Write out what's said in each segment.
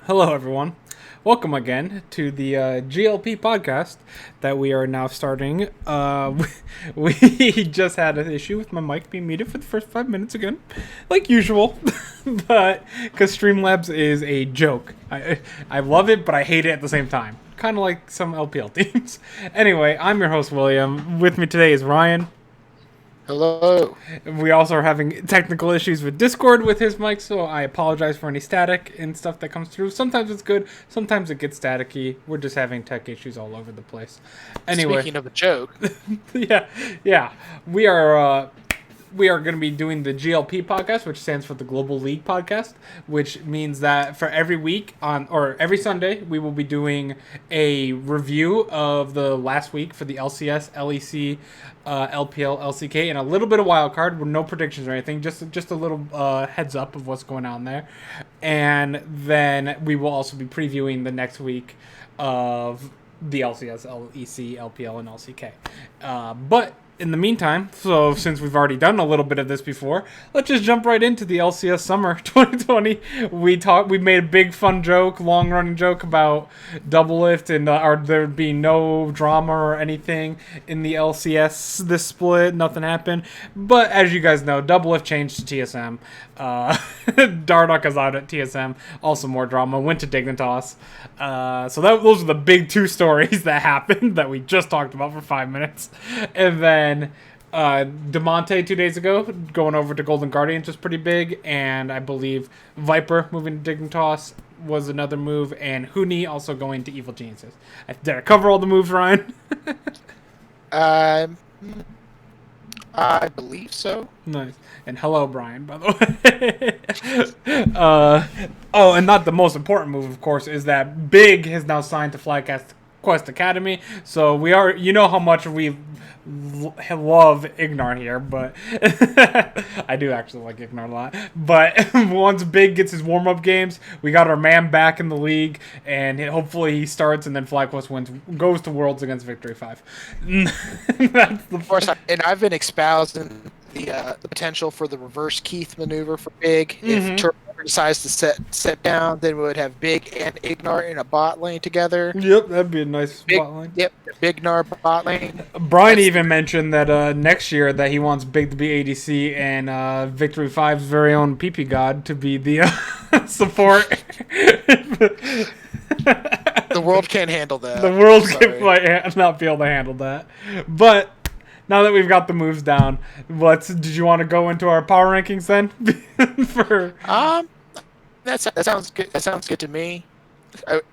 Hello, everyone. Welcome again to the GLP podcast that we are now starting. We just had an issue with my mic being muted for the first 5 minutes again, like usual. But because Streamlabs is a joke, I love it, but I hate it at the same time. Kind of like some LPL teams. Anyway, I'm your host William. With me today is Ryan. Hello. We also are having technical issues with Discord with his mic, so I apologize for any static and stuff that comes through. Sometimes it's good, sometimes it gets staticky. We're just having tech issues all over the place. Anyway, Speaking of a joke, yeah, we are going to be doing the GLP podcast, which stands for the Global League Podcast, which means that for every week or every Sunday, we will be doing a review of the last week for the LCS, LEC, LPL, LCK, and a little bit of wildcard with no predictions or anything, just a little heads up of what's going on there. And then we will also be previewing the next week of the LCS, LEC, LPL, and LCK. But in the meantime, so since we've already done a little bit of this before, let's just jump right into the LCS Summer 2020. We made a big fun joke, long running joke about Doublelift and there being no drama or anything in the LCS this split. Nothing happened, but as you guys know, Doublelift changed to TSM. Dardoch is out at TSM. Also more drama. Went to Dignitas. So those are the big two stories that happened that we just talked about for 5 minutes. And then DeMonte 2 days ago going over to Golden Guardians was pretty big. And I believe Viper moving to Dignitas was another move. And Huni also going to Evil Geniuses. Did I cover all the moves, Ryan? um, I believe so. Nice. And hello, Brian, by the way. And not the most important move, of course, is that Big has now signed to FlyQuest Academy. So we are, you know how much we love Ignar here, but I do actually like Ignar a lot. But once Big gets his warm-up games, we got our man back in the league, and hopefully he starts, and then FlyQuest goes to Worlds against Victory 5. That's the of course, I've been espousing the potential for the reverse Keith maneuver for Big. If Turbo decides to set down, then we would have Big and Ignar in a bot lane together. Yep, that'd be a nice bot lane. Yep, Big Gnar bot lane. Brian even mentioned that next year that he wants Big to be ADC and Victory 5's very own PP God to be the support. The world can't handle that. The world might not be able to handle that. But now that we've got the moves down, did you want to go into our power rankings then? That sounds good. That sounds good to me.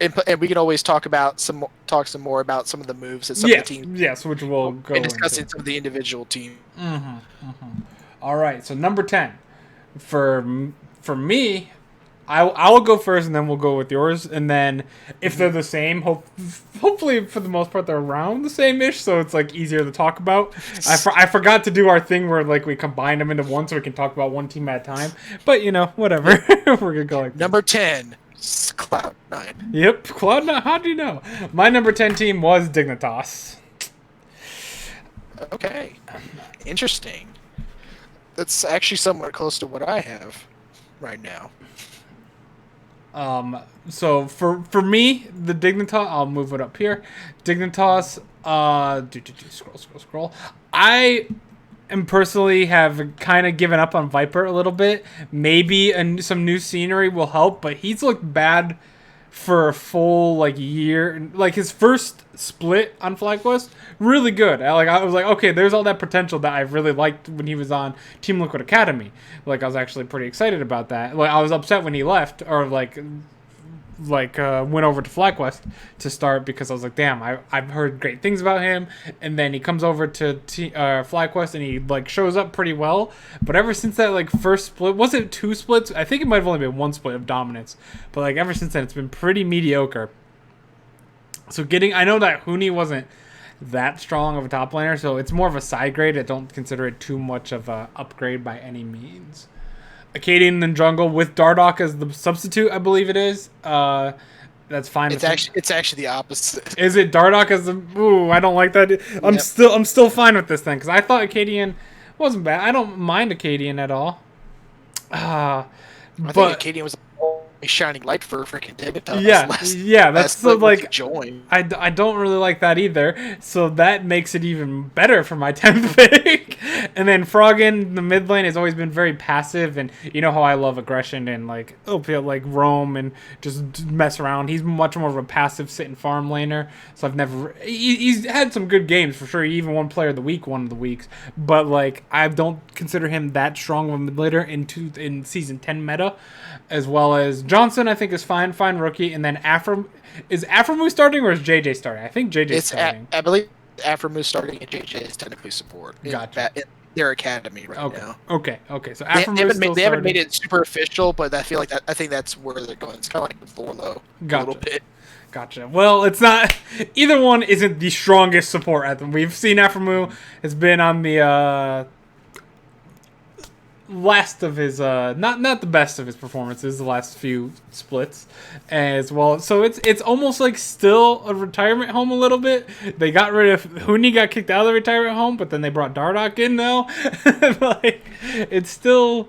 And we can always talk some more about some of the moves that some of the teams. Yes, which we'll go and discussing into. some of the individual teams. All right, so number 10 for me. I will go first, and then we'll go with yours. And then if they're the same, hopefully for the most part they're around the same-ish, so it's like easier to talk about. I forgot to do our thing where like we combine them into one, so we can talk about one team at a time. But whatever. We're gonna go like number 10, Cloud9. Yep, Cloud9. How do you know? My number 10 team was Dignitas. Okay, interesting. That's actually somewhat close to what I have right now. So for me, the Dignitas, I'll move it up here. Dignitas, scroll. I am personally have kind of given up on Viper a little bit. Maybe some new scenery will help, but he's looked bad for a full year. Like his first split on FlyQuest, really good. I was like, okay, there's all that potential that I really liked when he was on Team Liquid Academy. I was actually pretty excited about that. I was upset when he left or went over to FlyQuest to start because I was like, damn, I've heard great things about him. And then he comes over to FlyQuest and he shows up pretty well. But ever since that first split, was it 2 splits? I think it might have only been 1 split of dominance. But ever since then, it's been pretty mediocre. So I know that Huni wasn't that strong of a top laner, so it's more of a side grade. I don't consider it too much of a upgrade by any means. Acadian in jungle with Dardoch as the substitute, I believe it is. That's fine. It's actually the opposite. Is it Dardoch as the? Ooh, I don't like that. I'm still fine with this thing because I thought Acadian wasn't bad. I don't mind Acadian at all. I think Acadian was a shining light for freaking Dignitas. Yeah, that's so like join. I don't really like that either. So that makes it even better for my 10th pick. And then Froggen, the mid lane, has always been very passive, and you know how I love aggression and like like roam and just mess around. He's much more of a passive sit and farm laner. So I've never he's had some good games for sure. He even won Player of the Week one of the weeks, but like I don't consider him that strong of a mid laner in season 10 meta. As well as Johnson, I think is fine rookie, and then is Aframu starting or is JJ starting? I think JJ starting. I believe Aframu starting and JJ is technically support. Gotcha. In their academy now. Okay. So Aframu they haven't made it super official, but I feel like I think that's where they're going. It's kind of like with Thorlo a little bit. Gotcha. Well, it's not. Either one isn't the strongest support at them. We've seen Aframu has been on the last of his not the best of his performances the last few splits as well, so it's almost like still a retirement home a little bit. They got rid of Huni, got kicked out of the retirement home, but then they brought Dardoch in now. Like it's still,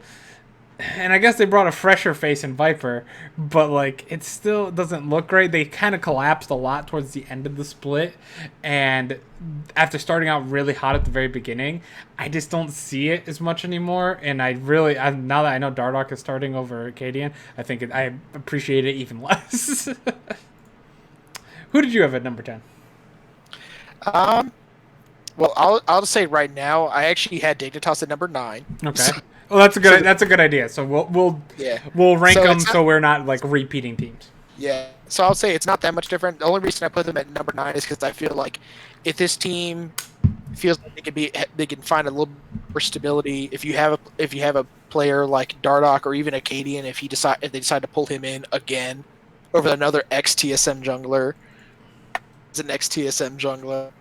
and I guess they brought a fresher face in Viper, but like it still doesn't look great. They kind of collapsed a lot towards the end of the split, and after starting out really hot at the very beginning, I just don't see it as much anymore. And now that I know Dardoch is starting over Acadian, I think I appreciate it even less. Who did you have at number 10? Well, I'll just say right now, I actually had Dignitas at number 9. Okay. Well, that's a good idea. So we'll rank them so we're not like repeating teams. Yeah. So I'll say it's not that much different. The only reason I put them at number 9 is because I feel like if this team feels like they can find a little more stability. If you have a player like Dardoch or even Acadian, if they decide to pull him in again over another ex-TSM jungler, as an ex-TSM jungler,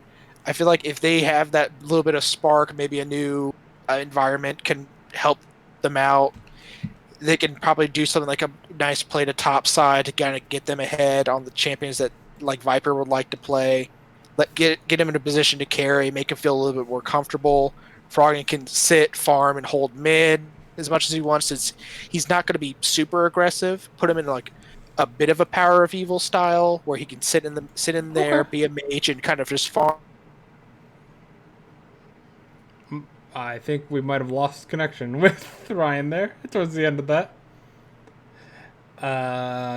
I feel like if they have that little bit of spark, maybe a new environment can help them out. They can probably do something like a nice play to top side to kind of get them ahead on the champions that like Viper would like to play. Get him in a position to carry, make him feel a little bit more comfortable. Froggen can sit, farm, and hold mid as much as he wants. He's not going to be super aggressive. Put him in like a bit of a power of evil style where he can sit in there, be a mage, and kind of just farm. I think we might have lost connection with Ryan there towards the end of that.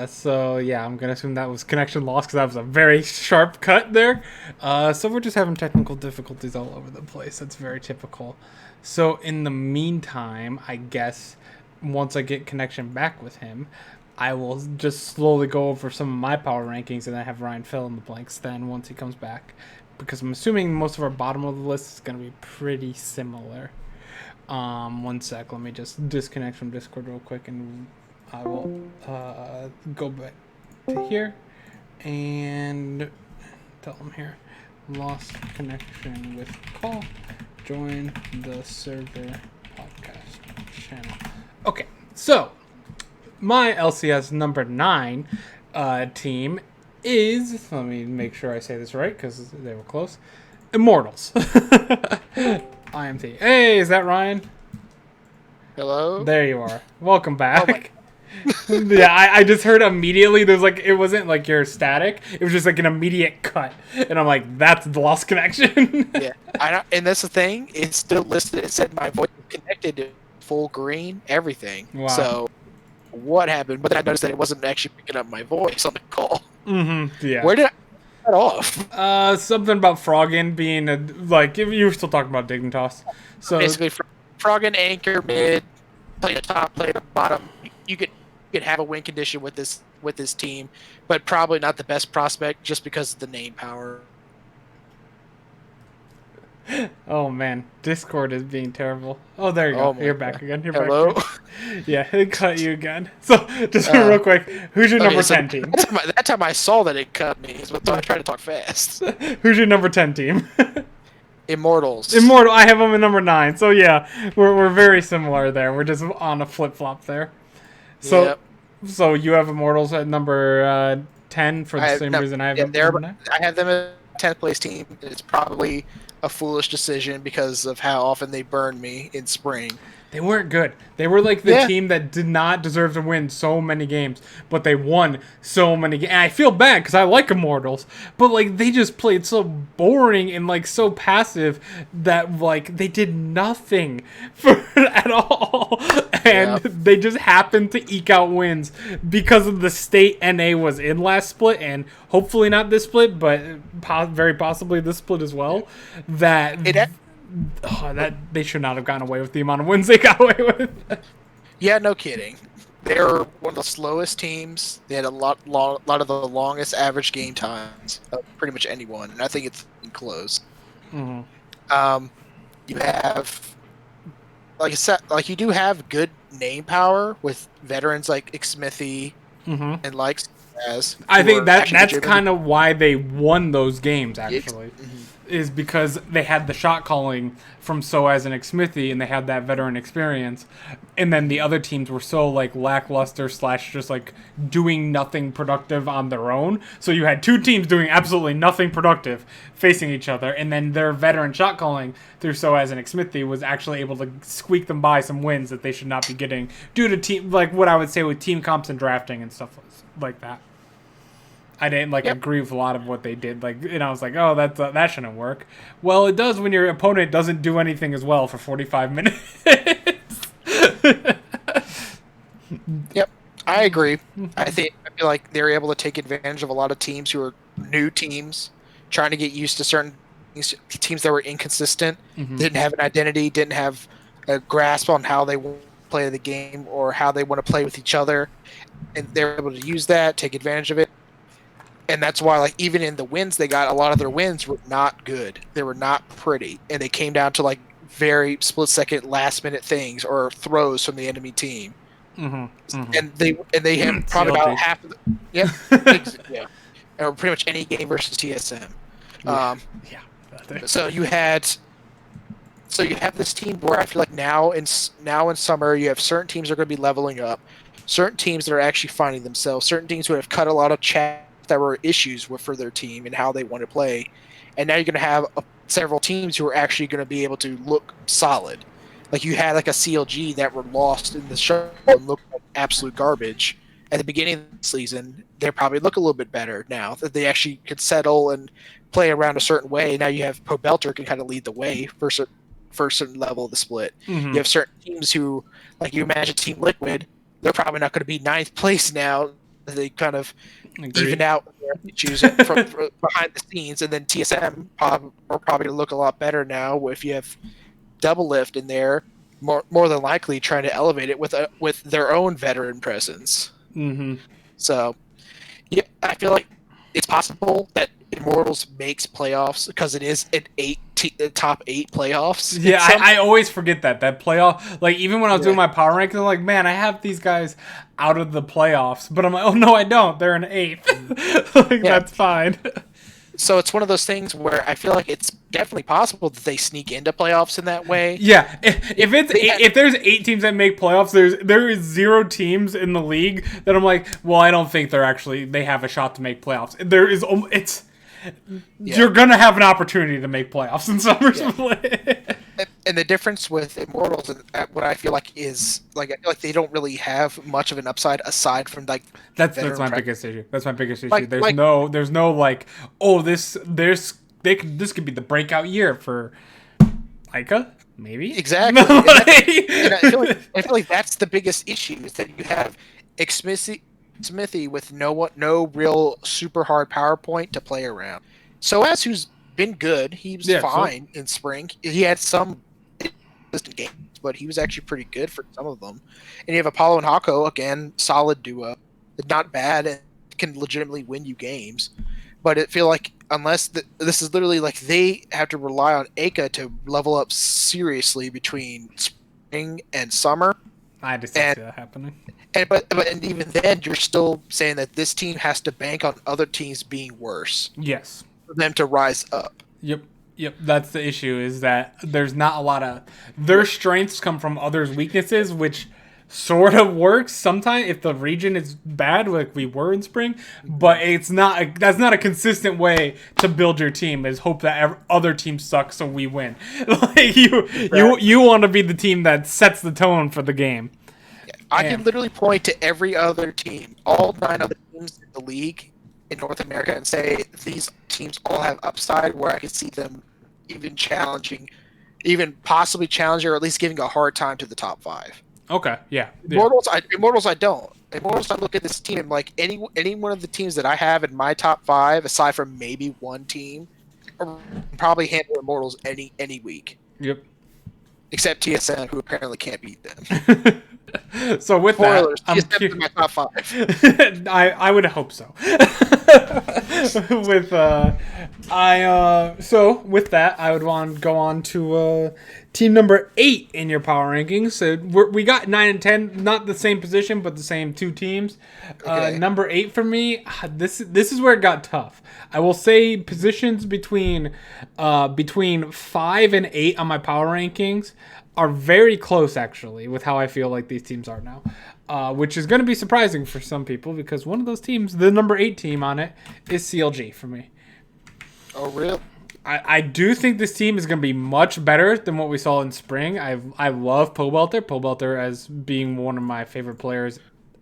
So yeah, I'm gonna assume that was connection lost because that was a very sharp cut there. So we're just having technical difficulties all over the place. That's very typical. So in the meantime, I guess once I get connection back with him, I will just slowly go over some of my power rankings and then have Ryan fill in the blanks then once he comes back. Because I'm assuming most of our bottom of the list is going to be pretty similar. One sec, let me just disconnect from Discord real quick and I will go back to here and tell them here. Lost connection with call. Join the server podcast channel. Okay, so my LCS number 9 team is, let me make sure I say this right because they were close, Immortals. IMT. Hey, is that Ryan? Hello? There you are. Welcome back. Yeah, I just heard immediately. There's like, it wasn't like you're static. It was just like an immediate cut. And I'm like, that's the lost connection. Yeah. And that's the thing. It's still listed. It said my voice connected to full green, everything. Wow. So what happened? But then I noticed that it wasn't actually picking up my voice on the call. Mm-hmm. Yeah. Where did I cut off? Something about Froggen being like, you were still talking about Dignitas. So basically, Froggen, anchor, mid, play the top, play the bottom. You could have a win condition with this team, but probably not the best prospect just because of the name power. Oh man, Discord is being terrible. Oh, there you go. You're back again. Hello? Back again. Yeah, it cut you again. So just real quick, who's your number 10 team? That time I saw that it cut me, so I tried to talk fast. Who's your number 10 team? Immortals. I have them at number 9. So yeah, we're very similar there. We're just on a flip flop there. So yep. So you have Immortals at number 10 for the same reason I have them. I have them at 10th place team. It's probably a foolish decision because of how often they burn me in spring. They weren't good. They were like the team that did not deserve to win so many games, but they won so many games. And I feel bad because I like Immortals, but like they just played so boring and like so passive that like they did nothing at all, and they just happened to eke out wins because of the state NA was in last split, and hopefully not this split, but very possibly this split as well. That they should not have gotten away with the amount of wins they got away with. Yeah, no kidding. They're one of the slowest teams. They had a lot of the longest average game times of pretty much anyone, and I think it's close. Mm-hmm. You have, like I said, like you do have good name power with veterans like Smithy and like as. I think that's kind of why they won those games actually. Is because they had the shot calling from Soaz and Xmithy, and they had that veteran experience, and then the other teams were so like lackluster / just like doing nothing productive on their own. So you had two teams doing absolutely nothing productive facing each other, and then their veteran shot calling through Soaz and Xmithy was actually able to squeak them by some wins that they should not be getting due to team like what I would say with team comps and drafting and stuff like that. I didn't agree with a lot of what they did. And I was like, oh, that shouldn't work. Well, it does when your opponent doesn't do anything as well for 45 minutes. Yep, I agree. I feel like they're able to take advantage of a lot of teams who are new teams, trying to get used to certain teams that were inconsistent, didn't have an identity, didn't have a grasp on how they want to play the game or how they want to play with each other, and they're able to use that, take advantage of it. And that's why, like, even in the wins they got, a lot of their wins were not good. They were not pretty. And they came down to, like, very split-second, last-minute things or throws from the enemy team. And they had probably about half of the... Or pretty much any game versus TSM. So you have this team where I feel like now in summer, you have certain teams that are going to be leveling up. Certain teams that are actually finding themselves. Certain teams who have cut a lot of chat that were issues for their team and how they want to play, and now you're going to have several teams who are actually going to be able to look solid. Like you had like a CLG that were lost in the show and looked like absolute garbage at the beginning of the season. They probably look a little bit better now that they actually could settle and play around a certain way. Now you have Pobelter can kind of lead the way for a certain level of the split. You have certain teams who, like you imagine Team Liquid, they're probably not going to be 9th place now. They kind of even out their issues from behind the scenes, and then TSM are probably to look a lot better now if you have Double Lift in there, more than likely trying to elevate it with their own veteran presence. So, yeah, I feel like it's possible that Immortals makes playoffs because it is an top 8 playoffs. Yeah, I always forget that playoff. Like even when I was doing my power rankings, I'm like, man, I have these guys out of the playoffs, but I'm like, oh no, I don't. They're in 8th. That's fine. So it's one of those things where I feel like it's definitely possible that they sneak into playoffs in that way. Yeah, if there's 8 teams that make playoffs, there is 0 teams in the league that I'm like, well, I don't think they have a shot to make playoffs. You're gonna have an opportunity to make playoffs in summer split. And the difference with Immortals, what I feel like is I feel like they don't really have much of an upside aside from like that's my biggest issue. That's my biggest issue. There's no like, oh, this could be the breakout year for Ica, maybe. Exactly. and I feel like that's the biggest issue is that you have Smithy with no real super hard PowerPoint to play around. Soaz, who's been good, he was fine in spring. He had some games, but he was actually pretty good for some of them. And you have Apollo and Hako, again, solid duo, not bad, and can legitimately win you games. But I feel like unless this is literally like they have to rely on Aka to level up seriously between spring and summer. I just see that happening. But even then, you're still saying that this team has to bank on other teams being worse. Yes. For them to rise up. Yep. That's the issue, is that there's not a lot of... Their strengths come from others' weaknesses, which sort of works sometimes if the region is bad, like we were in spring. But it's not. That's not a consistent way to build your team. Is hope that other teams suck so we win. Like you want to be the team that sets the tone for the game. I can literally point to every other team, all 9 other teams in the league in North America, and say these teams all have upside where I can see them even challenging, even possibly challenging, or at least giving a hard time to the top 5. Okay, yeah. Immortals, I don't. Immortals, I look at this team, like any one of the teams that I have in my top 5, aside from maybe one team, probably handle Immortals any week. Yep. Except TSM, who apparently can't beat them. So with Spoilers, that, TSM's in my top 5. I would hope so. So with that, I would want to go on to team number 8 in your power rankings. So we got 9 and 10, not the same position, but the same 2 teams. Okay. Number 8 for me, this is where it got tough. I will say positions between 5 and 8 on my power rankings are very close, actually, with how I feel like these teams are now, which is going to be surprising for some people because one of those teams, the number 8 team on it, is CLG for me. Oh, really? I do think this team is going to be much better than what we saw in spring. I love Pobelter as being one of my favorite players,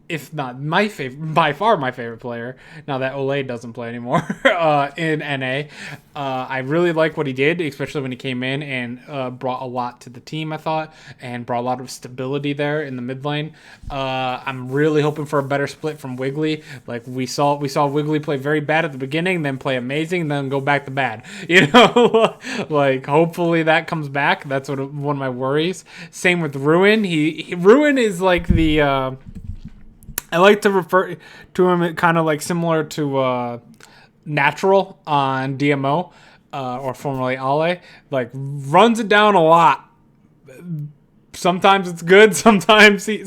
if not my favorite, by far my favorite player, now that Olay doesn't play anymore in NA. I really like what he did, especially when he came in and brought a lot to the team, I thought, and brought a lot of stability there in the mid lane. I'm really hoping for a better split from Wiggly. Like we saw Wiggly play very bad at the beginning, then play amazing, then go back to bad. You know, like hopefully that comes back. That's one of my worries. Same with Ruin. Ruin is like the I like to refer to him kind of like similar to Natural on DMO or formerly Ale. Like runs it down a lot. Sometimes it's good. Sometimes he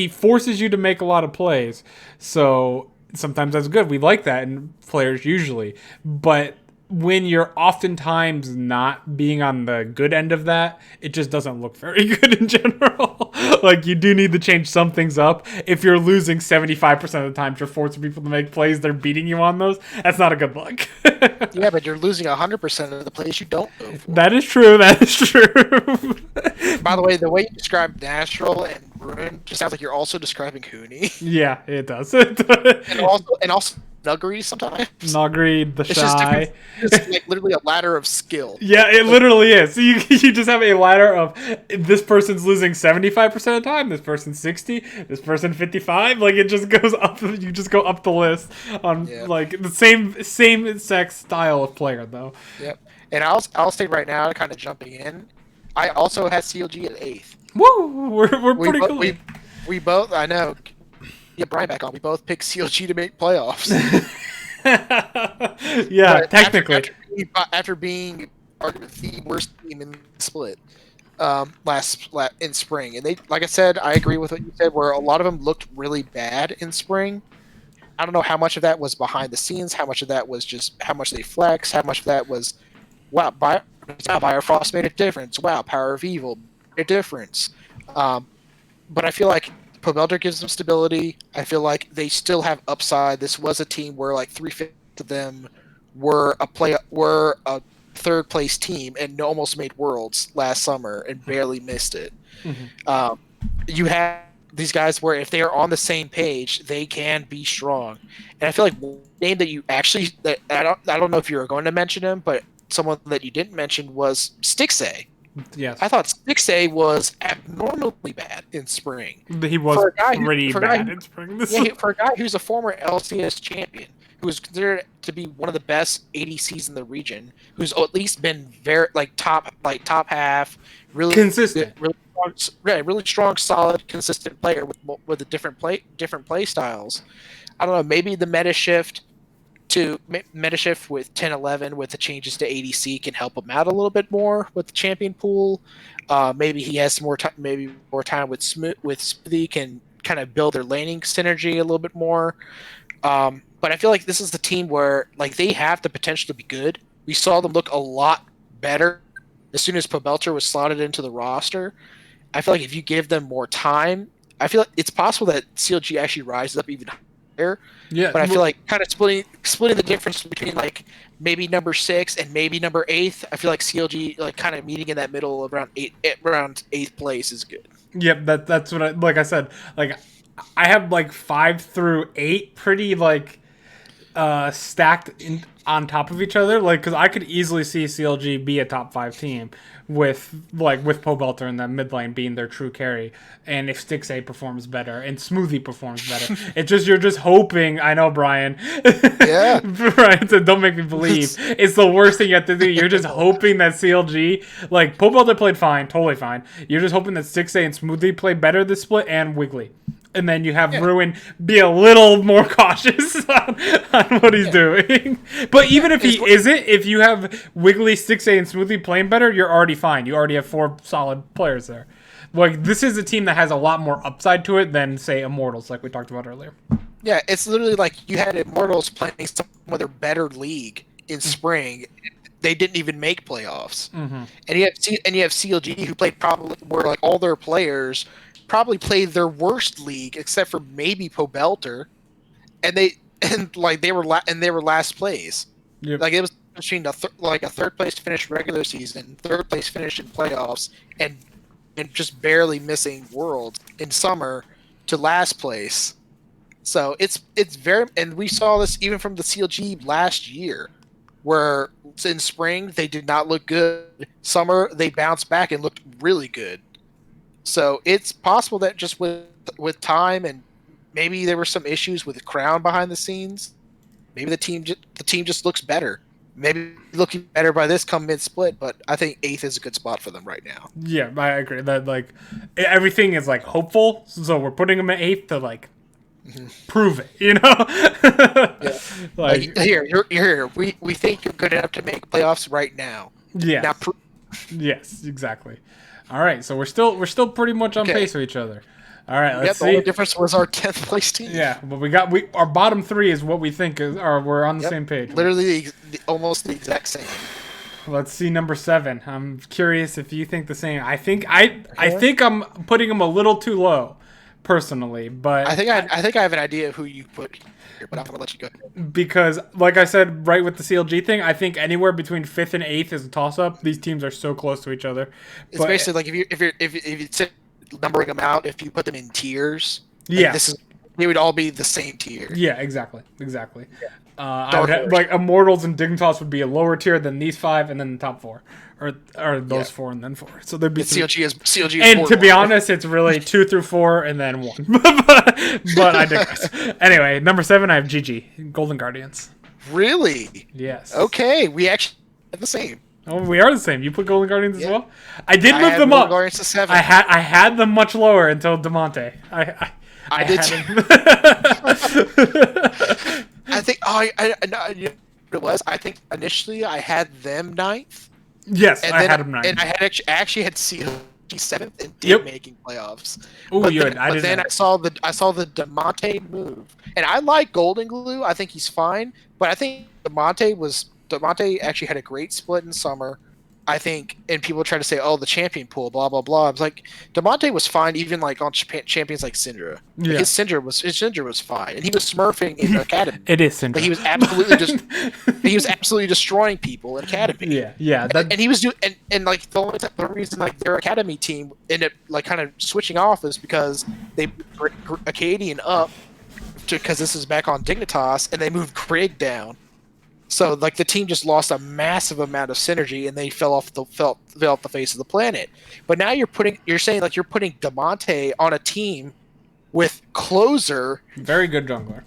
forces you to make a lot of plays. So sometimes that's good. We like that in players usually, but when you're oftentimes not being on the good end of that, it just doesn't look very good in general. Like you do need to change some things up. If you're losing 75% of the time, you're forcing people to make plays, they're beating you on those. That's not a good look. Yeah, but you're losing 100% of the plays you don't go for. That is true. By the way you describe Natural and Ruin just sounds like you're also describing Huni. Yeah, it does. and also Nuggery sometimes. Nuggery, the Shy. It's like literally a ladder of skill. Yeah, it literally is. So you just have a ladder of this person's losing 75% of the time, this person's 60, this person 55. Like it just goes up. You just go up the list on like the same sex style of player though. Yep. And I'll say right now, kind of jumping in, I also had CLG at 8th. Woo! We're pretty cool. We both, I know. Get Brian back on. We both picked CLG to make playoffs. Yeah, but technically. After being the worst team in the split in spring. And they, like I said, I agree with what you said, where a lot of them looked really bad in spring. I don't know how much of that was behind the scenes, how much of that was just how much they flex, how much of that was, wow, Biofrost made a difference. Wow, Power of Evil made a difference. But I feel like Pobelter gives them stability. I feel like they still have upside. This was a team where like 3/5 of them were a third place team and almost made Worlds last summer and barely missed it. Mm-hmm. You have these guys where if they are on the same page, they can be strong. And I feel like one name that you actually I don't know if you were going to mention him, but someone that you didn't mention was Stixay. Yes. I thought Stixay was abnormally bad in spring. He was pretty bad in spring. For a guy who's a former LCS champion, who is considered to be one of the best ADCs in the region, who's at least been very top half, really consistent, really strong, solid, consistent player with a different play styles. I don't know, maybe the meta shift with 10-11 with the changes to ADC can help him out a little bit more with the champion pool. Maybe he has more time with Smoothie, can kind of build their laning synergy a little bit more. But I feel like this is the team where like they have the potential to be good. We saw them look a lot better as soon as Pobelter was slotted into the roster. I feel like if you give them more time, I feel like it's possible that CLG actually rises up even higher. Yeah, but I feel like kind of splitting the difference between like maybe number 6 and maybe number 8. I feel like CLG like kind of meeting in that middle around eighth place is good. Yep, that's what like I said. Like I have like 5 through 8 pretty like stacked on top of each other, like because I could easily see CLG be a top 5 team with Pobelter in the mid lane being their true carry, and if Stixay performs better and Smoothie performs better, it's just you're just hoping. I know, Brian. Yeah, Brian said, "Don't make me believe." It's the worst thing you have to do. You're just hoping that CLG, like Pobelter played fine, totally fine. You're just hoping that Stixay and Smoothie play better this split, and Wiggly. And then you have Ruin be a little more cautious on what he's doing. But even if he isn't, if you have Wiggly, Stixay, and Smoothie playing better, you're already fine. You already have 4 solid players there. Like, this is a team that has a lot more upside to it than, say, Immortals, like we talked about earlier. Yeah, it's literally like you had Immortals playing some other better league in spring. They didn't even make playoffs. Mm-hmm. And you have CLG who played probably where like all their players probably played their worst league except for maybe Pobelter, and they were last place. Yep. Like it was between a third place finish regular season, third place finish in playoffs, and just barely missing Worlds in summer to last place. So it's very, and we saw this even from the CLG last year, where in spring they did not look good. Summer they bounced back and looked really good. So it's possible that just with time and maybe there were some issues with the Crown behind the scenes, maybe the team just looks better. Maybe looking better by this come mid split, but I think 8th is a good spot for them right now. Yeah, I agree that like everything is like hopeful, so we're putting them at 8th to like prove it, you know. Yeah. Like here, you're here. We think you're good enough to make playoffs right now. Yeah. Now yes, exactly. All right, so we're still pretty much on pace with each other. All right, let's see. The only difference was our 10th place team. Yeah, but our bottom 3 is what we think is, or we're on the same page. Literally almost the exact same. Let's see number 7. I'm curious if you think the same. I think I'm putting him a little too low, personally, but I think I have an idea of who you put here, but I'm gonna let you go. Because, like I said, right with the CLG thing, I think anywhere between 5th and 8th is a toss-up. These teams are so close to each other. It's basically like if you sit numbering them out, if you put them in tiers, they would all be the same tier. Yeah, exactly. Yeah. I would have, like Immortals and Dignitas would be a lower tier than these 5, and then the top 4, or those 4 and then 4. So there'd be CLG is and to be honest, it's really 2 through 4 and then 1. but I digress. Anyway, number 7, I have GG Golden Guardians. Really? Yes. Okay, we actually have the same. Oh, we are the same. You put Golden Guardians as well. I did move them up. Guardians to 7. I had them much lower until Demonte. I did. I think. I know what it was. I think initially I had them 9th. Yes, I had them 9th. And I had actually had CLG 7th and did making playoffs. Oh, but then I saw the Demonte move, and I like Golden Glue. I think he's fine, but I think Demonte actually had a great split in summer. I think, and people try to say, "Oh, the champion pool, blah blah blah." I was like, Demonte was fine, even like on champions like Syndra. Yeah. His Syndra was fine, and he was smurfing in the academy. It is Syndra. But he was absolutely destroying people in academy. Yeah. And he was doing, and like the reason like their academy team ended up like kind of switching off is because they Acadian up because this is back on Dignitas, and they moved Krieg down. So like the team just lost a massive amount of synergy, and they fell off the face of the planet. But now you're putting Demonte on a team with Closer, very good jungler.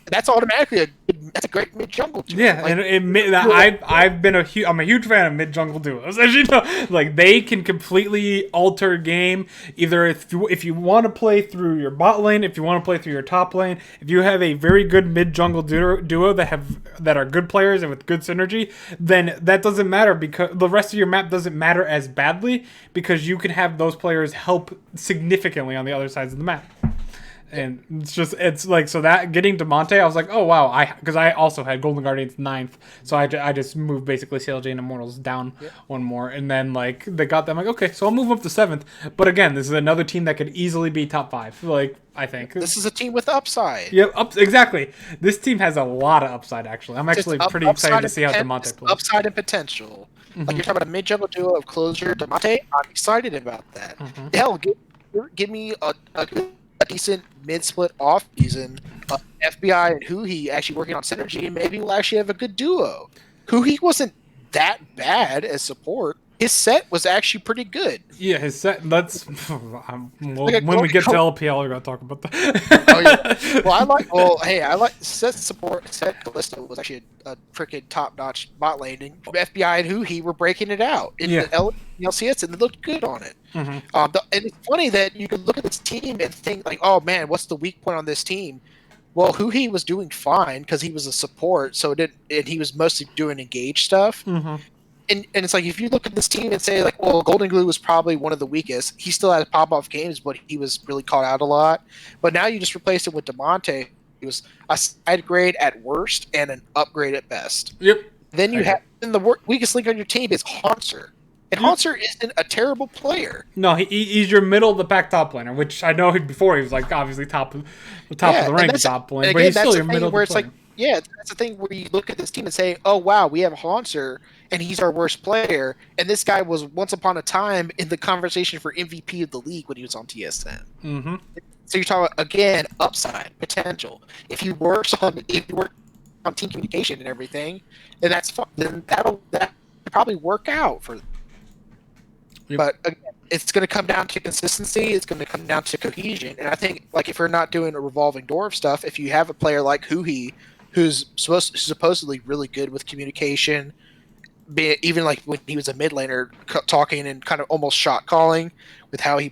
That's automatically that's a great mid jungle duo. Yeah, like, I'm a huge fan of mid jungle duos. As you know, like they can completely alter game. Either if you want to play through your bot lane, if you want to play through your top lane, if you have a very good mid jungle duo that are good players and with good synergy, then that doesn't matter because the rest of your map doesn't matter as badly because you can have those players help significantly on the other sides of the map. And it's like, so that getting DeMonte, I was like, oh wow, because I also had Golden Guardians ninth, so I just moved basically CLJ and Immortals down one more, and then like they got them, like, okay, so I'll move up to 7th. But again, this is another team that could easily be top 5. Like, I think this is a team with upside. Yep, exactly. This team has a lot of upside. Actually, I'm actually pretty excited to see how DeMonte plays. Upside and potential. Like you're talking about a mid-jungle duo of Closer, DeMonte. I'm excited about that. Hell, give me a decent mid-split off-season. FBI and Huhi actually working on synergy, and maybe we'll actually have a good duo. Huhi wasn't that bad as support. His set was actually pretty good. Yeah, his set. That's when we get to LPL, we're gonna talk about that. Oh yeah. I like set support. Set Callisto was actually a freaking top-notch bot lane, and FBI and Huhi were breaking it out in the LCS, and they looked good on it. And it's funny that you can look at this team and think like, oh man, what's the weak point on this team? Well, Huhi was doing fine because he was a support, and he was mostly doing engage stuff. And it's like, if you look at this team and say like, well, Golden Glue was probably one of the weakest. He still had pop-off games, but he was really caught out a lot. But now you just replaced it with DeMonte. He was a side grade at worst and an upgrade at best. Yep. Then you have the weakest link on your team is Haunter. And Haunter isn't a terrible player. No, he's your middle of the pack top laner, which I know before he was like obviously top of the rank top lane, but he's still your middle of the player. Yeah, that's the thing where you look at this team and say, oh, wow, we have Haunter, and he's our worst player. And this guy was once upon a time in the conversation for MVP of the league when he was on TSN. So you're talking, again, upside, potential. If you work on team communication and everything, then that'll probably work out for. Yep. But again, it's going to come down to consistency. It's going to come down to cohesion. And I think, like, if we're not doing a revolving door of stuff, if you have a player like Huhi, who's supposedly really good with communication, even like when he was a mid laner, talking and kind of almost shot calling with how he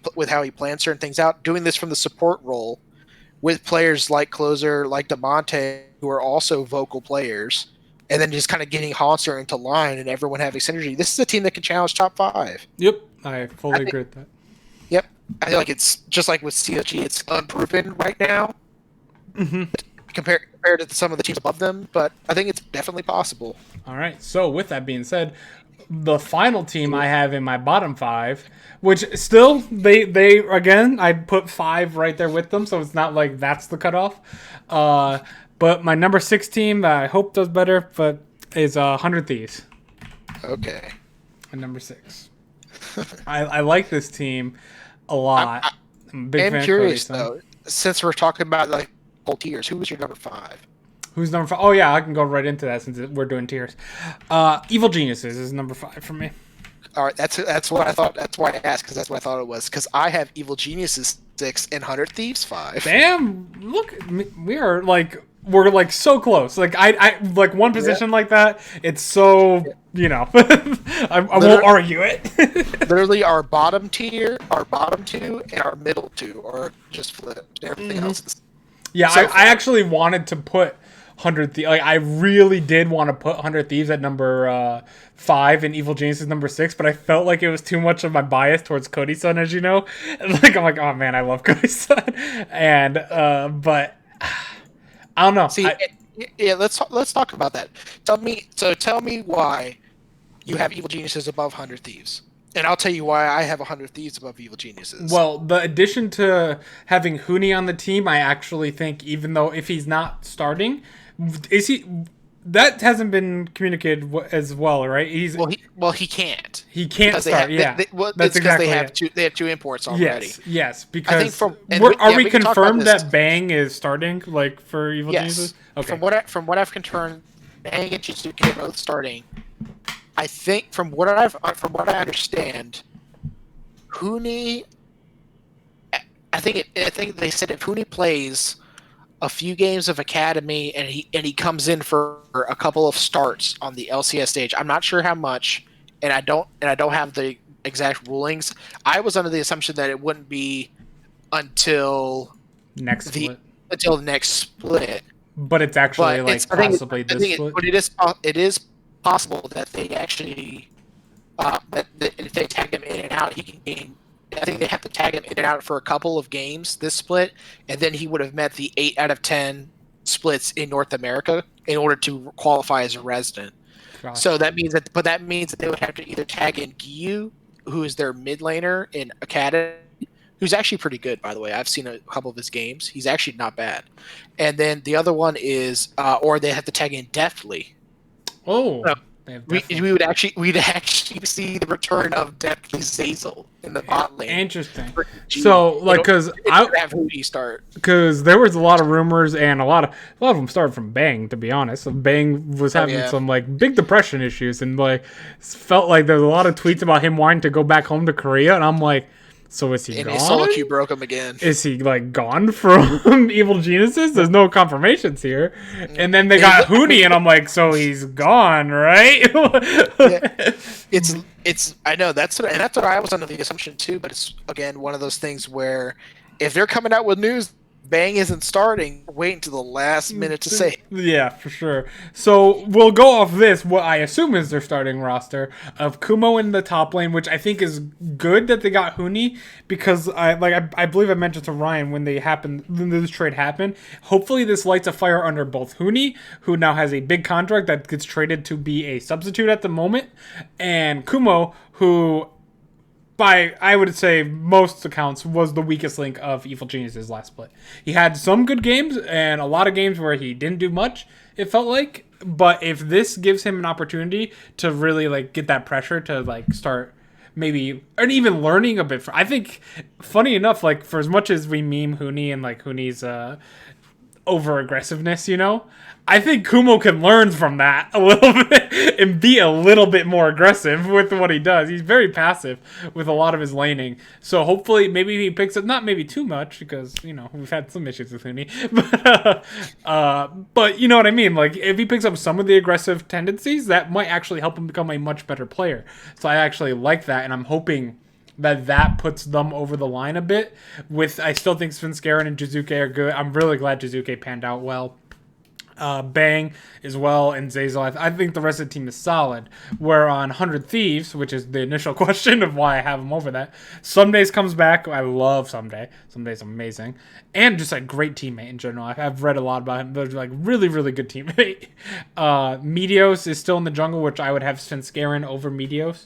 plans certain things out, doing this from the support role with players like Closer, like DeMonte, who are also vocal players, and then just kind of getting Haunter into line and everyone having synergy. This is a team that can challenge top 5. Yep, I fully agree with that. Yep, I feel like it's just like with CSG, it's unproven right now. Compared to some of the teams above them, but I think it's definitely possible. All right. So with that being said, the final team I have in my bottom 5, which still they again, I put 5 right there with them, so it's not like that's the cutoff. But my number 6 team that I hope does better, but is 100 Thieves. Okay. And number 6. I like this team a lot. I'm curious though, since we're talking about like whole tiers, who was your number 5? Who's number 5? Oh yeah, I can go right into that since we're doing tiers. Evil Geniuses is number 5 for me. All right, that's what I thought. That's why I asked, because that's what I thought it was. Because I have Evil Geniuses 6 and 100 Thieves 5. Damn! Look, we're like so close. Like I like one position like that. It's so I won't argue it. Literally, our bottom tier, our bottom 2, and our middle 2 are just flipped. Everything else is. Yeah, I actually wanted to put 100 Thieves. Like, I really did want to put 100 Thieves at number 5 and Evil Geniuses number 6, but I felt like it was too much of my bias towards Cody's son, as you know. Like, I'm like, oh man, I love Cody's son, and but I don't know. See, let's talk about that. Tell me why you have Evil Geniuses above 100 Thieves. And I'll tell you why I have 100 Thieves above Evil Geniuses. Well, the addition to having Huni on the team, I actually think, even though if he's not starting, is he? That hasn't been communicated as well, right? He can't. He can't start. That's exactly they have 2 imports already. Yes. Because are we confirmed that Bang is starting, like for Evil Geniuses? Okay. From what I've confirmed, Bang and Chitsuke are both starting. I think from what I understand, Huni. I think they said if Huni plays a few games of Academy and he comes in for a couple of starts on the LCS stage, I'm not sure how much, and I don't have the exact rulings. I was under the assumption that it wouldn't be until the next split. But it's actually possibly this split. But it is possible that they actually that if they tag him in and out, he can gain I think they have to tag him in and out for a couple of games this split, and then he would have met the 8 out of 10 splits in North America in order to qualify as a resident. Gosh. So that means that they would have to either tag in Gyu, who is their mid laner in Academy, who's actually pretty good, by the way. I've seen a couple of his games. He's actually not bad. And then the other one is, or they have to tag in Deftly. Oh, so we'd actually see the return of Deftly Zazel in the bot lane. Interesting. So, like, because there was a lot of rumors, and a lot of them started from Bang. To be honest, Bang was having some like big depression issues, and like felt like there was a lot of tweets about him wanting to go back home to Korea, and I'm like. So is he gone? And his solo queue broke him again. Is he like gone from Evil Geniuses? There's no confirmations here. And then they got Hooney, and I'm like, so he's gone, right? It's I know that's what I was under the assumption too. But it's again one of those things where if they're coming out with news. Bang isn't starting. Wait until the last minute to say. Yeah, for sure. So we'll go off this. What I assume is their starting roster of Kumo in the top lane, which I think is good that they got Hooney because I believe I mentioned to Ryan when this trade happened. Hopefully this lights a fire under both Hooney, who now has a big contract that gets traded to be a substitute at the moment, and Kumo, who. By, I would say, most accounts, was the weakest link of Evil Geniuses last split. He had some good games and a lot of games where he didn't do much, it felt like. But if this gives him an opportunity to really like get that pressure to like start maybe, and even learning a bit. I think, funny enough, like for as much as we meme Hooney and like Hooney's over aggressiveness, you know, I think Kumo can learn from that a little bit and be a little bit more aggressive with what he does. He's very passive with a lot of his laning. So hopefully maybe he picks up, not maybe too much because, you know, we've had some issues with Hooney. But you know what I mean? Like if he picks up some of the aggressive tendencies, that might actually help him become a much better player. So I actually like that, and I'm hoping that puts them over the line a bit. I still think Svenskeren and Jizuke are good. I'm really glad Jizuke panned out well. Bang as well, and Zazel. I think the rest of the team is solid. Where on 100 Thieves, which is the initial question of why I have him over that, Somedays comes back. I love Someday. Someday's amazing. And just a great teammate in general. I've read a lot about him. They're like really, really good teammate. Meteos is still in the jungle, which I would have Svenskeren over Meteos.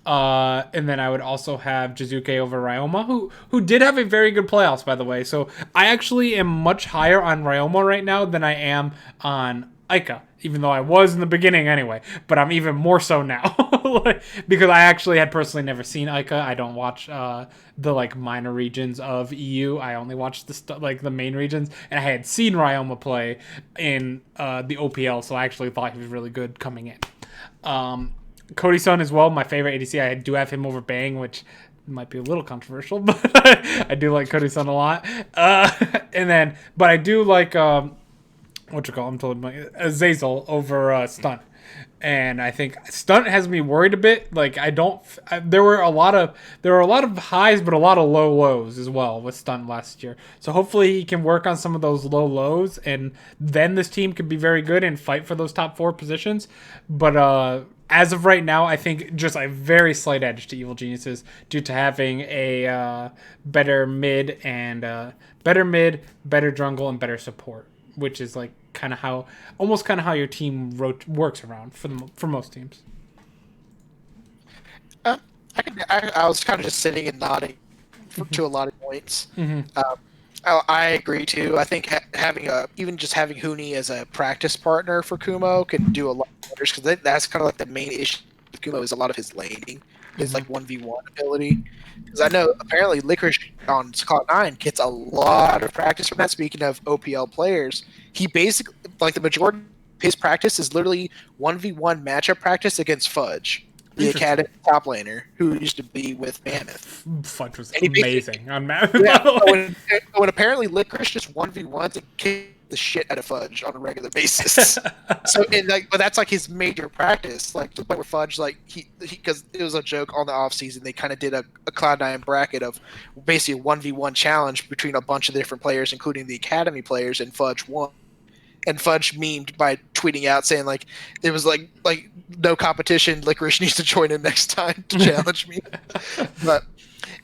And then I would also have Jizuke over Ryoma, who did have a very good playoffs, by the way. So I actually am much higher on Ryoma right now than I am on Aika, even though I was in the beginning anyway, but I'm even more so now because I actually had personally never seen Aika. I don't watch the like minor regions of EU. I only watch the main regions, and I had seen Ryoma play in the OPL, so I actually thought he was really good coming in. Cody-san as well, my favorite ADC. I do have him over Bang, which might be a little controversial, but I do like Cody-san a lot. But I do like I'm told Zazel over Stunt, and I think Stunt has me worried a bit. Like there were a lot of highs, but a lot of low lows as well with Stunt last year. So hopefully he can work on some of those low lows, and then this team could be very good and fight for those top 4 positions. But as of right now, I think just a very slight edge to Evil Geniuses due to having a better mid, better jungle, and better support, which is like almost how your team works around for most teams. I was kind of just sitting and nodding to a lot of points. Mm-hmm. I agree too. I think having Hooney as a practice partner for Kumo can do a lot of wonders, because that's kind of like the main issue with Kumo is a lot of his laning, his like 1v1 ability. Because I know apparently Licorice on Cloud9 gets a lot of practice from that. Speaking of OPL players, he basically, like the majority of his practice is literally 1v1 matchup practice against Fudge, the Academy top laner who used to be with Mammoth. Fudge was amazing on Mammoth. Yeah, when apparently Licorice just 1v1 to kick the shit out of Fudge on a regular basis. But that's like his major practice. Like to the point where Fudge, like he because it was a joke on the off season, they kind of did a Cloud9 bracket of basically a 1v1 challenge between a bunch of different players, including the Academy players, and Fudge won. And Fudge memed by tweeting out saying like it was like no competition. Licorice needs to join him next time to challenge me. But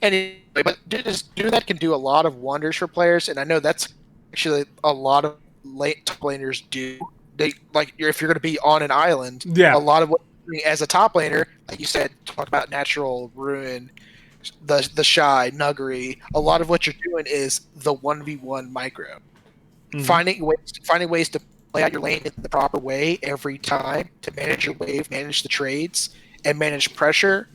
Anyway, but just doing that can do a lot of wonders for players, and I know that's actually a lot of late top laners do. They like if you're going to be on an island, Yeah. a lot of what you're doing as a top laner, like you said, talk about natural ruin, the shy nuggery. A lot of what you're doing is the 1v1 micro, finding ways to play out your lane in the proper way every time to manage your wave, manage the trades, and manage pressure,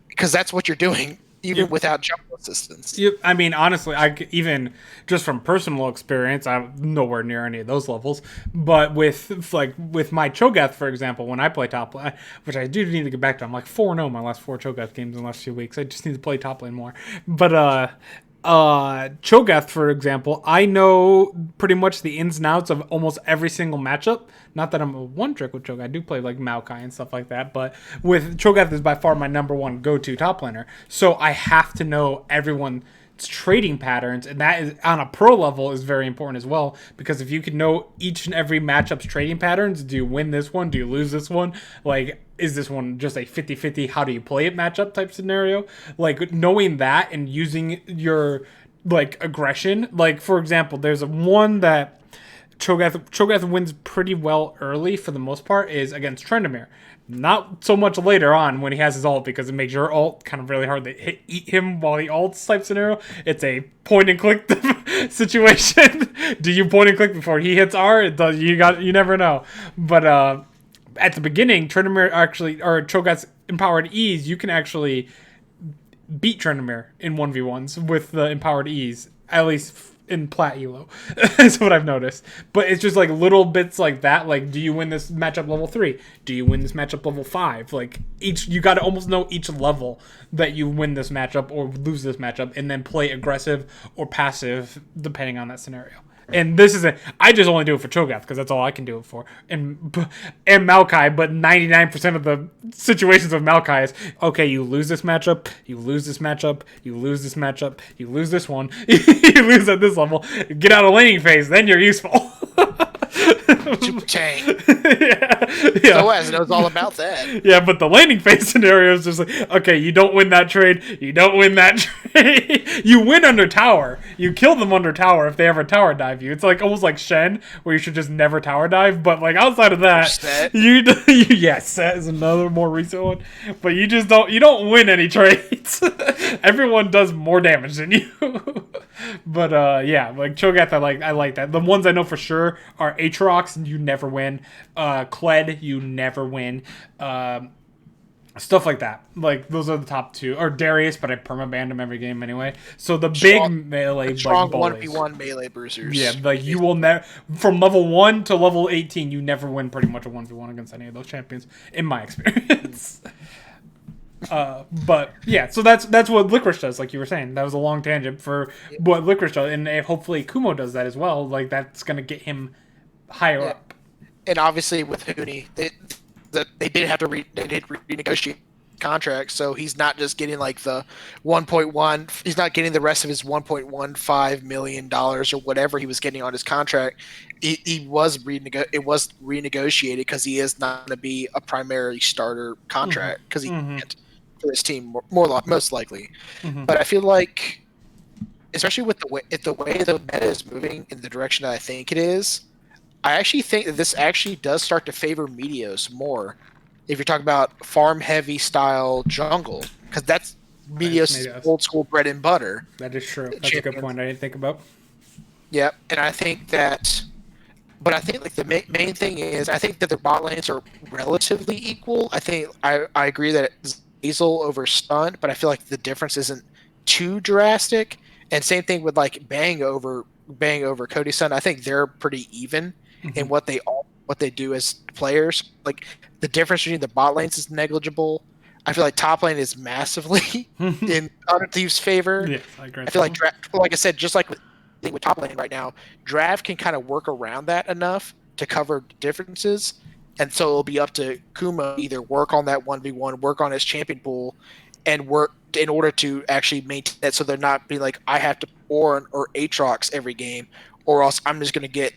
because that's what you're doing. Even without jump assistance. I mean, honestly, even just from personal experience, I'm nowhere near any of those levels. But with my Cho'Gath, for example, when I play top lane, which I do need to get back to, I'm like 4-0 my last 4 Cho'Gath games in the last few weeks. I just need to play top lane more. But Cho'Gath, for example, I know pretty much the ins and outs of almost every single matchup. Not that I'm a one trick with Cho'Gath. I do play like Maokai and stuff like that, but with Cho'Gath is by far my number one go-to top laner. So I have to know everyone's trading patterns, and that is on a pro level is very important as well, because if you can know each and every matchup's trading patterns, do you win this one? Do you lose this one? Like, is this one just a 50-50 how do you play it matchup type scenario? Like, knowing that and using your like aggression. Like, for example, there's one that Cho'Gath wins pretty well early for the most part is against Tryndamere. Not so much later on when he has his ult, because it makes your ult kind of really hard to eat him while he ults type scenario. It's a point and click situation. Do you point and click before he hits R? You never know. But at the beginning, Tryndamere actually, or Cho'Gath's empowered E's, you can actually beat Tryndamere in 1v1s with the empowered E's, at least in plat elo. That's what I've noticed. But it's just like little bits like that. Like, do you win this matchup level 3? Do you win this matchup level 5? Like, you got to almost know each level that you win this matchup or lose this matchup, and then play aggressive or passive depending on that scenario. And this is I just only do it for Cho'Gath because that's all I can do it for. And Maokai, but 99% of the situations of Maokai is, okay, you lose this matchup, you lose this matchup, you lose this matchup, you lose this one, you lose at this level, get out of laning phase, then you're useful. Super tank. Yeah. Soaz knows all about that. Yeah, but the laning phase scenario is just like, okay, you don't win that trade, you don't win that trade. You win under tower. You kill them under tower if they ever tower dive you. It's like almost like Shen, where you should just never tower dive, but like outside of that, Set is another more recent one. But you don't win any trades. Everyone does more damage than you. But yeah, like Cho'Gath, I like that. The ones I know for sure are Aatrox, you never win. Kled, you never win. Stuff like that. Like, those are the top 2. Or Darius, but I perma-banned him every game anyway. So the big melee, strong like, 1v1 melee bruisers. Yeah, like, you will never, from level 1 to level 18, you never win pretty much a 1v1 against any of those champions, in my experience. But yeah, so that's what Licorice does, like you were saying. That was a long tangent for what Licorice does, and if hopefully Kumo does that as well, like, that's gonna get him higher up. And obviously with Huni, they did have to renegotiate contracts, so he's not just getting like the 1.1. He's not getting the rest of his 1.15 million dollars or whatever he was getting on his contract. It was renegotiated because he is not going to be a primary starter contract because he can't for this team most likely. But I feel like, especially with the way the meta is moving in the direction that I think it is, I actually think that this actually does start to favor Meteos more if you're talking about farm-heavy style jungle, because that's Meteos' old school bread and butter. That is true. That's a good point I didn't think about. Yep, and I think that... But I think like the main thing is, I think that their bot lanes are relatively equal. I think I agree that it's Hazel over Stun, but I feel like the difference isn't too drastic. And same thing with like Bang over Cody Sun. I think they're pretty even in what they do as players. Like the difference between the bot lanes is negligible. I feel like top lane is massively in Honor Thieves' favor. Yeah, I agree. I feel like like I said, just like with top lane right now, Drav can kind of work around that enough to cover differences, and so it'll be up to Kuma either work on that 1v1, work on his champion pool, and work in order to actually maintain that, so they're not being like, I have to Ornn or Aatrox every game, or else I'm just going to get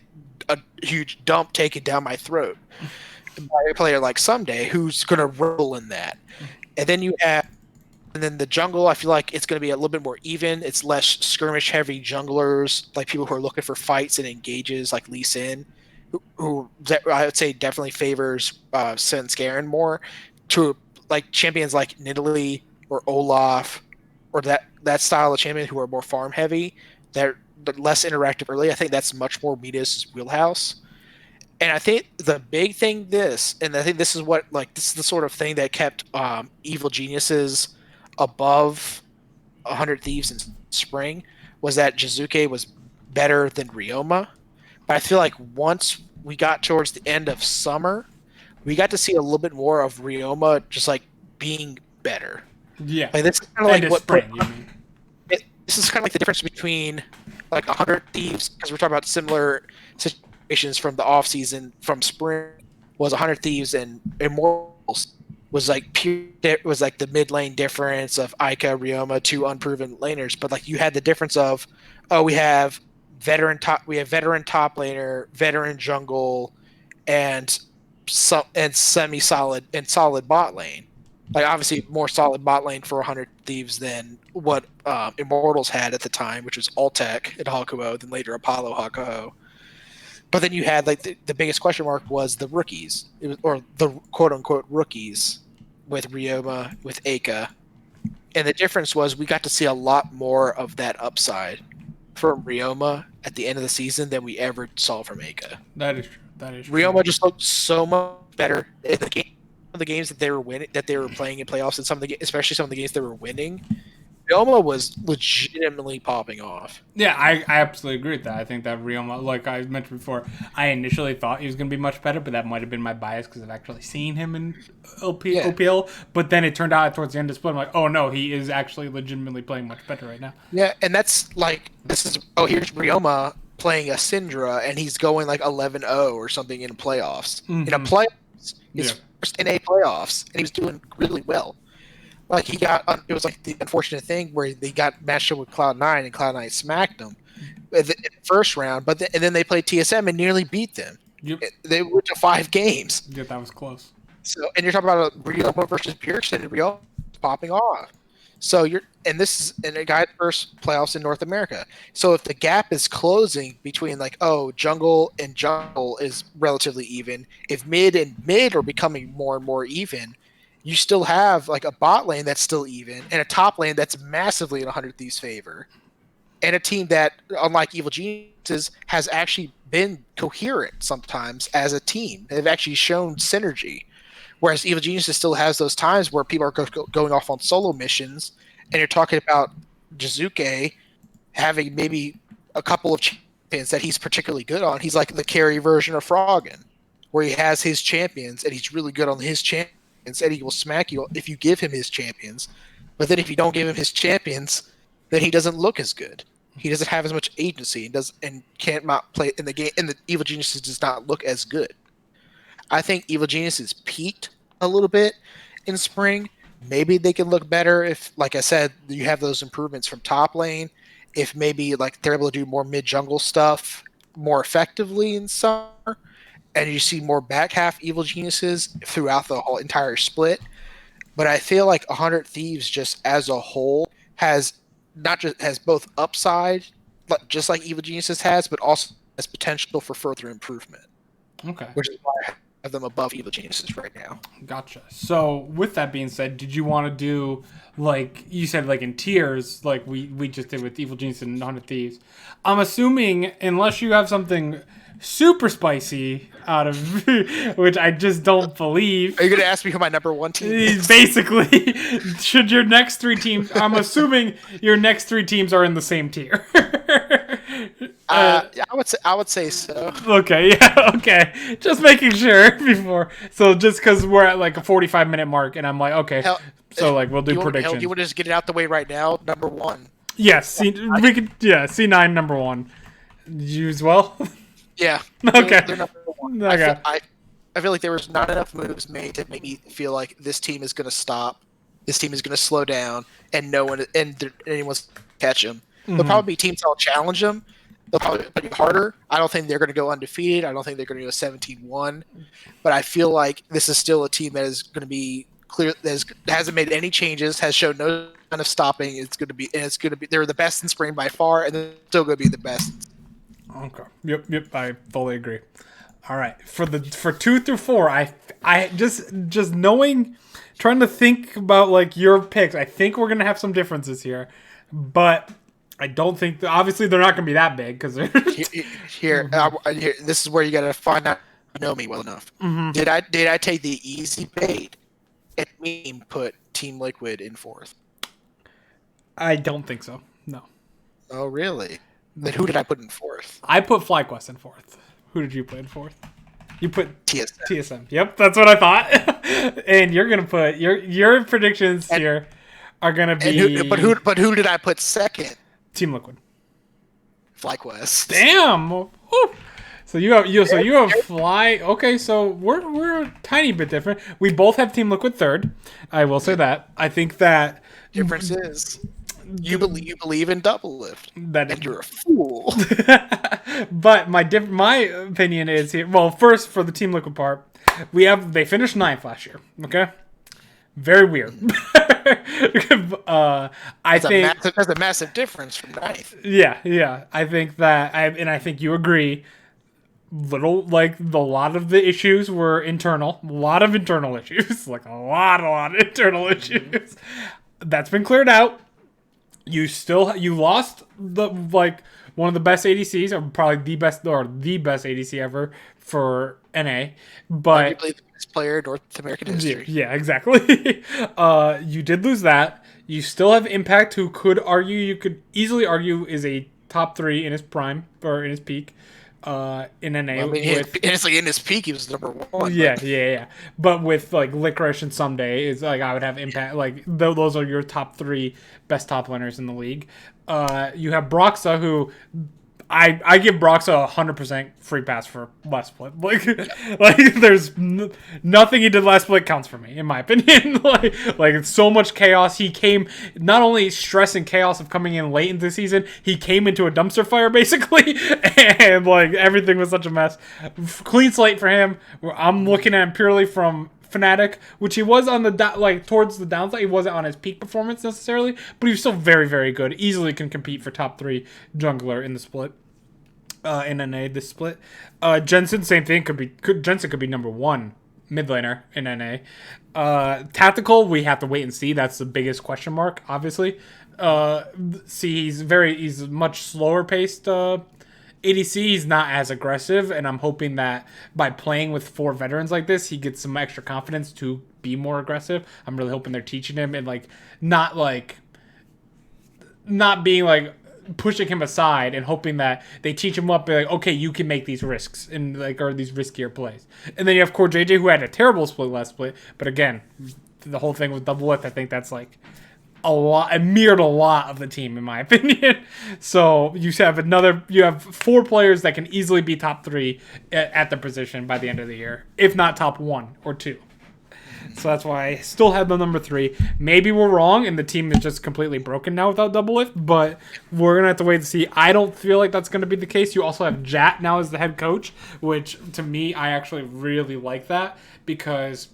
a huge dump taken down my throat by a player like Someday who's going to roll in that. And then you have And then the jungle, I feel like it's going to be a little bit more even. It's less skirmish heavy junglers, like people who are looking for fights and engages, like Lee Sin, who I would say definitely favors Sin Scarin more to like champions like Nidalee or Olaf or that style of champion who are more farm heavy. They're less interactive early. I think that's much more Midas' wheelhouse. And I think the big thing and I think this is the sort of thing that kept Evil Geniuses above 100 Thieves in spring was that Jizuke was better than Ryoma. But I feel like once we got towards the end of summer, we got to see a little bit more of Ryoma just like being better. Yeah. Like this is kind of like what spring, you mean? This is kind of like the difference between like 100 Thieves, because we're talking about similar situations from the off season from spring, was 100 Thieves and Immortals was like the mid lane difference of Ica, Ryoma, two unproven laners, but like you had the difference of we have veteran top laner, veteran jungle, and semi solid and solid bot lane. Like obviously more solid bot lane for 100 Thieves than what Immortals had at the time, which was Altec and Hakuho, then later Apollo Hakuho. But then you had like the biggest question mark was the rookies, or the quote unquote rookies with Ryoma, with Aka. And the difference was we got to see a lot more of that upside from Ryoma at the end of the season than we ever saw from Aka. That is true. Ryoma just looked so much better in the games that they were winning, that they were playing in playoffs, and especially some of the games they were winning. Ryoma was legitimately popping off. Yeah, I absolutely agree with that. I think that Ryoma, like I mentioned before, I initially thought he was going to be much better, but that might have been my bias because I've actually seen him in OPL. But then it turned out towards the end of the split, I'm like, oh no, he is actually legitimately playing much better right now. Yeah, and that's like, here's Ryoma playing a Syndra, and he's going like 11-0 or something in playoffs. Mm-hmm. In a playoffs, his first NA playoffs, and he was doing really well. Like it was like the unfortunate thing where they got matched up with Cloud9 and Cloud9 smacked them in the first round, and then they played TSM and nearly beat them. Yep. They went to 5 games. Yeah, that was close. So, and you're talking about Ryoma versus Pearson, and Ryoma popping off. So this is in a guy's first playoffs in North America. So if the gap is closing between jungle and jungle is relatively even, if mid and mid are becoming more and more even, you still have like a bot lane that's still even and a top lane that's massively in 100 Thieves' favor, and a team that, unlike Evil Geniuses, has actually been coherent sometimes as a team. They've actually shown synergy. Whereas Evil Geniuses still has those times where people are going off on solo missions, and you're talking about Jizuke having maybe a couple of champions that he's particularly good on. He's like the carry version of Froggen, where he has his champions, and he's really good on his champions, and he will smack you if you give him his champions. But then if you don't give him his champions, then he doesn't look as good. He doesn't have as much agency and can't not play in the game, and the Evil Geniuses does not look as good. I think Evil Geniuses peaked a little bit in spring. Maybe they can look better if, like I said, you have those improvements from top lane. If maybe like they're able to do more mid jungle stuff more effectively in summer, and you see more back half Evil Geniuses throughout the whole entire split. But I feel like 100 Thieves just as a whole has both upside, just like Evil Geniuses has, but also has potential for further improvement. Okay. Which is why I have them above Evil Geniuses right now. Gotcha. So with that being said, did you want to do, like you said, like in tiers, like we just did with Evil Geniuses and 100 Thieves? I'm assuming, unless you have something super spicy out of which I just don't believe. Are you going to ask me who my number one team is? Basically, should your next 3 teams, I'm assuming your next 3 teams are in the same tier. I would say so. Okay, yeah, okay. Just making sure before. So just because we're at like a 45-minute mark, and I'm like, okay, so like we'll do predictions. You want to just get it out the way right now? Number 1. Yes, C9 number 1. You as well? Yeah. Okay. They're number 1. Okay. I feel like there was not enough moves made to make me feel like this team is going to stop, this team is going to slow down, and anyone's catch them. Mm-hmm. There'll probably be teams that'll challenge them. They'll probably play harder. I don't think they're going to go undefeated. I don't think they're going to go 17-1. But I feel like this is still a team that is going to be hasn't made any changes, has shown no sign of stopping. It's going to be they're the best in spring by far, and they're still going to be the best. Okay. Yep. I fully agree. All right. For 2 through 4, I just knowing, trying to think about like your picks. I think we're gonna have some differences here, but I don't think obviously they're not gonna be that big because here. This is where you got to find out you know me well enough. Mm-hmm. Did I take the easy bait and put Team Liquid in 4th? I don't think so. No. Oh really? Then who did I put in 4th? I put FlyQuest in 4th. Who did you put in 4th? You put TSM. Yep, that's what I thought. And you're gonna put your predictions here are gonna be. But who did I put 2nd? Team Liquid. FlyQuest. Damn. Woo. So you have Fly. Okay, so we're a tiny bit different. We both have Team Liquid 3rd. I will say that. I think that difference is you believe in double lift, and you're a fool. But my opinion is here. Well, first for the Team Liquid part, they finished 9th last year. Okay, very weird. I think that's a massive difference from 9th. Yeah. I think that I think you agree. A lot of the issues were internal. A lot of internal issues. Like a lot of internal issues. That's been cleared out. You lost one of the best ADCs, or probably the best ADC ever for NA. But arguably the best player in North American history. Yeah, exactly. You did lose that. You still have Impact, who you could easily argue is a top 3 in his prime or in his peak. In NA, in his peak, he was number 1. Yeah. But with like Licorice and Someday, is like I would have Impact. Like those are your top 3 best top winners in the league. You have Broxa, who I give Broxa 100% free pass for last split. Like there's nothing he did last split counts for me, in my opinion. like it's so much chaos. He came not only stress and chaos of coming in late into the season, he came into a dumpster fire basically, and like everything was such a mess. Clean slate for him. I'm looking at him purely from Fnatic, which he was on the towards the downside. He wasn't on his peak performance necessarily, but he was still very, very good. Easily can compete for top 3 jungler in the split. In NA, this split. Jensen, same thing. Jensen could be number 1 mid laner in NA. Tactical, we have to wait and see. That's the biggest question mark, obviously. He's much slower paced. ADC, he's not as aggressive, and I'm hoping that by playing with 4 veterans like this, he gets some extra confidence to be more aggressive. I'm really hoping they're teaching him and not being like pushing him aside, and hoping that they teach him up, like, okay, you can make these risks and or these riskier plays. And then you have Core JJ, who had a terrible last split, but again, the whole thing with double lift, I think that's like it mirrored a lot of the team, in my opinion. So you have 4 players that can easily be top 3 at the position by the end of the year, if not top 1 or 2. So that's why I still have the number 3. Maybe we're wrong and the team is just completely broken now without double lift, but we're gonna have to wait to see. I don't feel like that's gonna be the case. You also have Jat now as the head coach, which to me, I actually really like that, because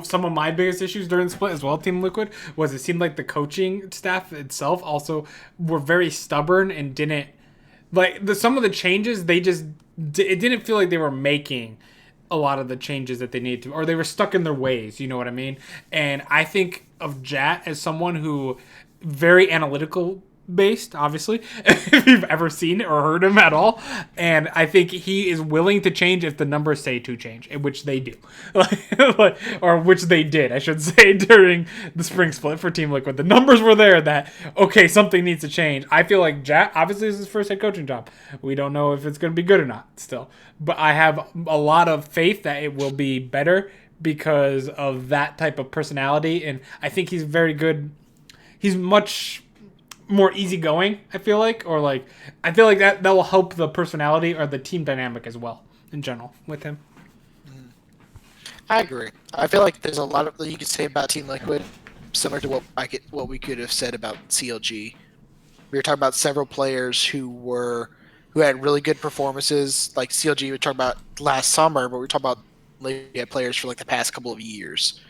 some of my biggest issues during the split as well, Team Liquid, was it seemed like the coaching staff itself also were very stubborn and didn't some of the changes, it didn't feel like they were making a lot of the changes that they needed to, or they were stuck in their ways, you know what I mean? And I think of Jat as someone who very analytical based, obviously, if you've ever seen or heard him at all. And I think he is willing to change if the numbers say to change, which they do. Or which they did, I should say, during the spring split for Team Liquid. The numbers were there that, okay, something needs to change. I feel like Jack, obviously, this is his first head coaching job. We don't know if it's going to be good or not still. But I have a lot of faith that it will be better because of that type of personality. And I think he's very good. He's much more easygoing, I feel like, I feel like that will help the personality or the team dynamic as well in general with him. I agree. I feel like there's a lot of you could say about Team Liquid, similar to what we could have said about CLG. We were talking about several players who had really good performances, like CLG. We talked about last summer, but we talked about players for like the past couple of years.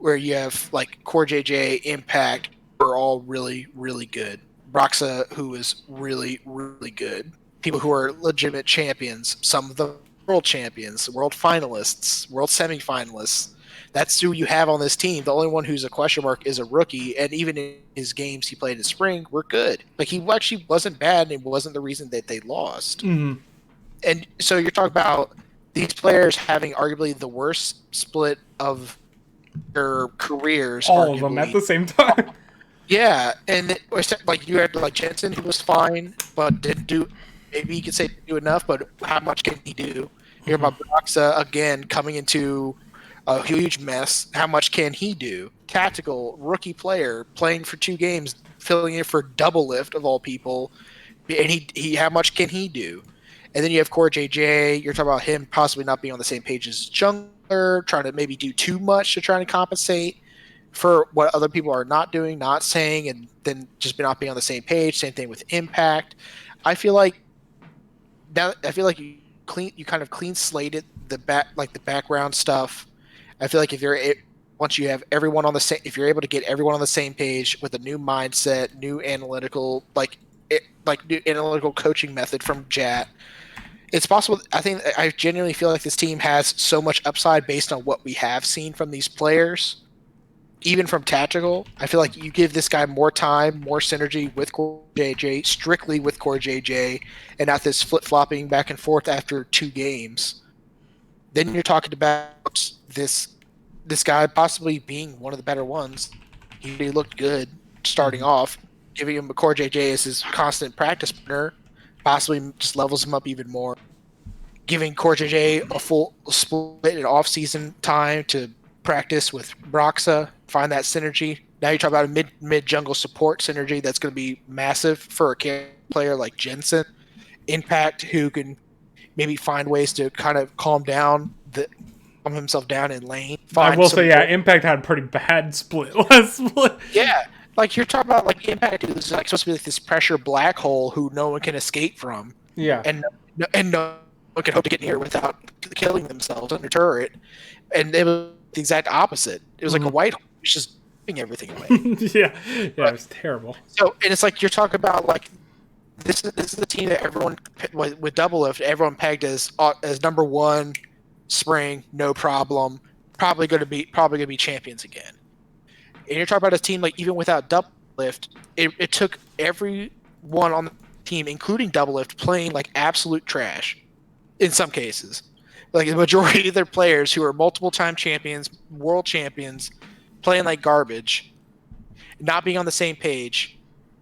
where you have like Core JJ, Impact, are all really, really good. Broxa, who is really, really good. People who are legitimate champions, some of them world champions, world finalists, world semifinalists. That's who you have on this team. The only one who's a question mark is a rookie, and even in his games he played in spring were good. Like he actually wasn't bad, and it wasn't the reason that they lost. Mm-hmm. And so you're talking about these players having arguably the worst split of their careers. All of them at the same time. Yeah, and like you had like Jensen, who was fine, but didn't do. Maybe you could say didn't do enough, but how much can he do? You're about Broxa again coming into a huge mess. How much can he do? Tactical rookie player playing for 2 games, filling in for double lift of all people, and he how much can he do? And then you have Core JJ. You're talking about him possibly not being on the same page as jungler, trying to maybe do too much to try and compensate for what other people are not doing, not saying, and then just not being on the same page. Same thing with Impact. I feel like you kind of clean slated the background stuff. I feel like once you have everyone on the same, if you're able to get everyone on the same page with a new mindset, new analytical new analytical coaching method from Jat, it's possible. I genuinely feel like this team has so much upside based on what we have seen from these players. Even from tactical, I feel like you give this guy more time, more synergy with Core JJ, strictly with Core JJ, and not this flip-flopping back and forth after 2 games. Then you're talking about this guy possibly being one of the better ones. He looked good starting off. Giving him a Core JJ as his constant practice partner possibly just levels him up even more. Giving Core JJ a full split in off-season time to practice with Broxa, find that synergy. Now you're talking about a mid jungle support synergy that's going to be massive for a player like Jensen. Impact, who can maybe find ways to kind of calm himself down in lane. I will say, Impact had a pretty bad split last split. Yeah, like you're talking about like Impact, who's like supposed to be like this pressure black hole who no one can escape from. Yeah, and no one can hope to get near without killing themselves under turret. And it was the exact opposite. It was like a white hole. It was just giving everything away. It was terrible. So, and it's like you're talking about like this is the team that everyone with double lift, everyone pegged as number 1 spring, no problem. Probably going to be champions again. And you're talking about a team like even without double lift, it took everyone on the team, including double lift, playing like absolute trash in some cases. Like the majority of their players who are multiple-time champions, world champions, playing like garbage, not being on the same page,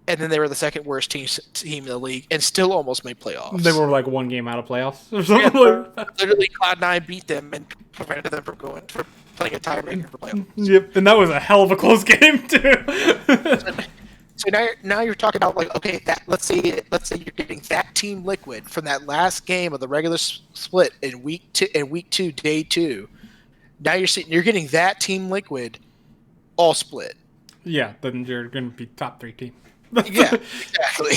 and then they were the second worst team in the league and still almost made playoffs. They were like 1 game out of playoffs or something. Yeah, literally, Cloud9 beat them and prevented them from playing a tiebreaker for playoffs. Yep, and that was a hell of a close game too. So now you're talking about like, okay, let's say you're getting that team Liquid from that last game of the regular split in week 2, day 2. Now you're getting that team Liquid all split. Yeah, then you're going to be top 3 team. Yeah, exactly.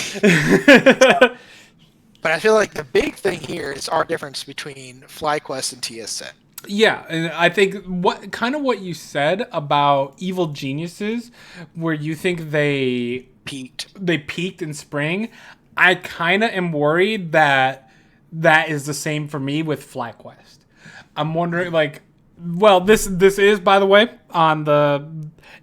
But I feel like the big thing here is our difference between FlyQuest and TSN. Yeah, and I think what you said about Evil Geniuses, where you think they peaked in spring, I kind of am worried that is the same for me with FlyQuest. I'm wondering, like, well, this is, by the way, on the,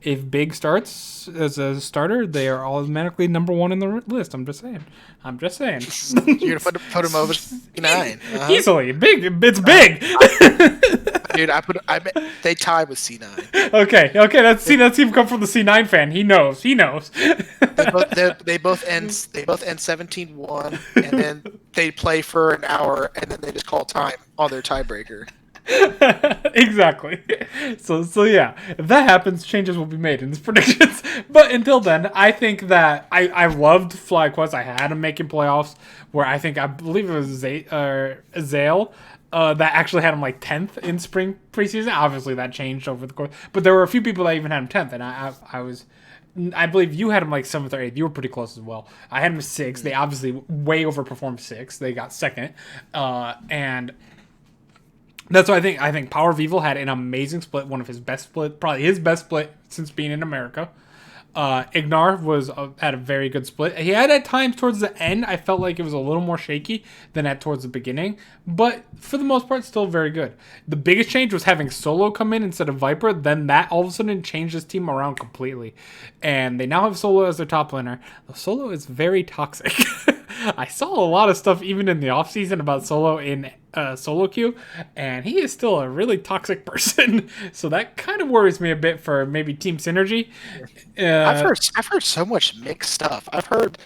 if Big starts as a starter, they are automatically number 1 in the list. I'm just saying. You're gonna put him over C9 easily. Big, it's big. Dude, they tied with C9. Okay, that's him come from the C9 fan. He knows. They both end 17-1, and then they play for an hour, and then they just call time on their tiebreaker. Exactly. So yeah, if that happens, changes will be made in these predictions. But until then, I think that I loved FlyQuest. I had him making playoffs, where I believe it was Azale that actually had him like 10th in spring preseason. Obviously, that changed over the course, but there were a few people that even had him 10th, and I believe you had him like 7th or 8th. You were pretty close as well. I had him 6th. They obviously way overperformed 6th. They got 2nd, and That's why I think Power of Evil had an amazing split, one of his best split, probably his best split since being in America. Ignar had a very good split. He had at times towards the end, I felt like it was a little more shaky than at towards the beginning, but for the most part, still very good. The biggest change was having Solo come in instead of Viper. Then that all of a sudden changed his team around completely, and they now have Solo as their top laner. Solo is very toxic. I saw a lot of stuff even in the offseason about Solo in solo queue, and he is still a really toxic person. So that kind of worries me a bit for maybe team synergy. I've heard so much mixed stuff. I've heard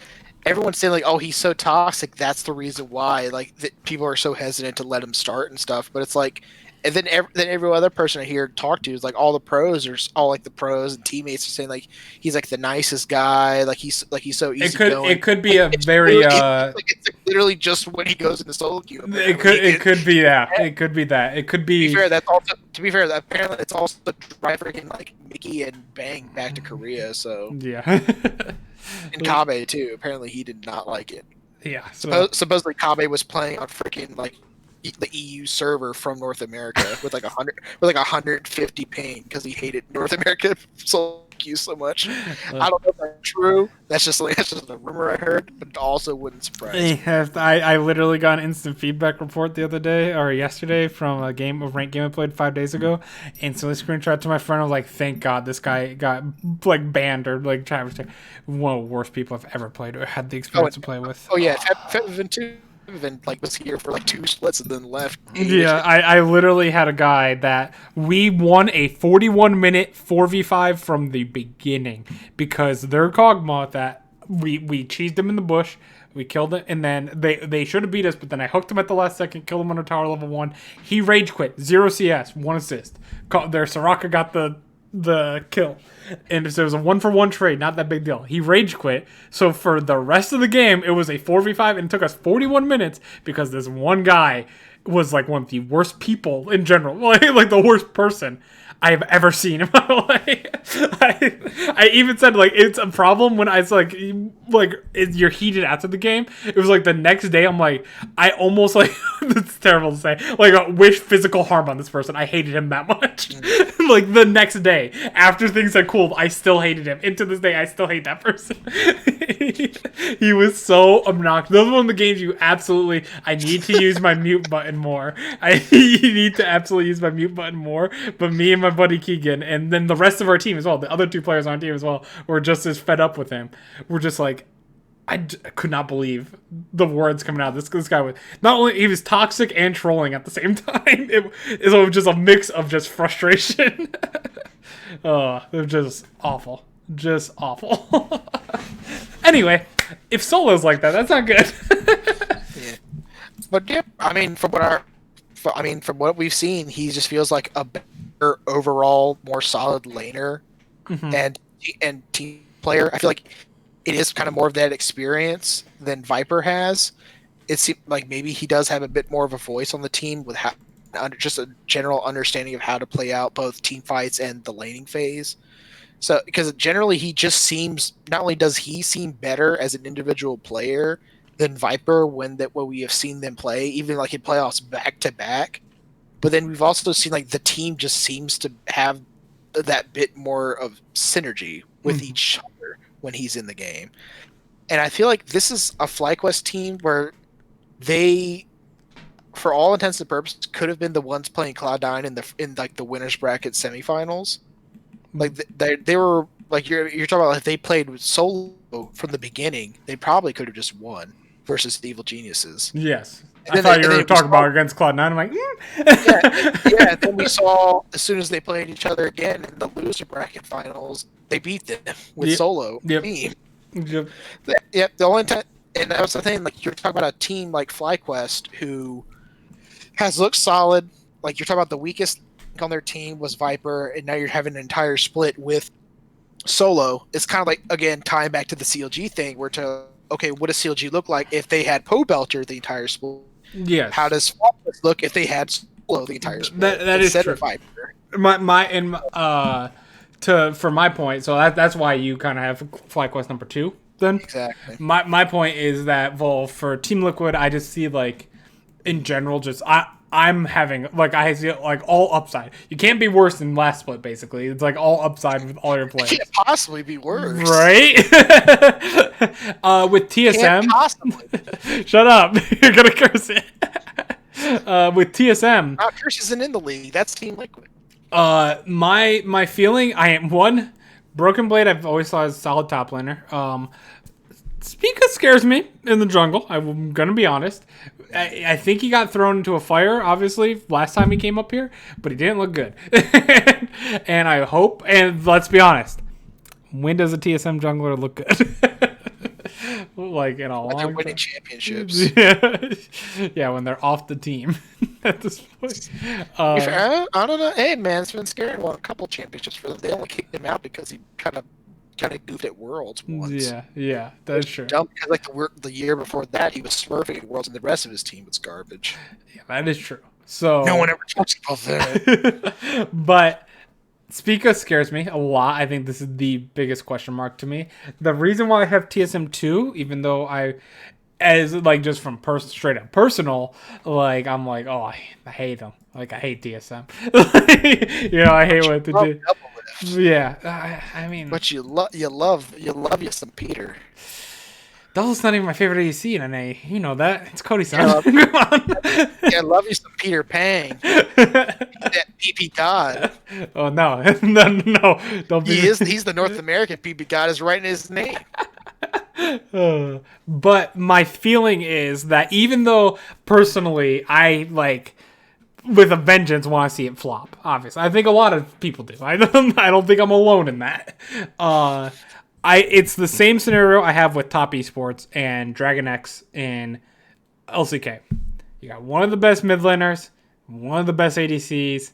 everyone saying like, "Oh, he's so toxic. That's the reason why like people are so hesitant to let him start and stuff." But it's like, and then every other person I hear talk to is like all the pros are all like the pros and teammates are saying like he's like the nicest guy. Like he's so easy. It could be a very it's literally just when he goes into solo queue. It could be that. It could be that. It could be. To be fair, apparently it's also driving like Mickey and Bang back to Korea. So yeah. And Kabe too. Apparently he did not like it. Yeah. Supposedly Kabe was playing on freaking like the EU server from North America with like 150 ping because he hated North America solo queue so much. I don't know if that's true. That's just a rumor I heard, but also wouldn't surprise me. I literally got an instant feedback report the other day or yesterday from a ranked game I played 5 days ago. Instantly screenshot to my friend. I was like, "Thank God this guy got like banned or like one of the worst people I've ever played or had the experience to play with." Oh yeah, Fevin too. Like was here for like 2 splits and then left. Yeah, I literally had a guy that we won a 41-minute 4v5 from the beginning because their Kog'Maw that we cheesed him in the bush, we killed it, and then they should have beat us, but then I hooked him at the last second, killed him on a tower level 1. He rage quit, 0 CS, 1 assist. Their Soraka got the kill. And so it was a 1-for-1 trade, not that big deal. He rage quit. So for the rest of the game, it was a 4v5 and it took us 41 minutes because this one guy was like one of the worst people in general. Like the worst person I have ever seen in my life. I even said like it's a problem when I was like you're heated after the game. It was like the next day I'm like I almost like it's terrible to say like wish physical harm on this person. I hated him that much. Like the next day after things had cooled, I still hated him. And to this day I still hate that person. He was so obnoxious. Those are one of the games I need to use my mute button more. I need to absolutely use my mute button more. But me and my buddy Keegan, and then the rest of our team as well, the other 2 players on our team as well, were just as fed up with him. We're just like, I could not believe the words coming out. This guy was not only he was toxic and trolling at the same time. It was just a mix of just frustration. It was just awful. Just awful. Anyway, if Solo's like that, that's not good. Yeah. But yeah, I mean, from what we've seen, he just feels like a better overall, more solid laner and team player. I feel like it is kind of more of that experience than Viper has. It seems like maybe he does have a bit more of a voice on the team with just a general understanding of how to play out both team fights and the laning phase. So, because generally he just seems, not only does he seem better as an individual player than Viper when we have seen them play, even like in playoffs back to back, but then we've also seen like the team just seems to have that bit more of synergy with each other when he's in the game. And I feel like this is a FlyQuest team where they, for all intents and purposes, could have been the ones playing Cloud9 in like the winners bracket semifinals. Like they were like you're talking about like if they played solo from the beginning, they probably could have just won versus the Evil Geniuses. Yes. I thought you were talking about against Cloud9. I'm like, yeah. And then we saw as soon as they played each other again in the loser bracket finals, they beat them with solo team. Yep. The only time, and that was the thing. Like you're talking about a team like FlyQuest who has looked solid. Like you're talking about the weakest on their team was Viper, and now you're having an entire split with Solo. It's kind of like, again, tying back to the CLG thing, what does CLG look like if they had Belter the entire split? Yes. How does FlyQuest look if they had Solo the entire split? That is true. Viper? For my point, so that's why you kind of have FlyQuest number 2 then. Exactly. My point is that, well, for Team Liquid, I just see like in general, just I'm having like I see like all upside. You can't be worse than last split. Basically, it's like all upside with all your It players. can't possibly be worse. Right? With TSM, Can't possibly. shut up. You're gonna curse it. With TSM, Curse isn't in the league. That's Team Liquid. my feeling, I am one Broken Blade. I've always thought as a solid top laner. Spica scares me in the jungle. I'm gonna be honest. I think he got thrown into a fire, obviously, last time he came up here, but he didn't look good. And I hope, and let's be honest, when does a TSM jungler look good? Like in a When they're long winning time. championships. Yeah, when they're off the team at this point. I don't know. Hey, man, it's been scary. Won a couple championships for them. They only kicked him out because he kind of goofed at Worlds once. Yeah, that's true. Dumb because like the year before that, he was smurfing at Worlds, and the rest of his team was garbage. Yeah, that is true. So No one ever talks about that. But Spica scares me a lot. I think this is the biggest question mark to me. The reason why I have TSM2, even though as like just from straight up personal, like I'm like, oh, I hate them. Like I hate TSM. I hate what to do. Yeah, I mean, but you love some Peter. Double's not even my favorite ADC in NA. You know that. It's Cody Sun. Yeah, Come on. I love you some Peter Pang. That PP God. Oh no, no! Don't be. He's the North American PP God. Is right in his name. But my feeling is that even though personally I like with a vengeance want to see it flop, obviously I think a lot of people do. I don't think I'm alone in that. It's the same scenario I have with Top Esports and Dragon X in LCK. You got one of the best mid laners, one of the best ADCs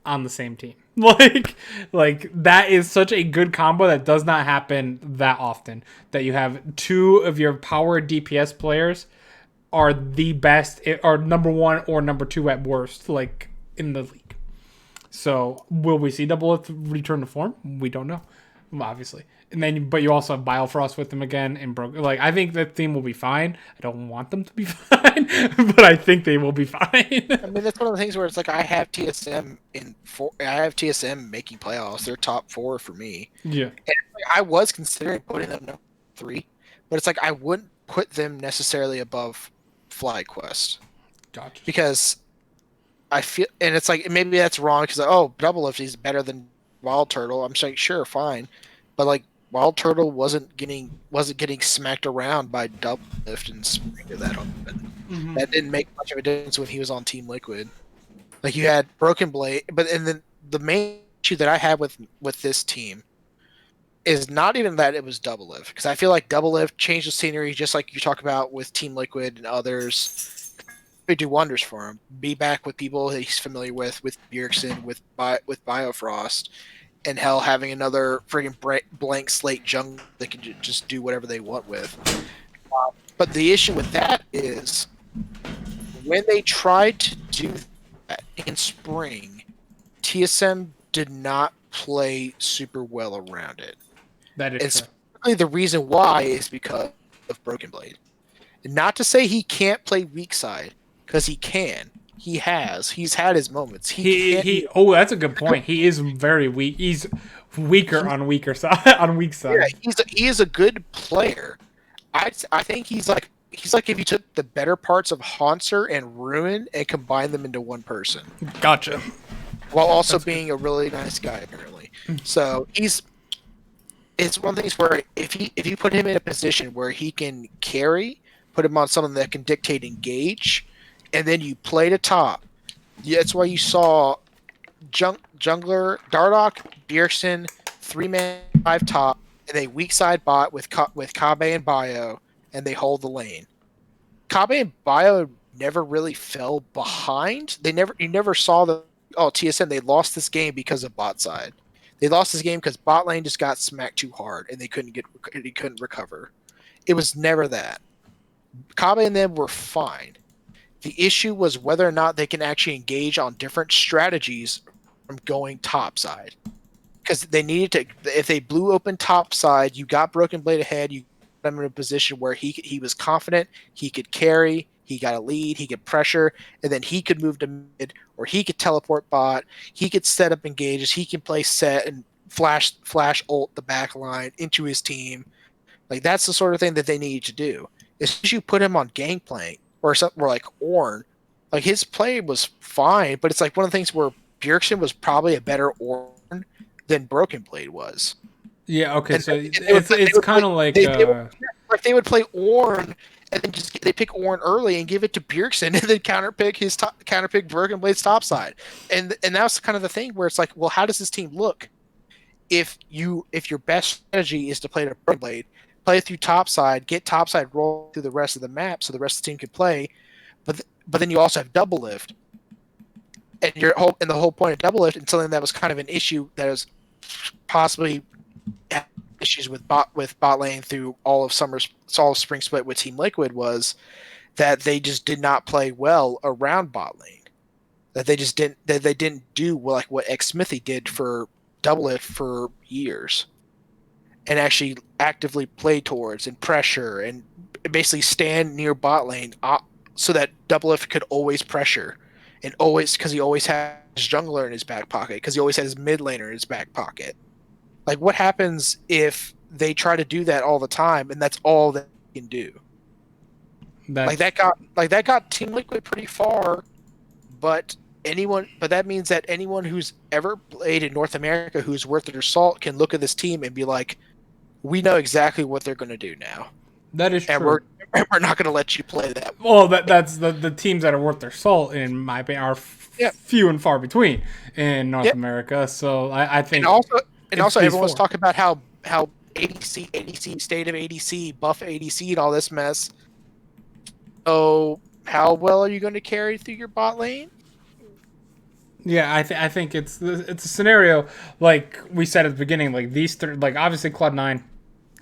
on the same team. Like that is such a good combo that does not happen that often. That you have two of your power DPS players are the best, are number one or number two at worst, like in the league. So will we see Double Lift return to form? We don't know, obviously. And then, but you also have Biofrost with them again, and like I think that team will be fine. I don't want them to be fine, but I think they will be fine. I mean, that's one of the things where it's like I have TSM making playoffs. They're top 4 for me. Yeah, and I was considering putting them number 3, but it's like I wouldn't put them necessarily above FlyQuest. Gotcha. Because I feel, and it's like maybe that's wrong because Double Lift is better than Wild Turtle. I'm saying sure, fine, but like Wild Turtle wasn't getting smacked around by Double Lift and Spring that often. Mm-hmm. That didn't make much of a difference when he was on Team Liquid. Like you had Broken Blade, and then the main issue that I had with this team is not even that it was Double Lift, because I feel like Double Lift changed the scenery just like you talk about with Team Liquid and others. They do wonders for him. Be back with people that he's familiar with Bjergsen, with Biofrost, and hell, having another friggin' blank slate jungle that can just do whatever they want with. But the issue with that is when they tried to do that in spring, TSM did not play super well around it. That is true. And the reason why is because of Broken Blade. And not to say he can't play weak side, because he can. He has. He's had his moments. Oh, that's a good point. He is very weak. He's weaker on weaker side. On weak side. Yeah, he is a good player. I think he's like if you took the better parts of Haunter and Ruin and combined them into one person. Gotcha. While also being a really nice guy, apparently. So it's one of the things where if you put him in a position where he can carry, put him on something that can dictate engage, and then you play to top. Yeah, that's why you saw jungler Dardoch, Bjergsen, 3-man 5 top, and they weak side bot with Kabe and Bio, and they hold the lane. Kabe and Bio never really fell behind. You never saw TSM, they lost this game because of bot side. They lost this game because bot lane just got smacked too hard and they couldn't recover. It was never that. Kabe and them were fine. The issue was whether or not they can actually engage on different strategies from going top side. Because they needed to, if they blew open top side, you got Broken Blade ahead, you got him in a position where he was confident, he could carry, he got a lead, he could pressure, and then he could move to mid, or he could teleport bot, he could set up engages, he can play set and flash ult the back line into his team. Like that's the sort of thing that they need to do. As soon as you put him on Gangplank or something, or like Ornn, like his play was fine, but it's like one of the things where Bjergsen was probably a better Ornn than Broken Blade was. Yeah, okay, And so it's kind of like they would play Ornn and then just they pick Ornn early and give it to Bjergsen and then counterpick Broken Blade's top side. And that's kind of the thing where it's like, well, how does this team look if your best strategy is to play the Broken Blade, play through topside, get topside roll through the rest of the map so the rest of the team can play, but then you also have double lift, and the whole point of double lift and something that was kind of an issue that was possibly issues with bot lane through all of spring split with Team Liquid was that they just did not play well around bot lane. That they didn't do like what Xsmithy did for double lift for years, and actually actively play towards and pressure and basically stand near bot lane so that double lift could always pressure and always, because he always had his jungler in his back pocket, because he always had his mid laner in his back pocket. Like, what happens if they try to do that all the time and that's all they can do? That got Team Liquid pretty far, but that means that anyone who's ever played in North America who's worth their salt can look at this team and be like, we know exactly what they're going to do now. That is and true. We're not going to let you play that. Well, that's the teams that are worth their salt, in my opinion, are few and far between in North America. So I think, and also everyone's talking about how ADC, state of ADC, buff ADC, and all this mess. So how well are you going to carry through your bot lane? Yeah, I think it's a scenario like we said at the beginning. Like these three, like obviously Cloud9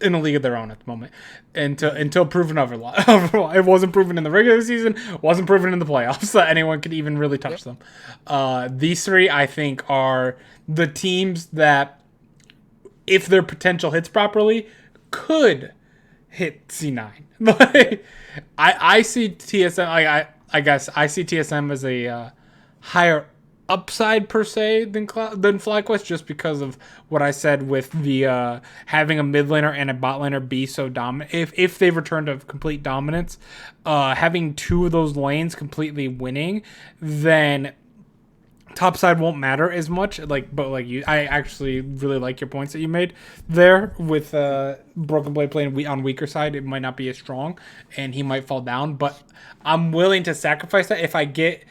in a league of their own at the moment, until proven otherwise. It wasn't proven in the regular season, wasn't proven in the playoffs that anyone could even really touch them. These three, I think, are the teams that, if their potential hits properly, could hit C9. I see TSM. I guess I see TSM as a higher upside per se than FlyQuest, just because of what I said with the having a mid laner and a bot laner be so dominant. If they return to complete dominance, having two of those lanes completely winning, then topside won't matter as much. I actually really like your points that you made there with Broken Blade playing on weaker side. It might not be as strong, and he might fall down. But I'm willing to sacrifice that if I get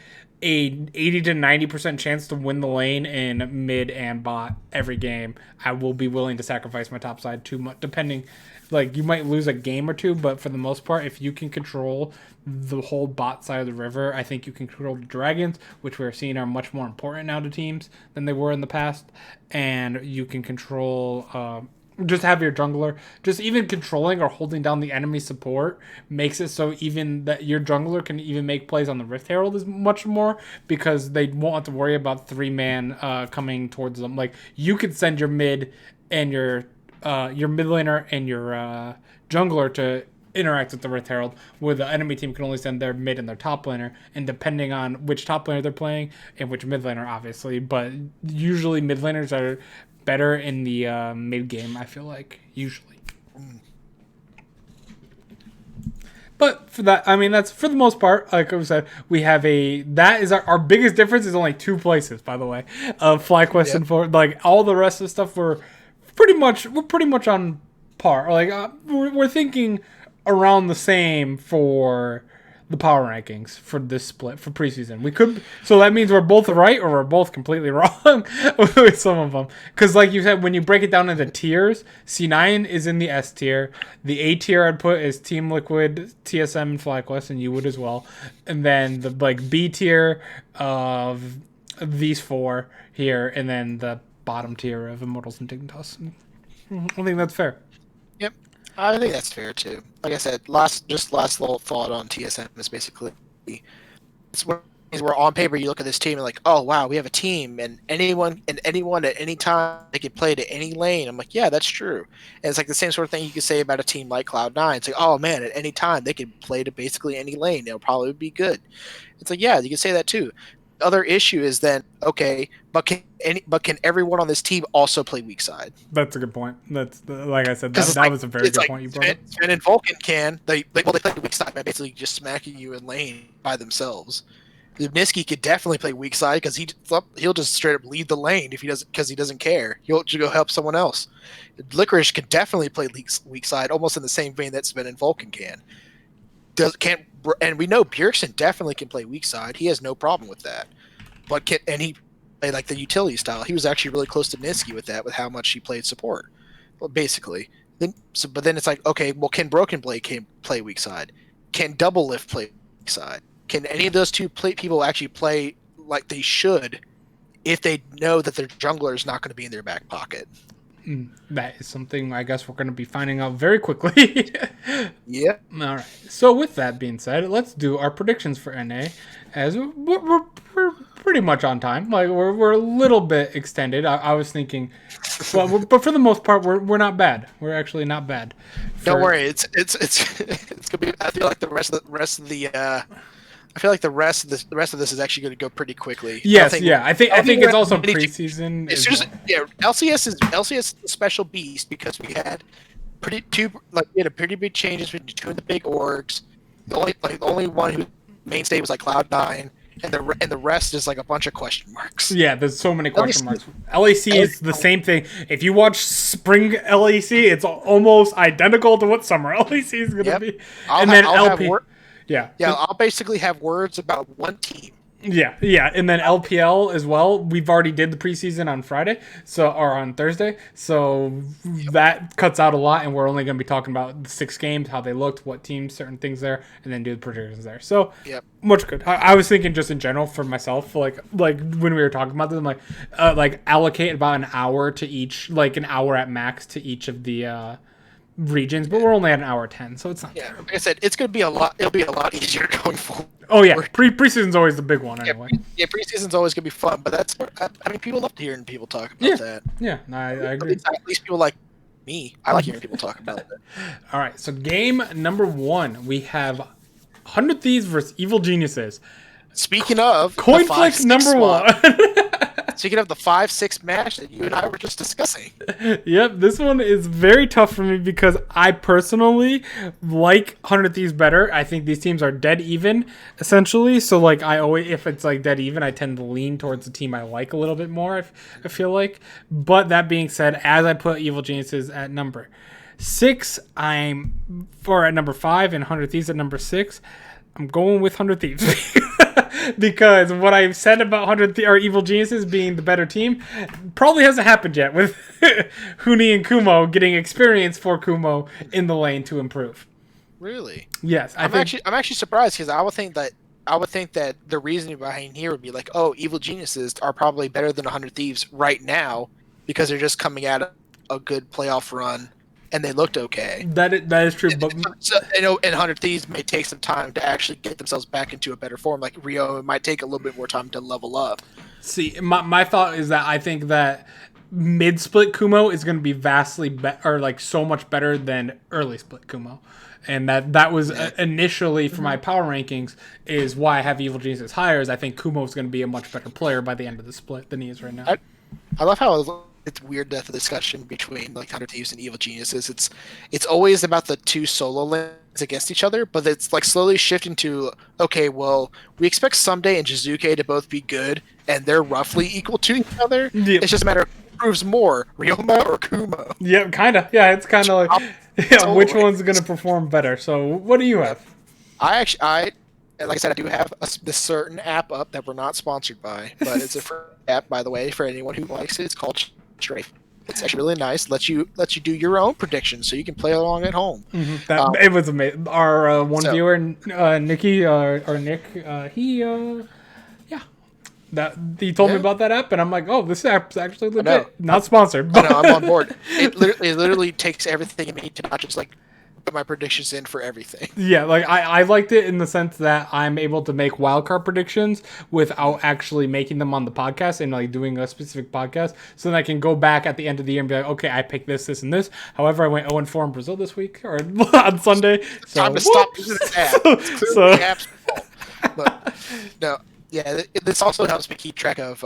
a 80 to 90% chance to win the lane in mid and bot every game. I will be willing to sacrifice my top side too much, depending. Like, you might lose a game or two, but for the most part, if you can control the whole bot side of the river, I think you can control the dragons, which we're seeing are much more important now to teams than they were in the past. And you can control just have your jungler. Just even controlling or holding down the enemy support makes it so even that your jungler can even make plays on the Rift Herald is much more, because they won't have to worry about 3-man coming towards them. Like, you could send your mid and your mid laner and your jungler to interact with the Rift Herald, where the enemy team can only send their mid and their top laner, and depending on which top laner they're playing and which mid laner, obviously, but usually mid laners are better in the mid game, I feel like, usually. But for that, I mean, that's for the most part. Like I said, we have that is our biggest difference is only 2 places, by the way, of FlyQuest and for like all the rest of the stuff. We're pretty much on par. Like we're thinking around the same for the power rankings for this split for preseason. We could, so that means we're both right or we're both completely wrong with some of them. Because like you said, when you break it down into tiers, C9 is in the S tier. The A tier I'd put is Team Liquid, TSM, and FlyQuest, and you would as well. And then the like B tier of these 4 here, and then the bottom tier of Immortals and Dignitas. I think that's fair. Yep. I think that's fair too. Like I said, last little thought on TSM is basically it's one of where on paper you look at this team and like, oh wow, we have a team, and anyone at any time they can play to any lane. I'm like, yeah, that's true. And it's like the same sort of thing you could say about a team like Cloud9. It's like, oh man, at any time they can play to basically any lane. It'll probably be good. It's like, yeah, you can say that too. The other issue is then, okay, but can everyone on this team also play weak side? That's a good point. Like I said, that was a very good point you brought up. Sven and Vulcan can. They play weak side by basically just smacking you in lane by themselves. Niski could definitely play weak side because he'll just straight up lead the lane if he doesn't, because he doesn't care. He'll just go help someone else. Licorice can definitely play weak side almost in the same vein that Sven and Vulcan can. And we know Bjergsen definitely can play weak side. He has no problem with that. He played like the utility style. He was actually really close to Niski with that, with how much he played support. Well, basically. But then it's like, okay, well, can Broken Blade play weak side? Can Double Lift play weak side? Can any of those two people actually play like they should if they know that their jungler is not going to be in their back pocket? That is something I guess we're going to be finding out very quickly. Yeah. All right. So with that being said, let's do our predictions for NA. As we're pretty much on time. Like we're a little bit extended. I was thinking, but for the most part, we're not bad. We're actually not bad. Don't worry. It's gonna be. I feel like the rest of this is actually going to go pretty quickly. Yes, I think it's also preseason. LCS is a special beast because we had a pretty big changes between two of the big orgs. The only one who mainstay was like Cloud9, and the rest is like a bunch of question marks. Yeah, there's so many question marks. LAC is the same thing. If you watch Spring LAC, it's almost identical to what Summer LAC is going to be. LP. I'll basically have words about one team. Yeah, and then LPL as well. We've already did the preseason on Friday, or on Thursday, so that cuts out a lot, and we're only going to be talking about the 6 games, how they looked, what teams, certain things there, and then do the predictions there. So, much good. I was thinking just in general for myself, like when we were talking about this, I'm like allocate about an hour to each, like an hour at max to each of the regions, but we're only at an hour 10, so it's not. Yeah, like I said, it'll be a lot easier going forward. Oh yeah, preseason's always the big one anyway. Preseason's always gonna be fun, but people love hearing people talk about that. Yeah, I agree. At least people like me. I like hearing people talk about it. All right, so game number 1, we have 100 Thieves versus Evil Geniuses. Speaking of coin flick number 1. Speaking of the 5-6 match that you and I were just discussing. Yep, this one is very tough for me because I personally like 100 Thieves better. I think these teams are dead even, essentially. So, like, if it's like dead even, I tend to lean towards the team I like a little bit more, I feel like. But that being said, as I put Evil Geniuses at number 6, I'm at number 5, and 100 Thieves at number 6. I'm going with 100 Thieves. Because what I've said about Evil Geniuses being the better team probably hasn't happened yet, with Huni and Kumo getting experience for Kumo in the lane to improve. Really? Yes. I'm actually surprised because I would think that the reasoning behind here would be like, oh, Evil Geniuses are probably better than 100 Thieves right now because they're just coming at a good playoff run. And they looked okay. That is true, but and 100 Thieves may take some time to actually get themselves back into a better form. Like Rio, it might take a little bit more time to level up. See, my thought is that I think that mid-split Kumo is going to be vastly better, or like so much better than early split Kumo. And that was initially for my power rankings is why I have Evil Geniuses higher. Is I think Kumo is going to be a much better player by the end of the split than he is right now. I love how it's weird that the discussion between like 100 Thieves and Evil Geniuses. It's always about the two solo lanes against each other, but it's like slowly shifting to, okay, well, we expect Someday and Jizuke to both be good, and they're roughly equal to each other. Yep. It's just a matter of who proves more, Ryoma or Kumo. Yeah, kind of. Yeah, it's kind of like which one's going to perform better. So what do you have? Like I said, I do have this certain app up that we're not sponsored by, but it's a free app, by the way, for anyone who likes it. It's called Strafe. It's actually really nice. Lets you do your own predictions, so you can play along at home. Mm-hmm. It was amazing. Our viewer, Nikki or Nick, he told me about that app, and I'm like, oh, this app's actually legit. Not sponsored, but I'm on board. It literally takes everything you need to not just like put my predictions in for everything. Yeah, like I liked it in the sense that I'm able to make wildcard predictions without actually making them on the podcast and like doing a specific podcast. So then I can go back at the end of the year and be like, okay, I picked this, this, and this. However, I went 0-4 in Brazil this week or on Sunday. So Time to stop using this app. It's clearly the app's fault. But no, yeah, this also helps me keep track of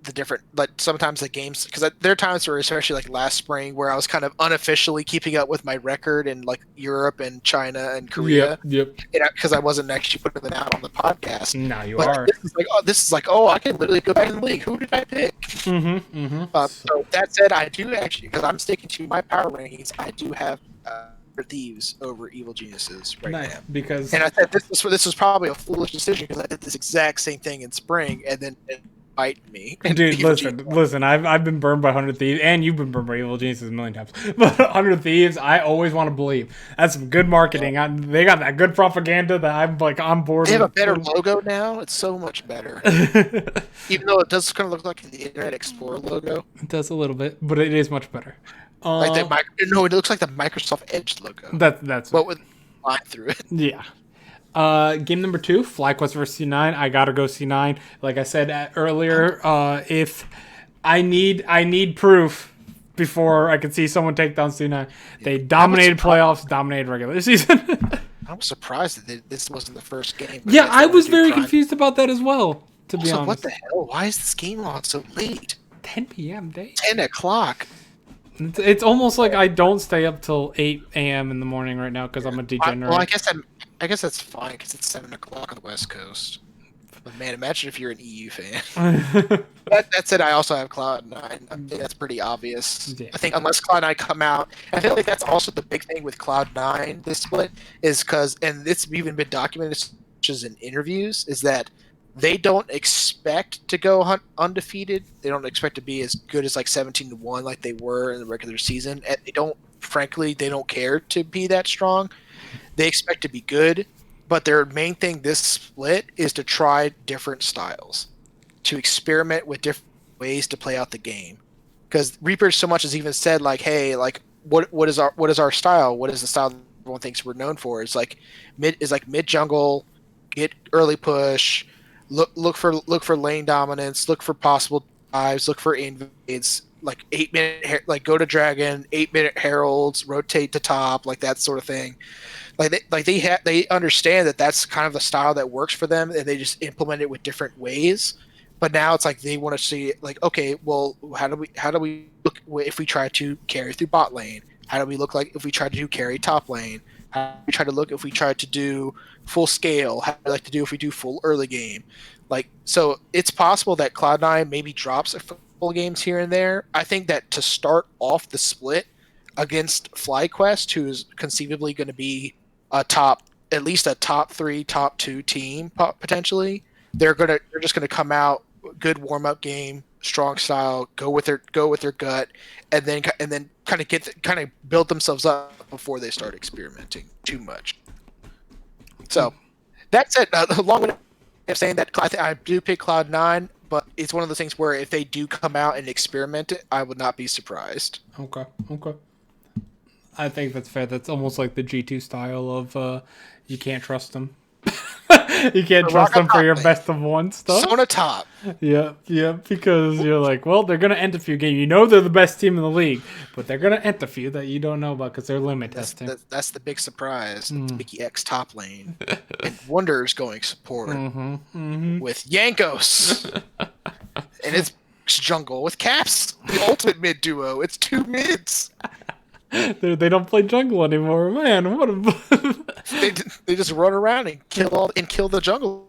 the different, like sometimes the games, because there are times where, especially like last spring, where I was kind of unofficially keeping up with my record in like Europe and China and Korea. Yep. Because I wasn't actually putting them out on the podcast. Now you but are. This is like, I can literally go back in the league. Who did I pick? So that said, I do actually, because I'm sticking to my power rankings, I do have Thieves over Evil Geniuses right now. Because and I said this was probably a foolish decision because I did this exact same thing in spring and then it bite me. Dude, listen. I've been burned by 100 Thieves, and you've been burned by Evil Geniuses a million times. But 100 Thieves, I always want to believe that's some good marketing. They got that good propaganda that I'm like on board. They have a better logo now. It's so much better. Even though it does kind of look like the Internet Explorer logo. It does a little bit, but it is much better. It looks like the Microsoft Edge logo. That's but with line through it. Yeah. Game number 2, FlyQuest vs. C9. I gotta go C9. Like I said earlier, if I need proof before I can see someone take down C9. They dominated playoffs, dominated regular season. I was surprised that this wasn't the first game. Yeah, I was very confused about that as well, to be honest. What the hell? Why is this game on so late? 10 p.m. day? 10 o'clock. It's almost like I don't stay up till 8 a.m. in the morning right now because I'm a degenerate. Well, I guess that's fine because it's 7 o'clock on the West Coast. But man, imagine if you're an EU fan. that said, I also have Cloud9. I think that's pretty obvious. Yeah. I think unless Cloud9 come out, I feel like that's also the big thing with Cloud9 this split is because, and it's even been documented such as in interviews, is that they don't expect to go undefeated. They don't expect to be as good as like 17-1 like they were in the regular season. And they don't care to be that strong. They expect to be good, but their main thing this split is to try different styles, to experiment with different ways to play out the game. Because Reaper so much has even said like, hey, like what is our style? What is the style everyone thinks we're known for? It's like mid jungle, get early push. Look for lane dominance. Look for possible dives. Look for invades. Like 8-minute, like go to dragon. 8-minute heralds. Rotate to top. Like that sort of thing. They understand that that's kind of the style that works for them, and they just implement it with different ways. But now it's like they want to see like, okay, well, how do we look if we try to carry through bot lane? How do we look like if we try to do carry top lane? How do we try to look if we try to do full scale? How do we like to do if we do full early game? Like, so it's possible that Cloud9 maybe drops a couple games here and there. I think that to start off the split against FlyQuest, who's conceivably going to be at least a top 3, top 2 team potentially, they're just gonna come out good warm up game, strong style, go with their gut, and then kind of build themselves up before they start experimenting too much. So that's it. Long way of saying that I do pick Cloud9, but it's one of those things where if they do come out and experiment it, I would not be surprised. Okay. I think that's fair. That's almost like the G2 style of you can't trust them. You can't trust them for your best of one stuff. Sona top. Yeah, because you're like, well, they're going to end a few games. You know they're the best team in the league, but they're going to end a few that you don't know about because they're limit testing. That's the big surprise. It's Mickey X top lane. And Wonder's going support with Yankos. And it's jungle with Caps. The ultimate mid duo. It's 2 mids. They don't play jungle anymore, man. What they just run around and kill the jungle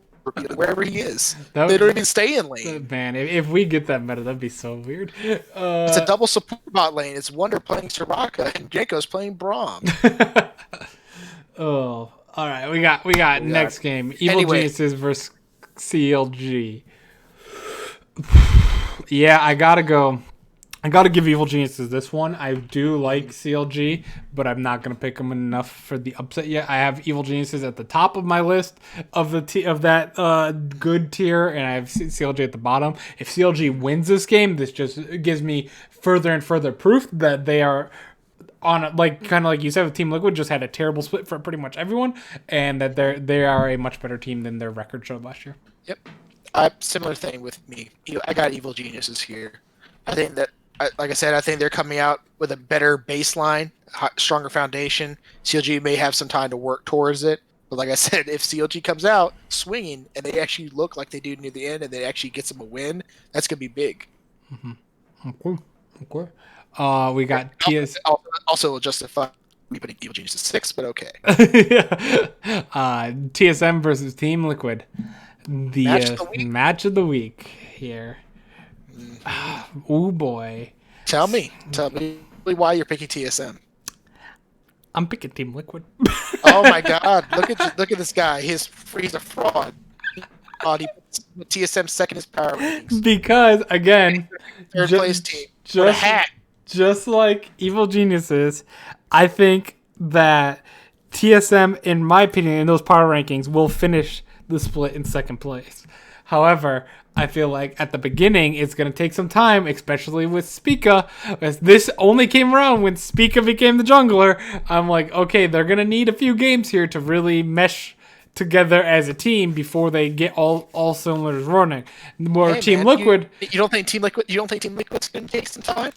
wherever he is. They don't even stay in lane. Man, if we get that meta, that'd be so weird. It's a double support bot lane. It's Wonder playing Soraka and Janko's playing Braum. Oh, all right. We got next game. Evil Geniuses versus CLG. Yeah, I gotta go. I got to give Evil Geniuses this one. I do like CLG, but I'm not going to pick them enough for the upset yet. I have Evil Geniuses at the top of my list of that good tier, and I have CLG at the bottom. If CLG wins this game, this just gives me further and further proof that they are on like kind of like you said with Team Liquid, just had a terrible split for pretty much everyone, and that they are a much better team than their record showed last year. Yep. Similar thing with me. I got Evil Geniuses here. I think that, like I said, I think they're coming out with a better baseline, stronger foundation. CLG may have some time to work towards it. But like I said, if CLG comes out swinging and they actually look like they do near the end and they actually get them a win, that's going to be big. Mm-hmm. Okay. We got TS. Also will justify me putting Evil Genius at 6, but okay. TSM versus Team Liquid. The match of the week here. Mm-hmm. Oh boy. Tell me why you're picking TSM. I'm picking Team Liquid. Oh my God! Look at this guy. He's a fraud. He puts TSM second in his power rankings. Because again, third place team. What a hack. Just like Evil Geniuses, I think that TSM, in my opinion, in those power rankings, will finish the split in second place. However, I feel like at the beginning it's going to take some time, especially with Spica. As this only came around when Spica became the jungler. I'm like, okay, they're going to need a few games here to really mesh together as a team before they get all cylinders running. Team Liquid. You don't think Team Liquid's going to take some time?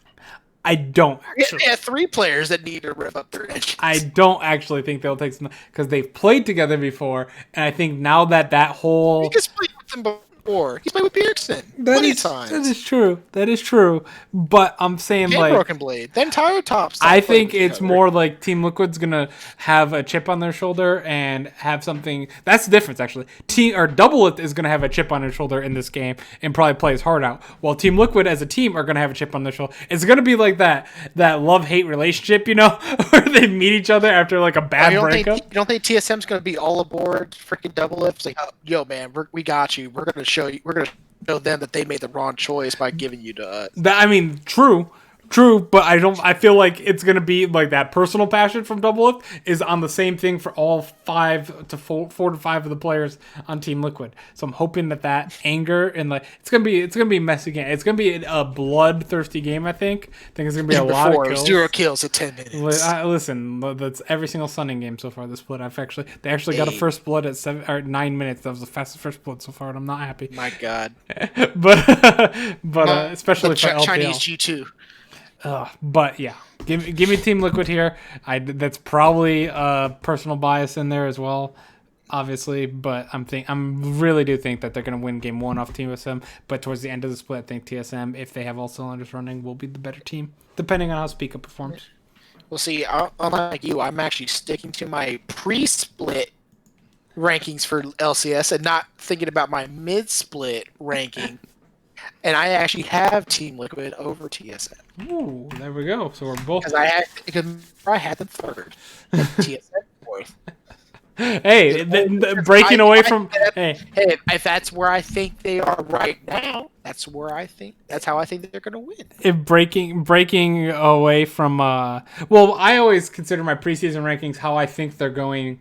I don't actually. Yeah, 3 players that need to rev up their engines. I don't actually think they'll take some, because they've played together before, and I think now that whole... He just played with them before. He's played with Pearson plenty of times. That is true. But I'm saying like Broken Blade, the entire top. I think it's more like Team Liquid's gonna have a chip on their shoulder and have something. That's the difference, actually. Double is gonna have a chip on their shoulder in this game and probably play his heart out. While Team Liquid as a team are gonna have a chip on their shoulder. It's gonna be like that love-hate relationship, where they meet each other after like a bad breakup. You don't think TSM's gonna be all aboard freaking Double It's like, yo man, we got you. We're gonna show them that they made the wrong choice by giving you to us. True, but I feel like it's gonna be like that personal passion from Double Lift is on the same thing for all 4 to 5 of the players on Team Liquid. So I'm hoping that anger and like it's gonna be a messy game. It's gonna be a bloodthirsty game. I think it's gonna be a lot of kills. 0 kills in 10 minutes. Listen, that's every single Sunning game so far. This split, they actually got a first blood at 9 minutes. That was the fastest first blood so far, and I'm not happy. My God. but especially for LPL. Chinese G2. But yeah, give me Team Liquid here. That's probably a personal bias in there as well, obviously. But I'm really do think that they're gonna win game 1 off TSM. But towards the end of the split, I think TSM, if they have all cylinders running, will be the better team, depending on how Spica performs. Well, see, unlike you, I'm actually sticking to my pre-split rankings for LCS and not thinking about my mid-split ranking. And I actually have Team Liquid over TSM. Ooh, there we go. So we're both... Because I had them third. And TSM fourth. Hey, breaking away from... Hey, if that's where I think they are right now, that's how I think they're going to win. If breaking away from... well, I always consider my preseason rankings how I think they're going...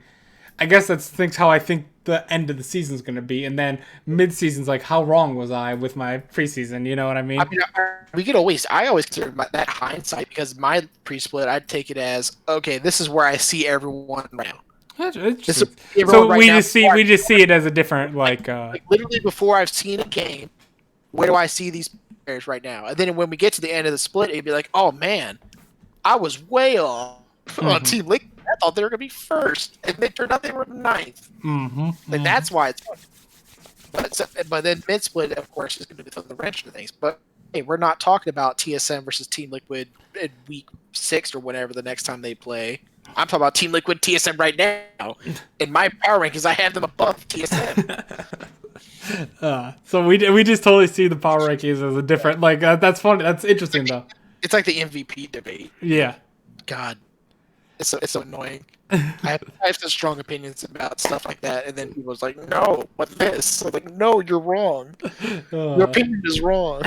I guess that's how I think the end of the season is going to be, and then mid-season's like, how wrong was I with my preseason? You know what I mean? I always consider that hindsight, because my pre-split, I'd take it as, okay, this is where I see everyone right now. So we just see it as a different like literally before I've seen a game, where do I see these players right now? And then when we get to the end of the split, it'd be like, oh man, I was way off on Team Liquid. I thought they were going to be first, and they turned out they were ninth. And that's why it's fun. But then mid-split, of course, is going to be the wrench to things. But hey, we're not talking about TSM versus Team Liquid in week 6 or whatever the next time they play. I'm talking about Team Liquid TSM right now. In my power rankings, I have them above TSM. So we just totally see the power rankings as a different... Like, that's funny. That's interesting, though. It's like the MVP debate. Yeah. God. It's so annoying. I have such strong opinions about stuff like that, and then people's like, "No, what this?" I'm like, "No, you're wrong. Your opinion is wrong."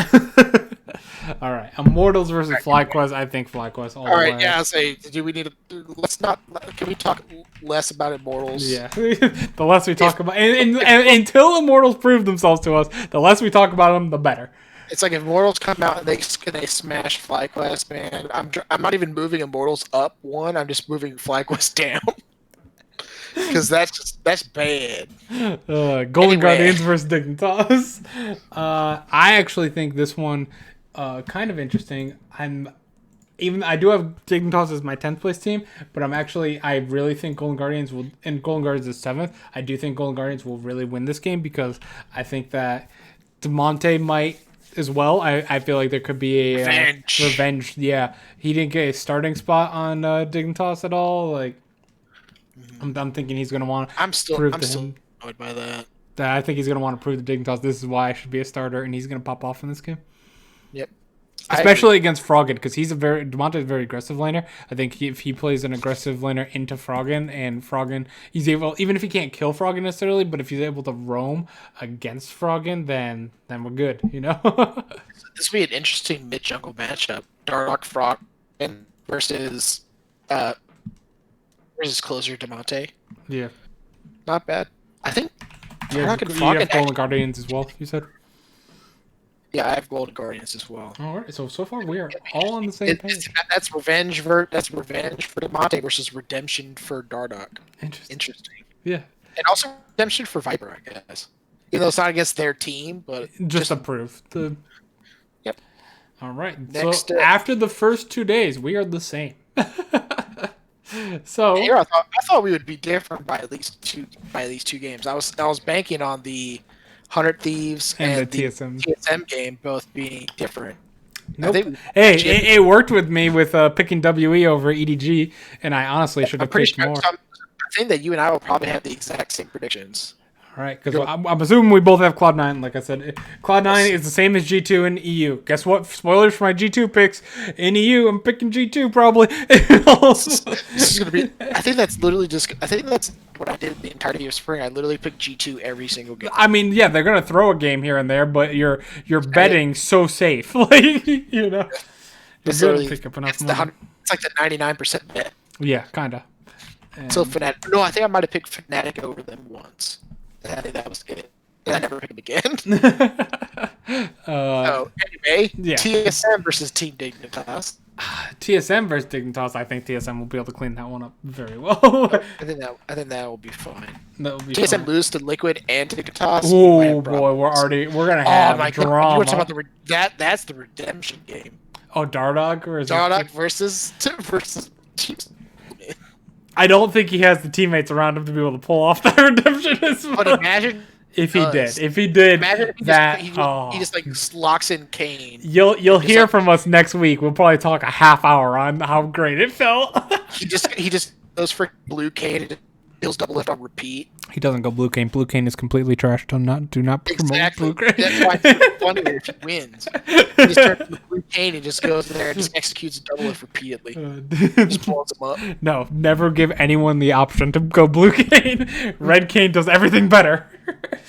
All right, Immortals versus FlyQuest. I think FlyQuest all the way. All right, yeah. I'll say, do we need to? Let's not. Can we talk less about Immortals? Yeah, the less we talk about, and until Immortals prove themselves to us, the less we talk about them, the better. It's like if Immortals come out and they smash FlyQuest, man. I'm not even moving Immortals up one. I'm just moving FlyQuest down because that's bad. Golden Guardians versus Dignitas. I actually think this one kind of interesting. I do have Dignitas as my 10th place team, but I really think Golden Guardians will, and Golden Guardians is 7th. I do think Golden Guardians will really win this game because I think that DeMonte might as well. I feel like there could be a revenge. Yeah, he didn't get a starting spot on Dignitas at all. Like, I'm thinking he's gonna want. I'm still annoyed by that. I think he's gonna want to prove to Dignitas this is why I should be a starter, and he's gonna pop off in this game. Yep. Especially against Froggen, because DeMonte is a very aggressive laner. I think if he plays an aggressive laner into Froggen, and Froggen, he's able, even if he can't kill Froggen necessarily, but if he's able to roam against Froggen, then we're good, you know? This would be an interesting mid-jungle matchup. Dark Froggen versus closer DeMonte. Yeah. Not bad. I think you have Golden Guardians as well, you said? Yeah, I have Golden Guardians as well. All right, so far we are all on the same page. That's revenge for DeMonte versus redemption for Dardoch. Interesting. Yeah. And also redemption for Viper, I guess. Even though it's not against their team, but just approved. Yep. All right. Next, after the first 2 days, we are the same. So here I thought we would be different by at least two games. I was banking on the 100 Thieves and the TSM game both being different. Nope. Hey, it worked with me with picking WE over EDG, and I honestly should have picked more. I think that you and I will probably have the exact same predictions. All right, because I'm assuming we both have Cloud9. Like I said, Cloud9 is the same as G2 in EU. Guess what? Spoilers for my G2 picks. In EU, I'm picking G2 probably. This is gonna be. I think that's what I did the entirety of spring. I literally picked G2 every single game. I mean, yeah, they're gonna throw a game here and there, but you're betting so safe, like you know. It's like the 99% bet. Yeah, kinda. So Fnatic. No, I think I might have picked Fnatic over them once. I think that was it. And I never picked him again. So anyway, yeah. TSM versus Team Dignitas. TSM versus Dignitas. I think TSM will be able to clean that one up very well. I think that will be fine. That will be TSM fine. Lose to Liquid and Dignitas. Oh boy, we're gonna have drama. You want to talk about that's the redemption game. Oh, Dardoch versus. I don't think he has the teammates around him to be able to pull off that redemption as well. But imagine if he did. Imagine he just like locks in Kane. You'll hear from us next week. We'll probably talk a half hour on how great it felt. he just goes for blue Kane and deals double lift on repeat. He doesn't go blue Kane. Blue Kane is completely trash. Do not promote blue Kane. That's why it's funny if he wins. He just turns to blue Kane and just goes there and just executes a double lift repeatedly. Just pulls him up. No, never give anyone the option to go blue Kane. Red Kane does everything better.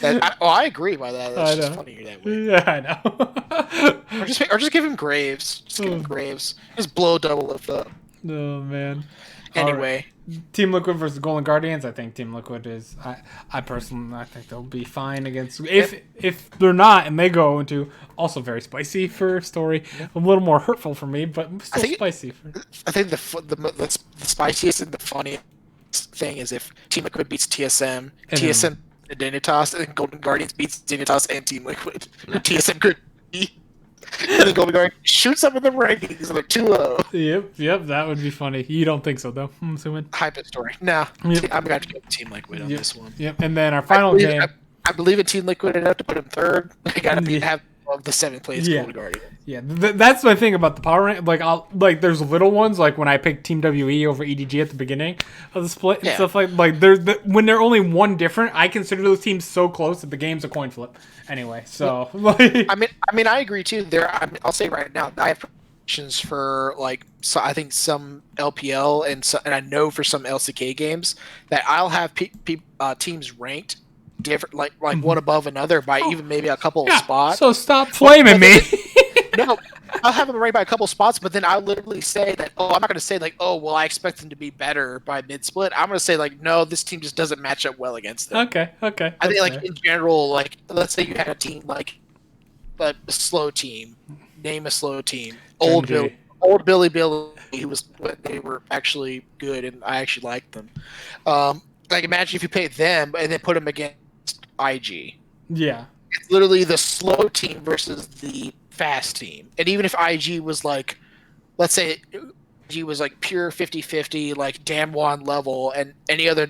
I agree by that. That's just funnier that way. Yeah, I know. or just give him Graves. Just give him Graves. Just blow double lift up. Oh man. Anyway. Team Liquid versus Golden Guardians. I think Team Liquid is. I personally think they'll be fine against. If they're not, and they go into also very spicy for story, a little more hurtful for me, but still spicy. I think the spiciest and the funniest thing is if Team Liquid beats TSM, TSM and Dignitas, and then Golden Guardians beats Dignitas and Team Liquid. TSM could be. And then Golden Guardians shoots up in the rankings like 2-0. Yep, that would be funny. You don't think so, though, I'm assuming? Hype it story. No, I'm going to have to go with Team Liquid on this one. Yep, and then our final game. I believe in Team Liquid enough to put him third. I got to have the 7th place Golden Guardians. Yeah, that's my thing about the power rank. Like, there's little ones, like when I picked Team WE over EDG at the beginning of the split and stuff like when they're only one different, I consider those teams so close that the game's a coin flip. Anyway, so I mean, I agree too. I'll say right now, I have predictions for I think some LPL and I know for some LCK games that I'll have teams ranked different, like one above another by even maybe a couple of spots. So stop flaming me. No, I'll have them ranked by a couple spots, but then I'll literally say that. Oh, I'm not going to say I expect them to be better by mid split. I'm going to say no, this team just doesn't match up well against them. Okay. I think in general, let's say you had a team like a slow team. Name a slow team. Old Billy, who was when they were actually good, and I actually liked them. Like imagine if you played them and then put them against IG. Yeah. It's literally the slow team versus the fast team. And even if IG was like, let's say IG was like pure 50-50, like Damwon level, and any other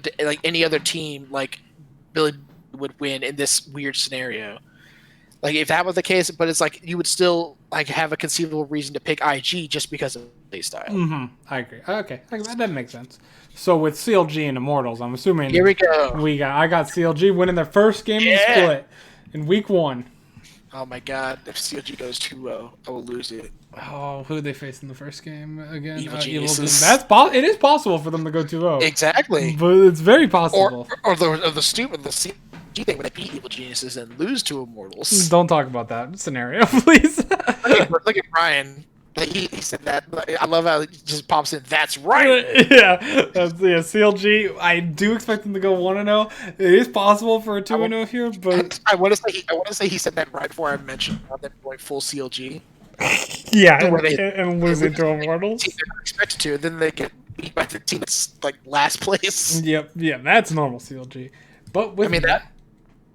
team, like Billy would win in this weird scenario. Like if that was the case, but it's like you would still like have a conceivable reason to pick IG just because of play style. Mm-hmm. I agree. Okay, that makes sense. So with CLG and Immortals, I'm assuming Here we go. I got CLG winning their first game of the split in week 1. Oh my god! If CLG goes 2-0, I will lose it. Oh, who did they face in the first game again? Evil Geniuses. It is possible for them to go 2-0. Exactly. But it's very possible. Or the stupid CLG thing when they beat Evil Geniuses and lose to Immortals. Don't talk about that scenario, please. Look at Brian. He said that. I love how it just pops in. That's right. Yeah, CLG. I do expect them to go 1-0. It is possible for a 2-0 here, but I want to say he said that right before I mentioned them going full CLG. Yeah, and losing to Immortals. They're not expected to. Then they get beat by the team that's like last place. Yep, yeah, that's normal CLG. But with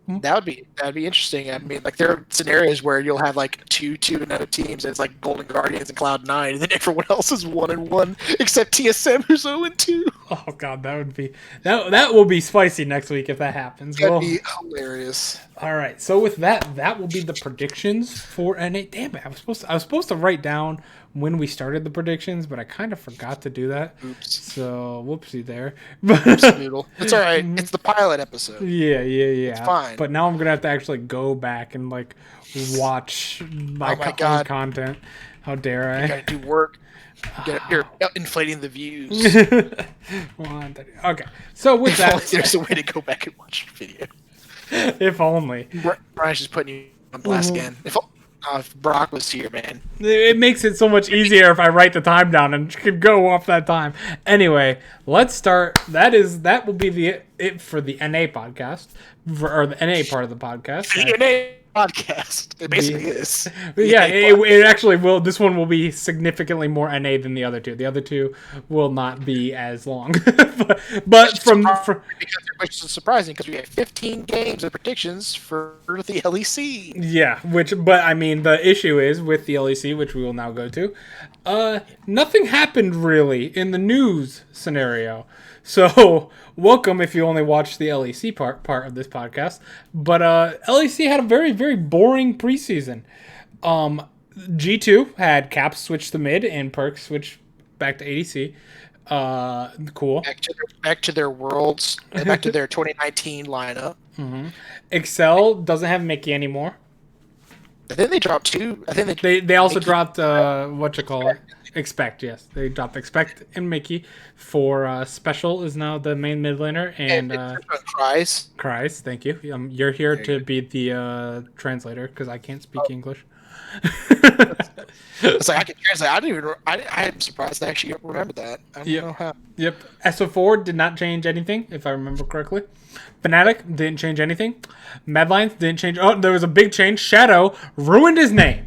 that'd be interesting. I mean, like there are scenarios where you'll have like 2-0 teams, and it's like Golden Guardians and Cloud9, and then everyone else is 1-1 except TSM who's 0-2. Oh god, that will be spicy next week if that happens. That'd be hilarious. All right, so with that will be the predictions for NA. Damn it, I was supposed to write down when we started the predictions, but I kind of forgot to do that. Oops. So whoopsie there. Oopsie noodle. It's all right. It's the pilot episode. Yeah. It's fine. But now I'm gonna have to actually go back and like watch my content. How dare I? You gotta do work. You're inflating the views. Okay. So with that, there's a way to go back and watch the video. If only. Brian's just putting you on blast again. If Brock was here, man. It makes it so much easier if I write the time down and could go off that time. Anyway, let's start. That will be it for the NA podcast, or the NA part of the podcast. The NA podcast. It basically is. Yeah, it actually will. This one will be significantly more NA than the other two. The other two will not be as long. but which is surprising because we have 15 games of predictions for the LEC. Yeah, but I mean the issue is with the LEC, which we will now go to. Nothing happened really in the news scenario. So, welcome if you only watch the LEC part of this podcast. But LEC had a very, very boring preseason. G2 had Caps switch to mid and Perks switch back to ADC. Cool. Back to their worlds, back to their 2019 lineup. Mm-hmm. Excel doesn't have Mickey anymore. I think they dropped 2. I think they also dropped Expect, yes. They dropped Expect and Mickey for Special is now the main mid laner. And Cries, thank you. You're here to be the translator because I can't speak English. It's like I can translate. I'm surprised I actually remember that. I don't know how. Yep. SO4 did not change anything, if I remember correctly. Fnatic didn't change anything. Madlines didn't change. Oh, there was a big change. Shadow ruined his name.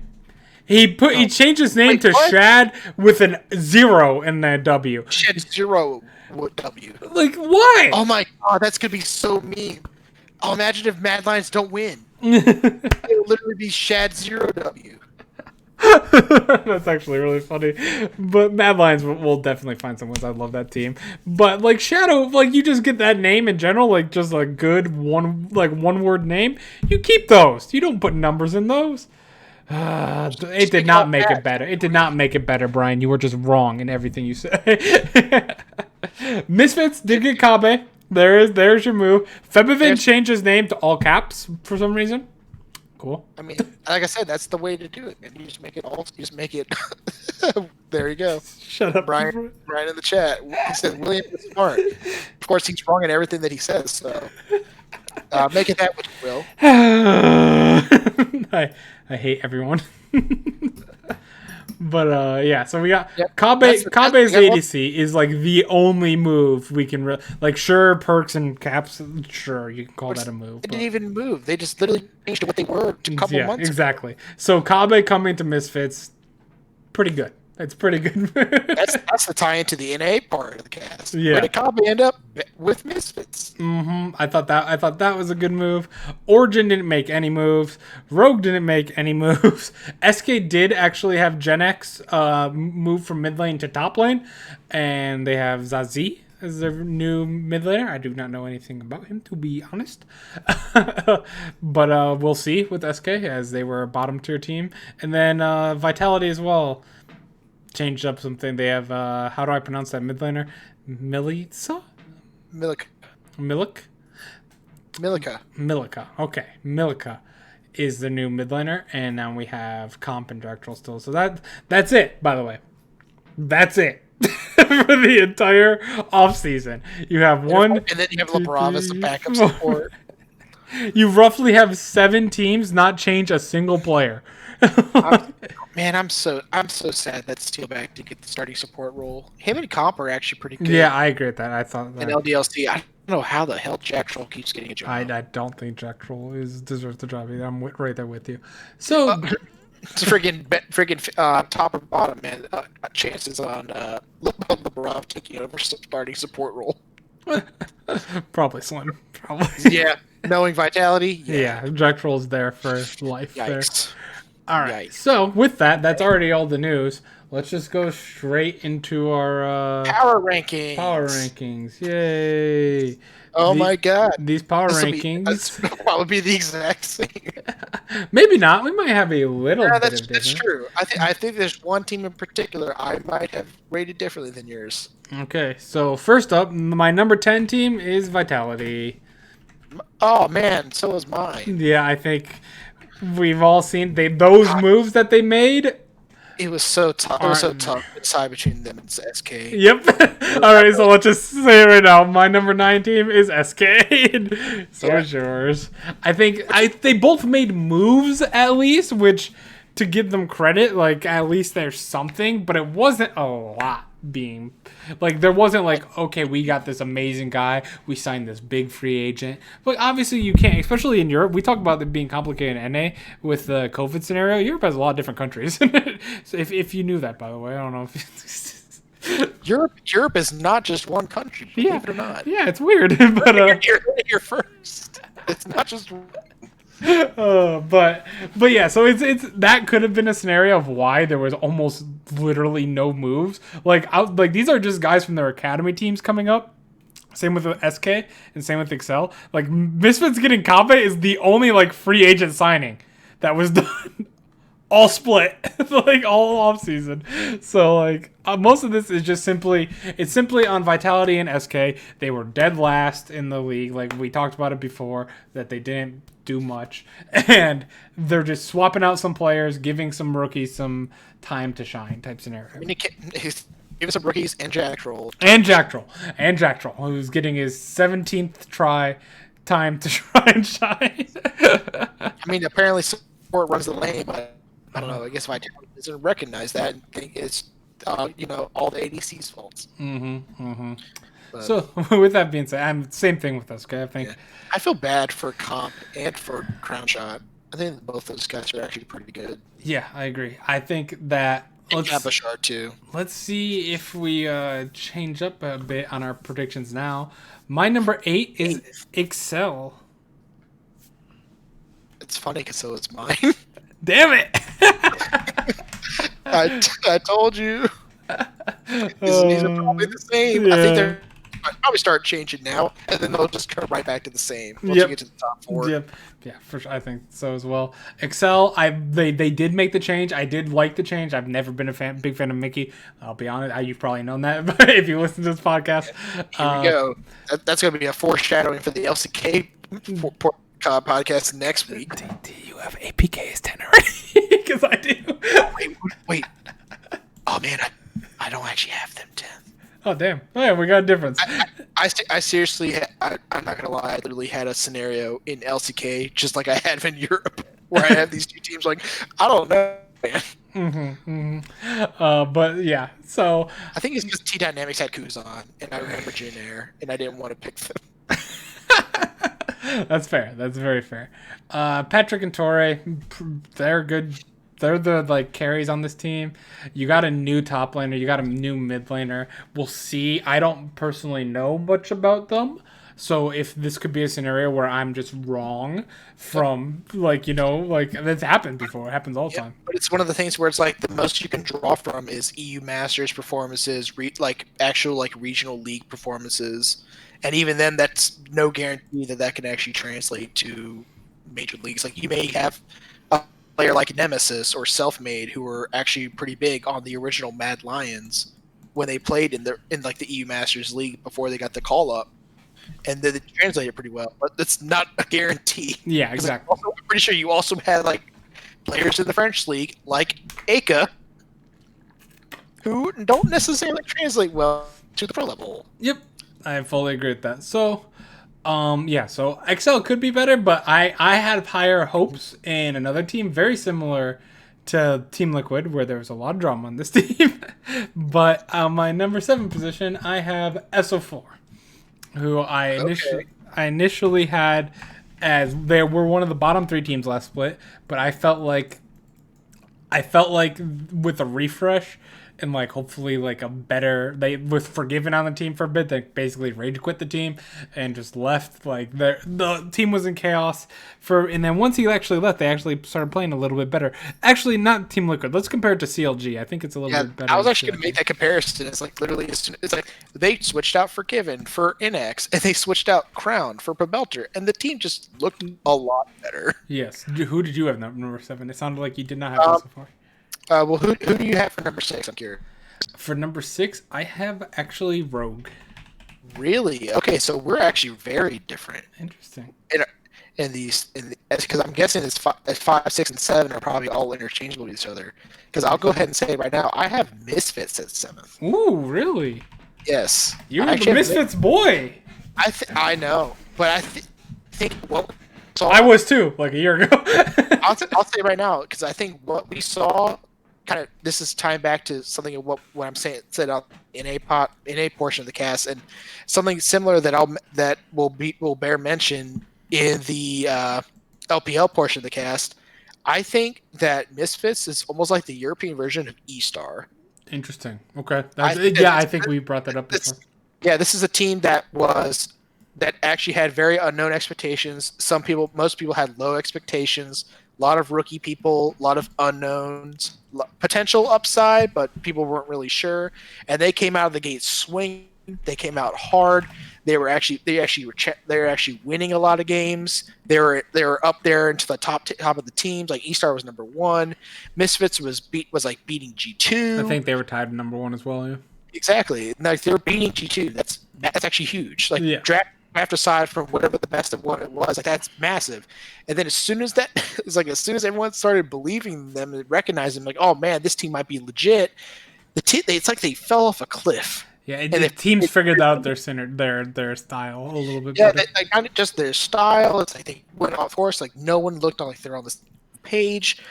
He changed his name to what? Shad with an 0 in the W. Shad 0 W. Like, why? Oh my god, that's gonna be so mean. I'll imagine if Mad Lions don't win. It'll literally be Shad 0 W. That's actually really funny. But Mad Lions will definitely find some wins. I love that team. But like Shadow, like you just get that name in general, like just a good one word name. You keep those. You don't put numbers in those. It did not make it better. It did not make it better, Brian. You were just wrong in everything you say. Misfits did get Kabe. There's your move. Febivin changed his name to all caps for some reason. Cool. I mean, like I said, that's the way to do it. And you just make it. There you go. Shut up, Brian in the chat. He said William is smart. Of course, he's wrong in everything that he says. So make it that what you will. I hate everyone. But yeah, so we got Yep. Kabe's We got one. ADC is like the only move we can like. Sure, perks and caps. Sure, you can call that a move. They didn't even move. They just literally changed to what they were a couple months exactly. So Kabe coming to Misfits, pretty good. It's pretty good. That's the tie into the NA part of the cast. Yeah. Where did Kabe end up with Misfits? I thought that was a good move. Origin didn't make any moves. Rogue didn't make any moves. SK did actually have Gen X move from mid lane to top lane, and they have Zazie as their new mid laner. I do not know anything about him, to be honest. But we'll see with SK, as they were a bottom tier team. And then Vitality as well changed up something. They have, how do I pronounce that mid laner? Milica? Milica. Okay. Milica is the new mid laner, and now we have Comp and Dractrol still. So that's it, by the way. That's it. For the entire offseason. You have one. And then you have LeBron as the backup support. You roughly have 7 teams not change a single player. I'm so sad that Steelback did get the starting support role. Him and Comp are actually pretty good. Yeah, I agree with that. I thought that. And LDLC, I don't know how the hell Jack Troll keeps getting a job. I don't think Jack Troll deserves the job either. I'm right there with you. So it's friggin' top or bottom, man. Chances on LeBron taking over starting support role. Probably slim. Probably. Yeah, knowing Vitality. Yeah, Jack Troll's there for life. Yikes. There. All right. Yikes. So with that's already all the news. Let's just go straight into our power rankings. Power rankings. Yay. Oh my god. These power rankings. That's probably be the exact same. Maybe not. We might have a little bit of difference. That's true. I think there's one team in particular I might have rated differently than yours. Okay. So first up, my number 10 team is Vitality. Oh man, so is mine. Yeah, I think we've all seen those moves that they made. It was so tough. It was so tough to decide between them and SK. Yep. All right, so let's just say right now, my number 9 team is SK. So is yours. I think they both made moves at least, which to give them credit, like at least there's something, but it wasn't a lot being like there wasn't like, okay, we got this amazing guy, we signed this big free agent. But obviously you can't, especially in Europe. We talk about it being complicated in NA with the COVID scenario. Europe has a lot of different countries. So if you knew that, by the way, I don't know if Europe is not just one country, believe it or not. Yeah, it's weird. But you're first. It's not just but yeah, so it's that could have been a scenario of why there was almost literally no moves. Like these are just guys from their academy teams coming up. Same with the SK and same with Excel. Like Misfits getting Kabe is the only like free agent signing that was done. All split, like all off season. So like most of this is just simply on Vitality and SK. They were dead last in the league. Like we talked about it before, that they didn't do much, and they're just swapping out some players, giving some rookies some time to shine type scenario. I mean, give some rookies and Jack Troll. And Jack Troll, who's getting his 17th time to try and shine. I mean, apparently support runs the lane, but I don't know. I guess Vitality doesn't recognize that and think it's all the ADC's faults. So with that being said, same thing with us. Okay, I think I feel bad for Comp and for Crown Shot. I think both those guys are actually pretty good. Yeah, I agree. I think that Bashard too. Let's see if we change up a bit on our predictions now. My number 8 is Excel. It's funny because so is mine. Damn it! I told you. These are probably the same. Yeah. I think I'll probably start changing now, and then they'll just go right back to the same once you get to the top 4. Yep. Yeah, for sure. I think so as well. Excel, they did make the change. I did like the change. I've never been a big fan of Mickey. I'll be honest. You've probably known that if you listen to this podcast. Here we go. That's going to be a foreshadowing for the LCK podcast next week. Do you have APK's 10 already? Because I do. Wait. Oh man, I don't actually have them 10. Oh damn! Oh yeah, we got a difference. I seriously, I'm not gonna lie. I literally had a scenario in LCK just like I had in Europe, where I had these two teams. Like, I don't know, man. But yeah, so I think it's because T Dynamics had Kuzan, and I remember Jin Air, and I didn't want to pick them. that's fair. That's very fair. Patrick and Torre, they're good. They're the like carries on this team. You got a new top laner. You got a new mid laner. We'll see. I don't personally know much about them, so if this could be a scenario where I'm just wrong from like like that's happened before. It happens all the time. But it's one of the things where it's like the most you can draw from is EU Masters performances, like actual like regional league performances, and even then, that's no guarantee that that can actually translate to major leagues. Like you may have a player like Nemesis or Selfmade who were actually pretty big on the original Mad Lions when they played in like the EU Masters League before they got the call up, and they translated pretty well. But that's not a guarantee. Yeah, exactly. I'm pretty sure you also had like players in the French league like Aka who don't necessarily translate well to the pro level. Yep, I fully agree with that. So, yeah, so XL could be better, but I had higher hopes in another team very similar to Team Liquid, where there was a lot of drama on this team. But my number 7 position, I have SO4, who I initially had as they were one of the bottom 3 teams last split, but I felt like with a refresh and like hopefully like a better they was forgiven on the team for a bit, they basically rage quit the team and just left. Like the team was in chaos and then once he actually left, they actually started playing a little bit better. Actually, not Team Liquid. Let's compare it to CLG. I think it's a little bit better. I was actually going to make that comparison. It's like literally it's like they switched out Forgiven for NX and they switched out Crown for Pabelter, and the team just looked a lot better. Yes. Who did you have number 7? It sounded like you did not have that so far. Well, who do you have for number 6? I'm curious. For number 6, I have actually Rogue. Really? Okay, so we're actually very different. Interesting. Because I'm guessing it's 5, 6, and 7 are probably all interchangeable with each other. Because I'll go ahead and say right now, I have Misfits at 7th. Ooh, really? Yes. You're the Misfits boy. I know, but I think what. So I was too, like a year ago. I'll say right now, because I think what we saw. Kind of, this is tying back to something of what I'm saying said out in a portion of the cast, and something similar that will bear mention in the LPL portion of the cast. I think that Misfits is almost like the European version of E-Star. Interesting. Okay. I think we brought that up before. Yeah, this is a team that actually had very unknown expectations. Most people had low expectations. A lot of rookie people, a lot of unknowns, potential upside, but people weren't really sure. And they came out of the gate swinging. They came out hard. They were actually winning a lot of games. They were up there into the top of the teams. Like E-Star was number 1. Misfits was like beating G2. I think they were tied number 1 as well. Yeah. Exactly. Like they were beating G2. That's actually huge. Like draft aside from whatever the best of what it was, like that's massive. And then as soon as everyone started believing them and recognizing them, like, oh man, this team might be legit, it's like they fell off a cliff. Yeah, and the teams figured out their style a little bit better. Yeah, kind of just their style. It's like they went off course. Like no one looked like they're on this page.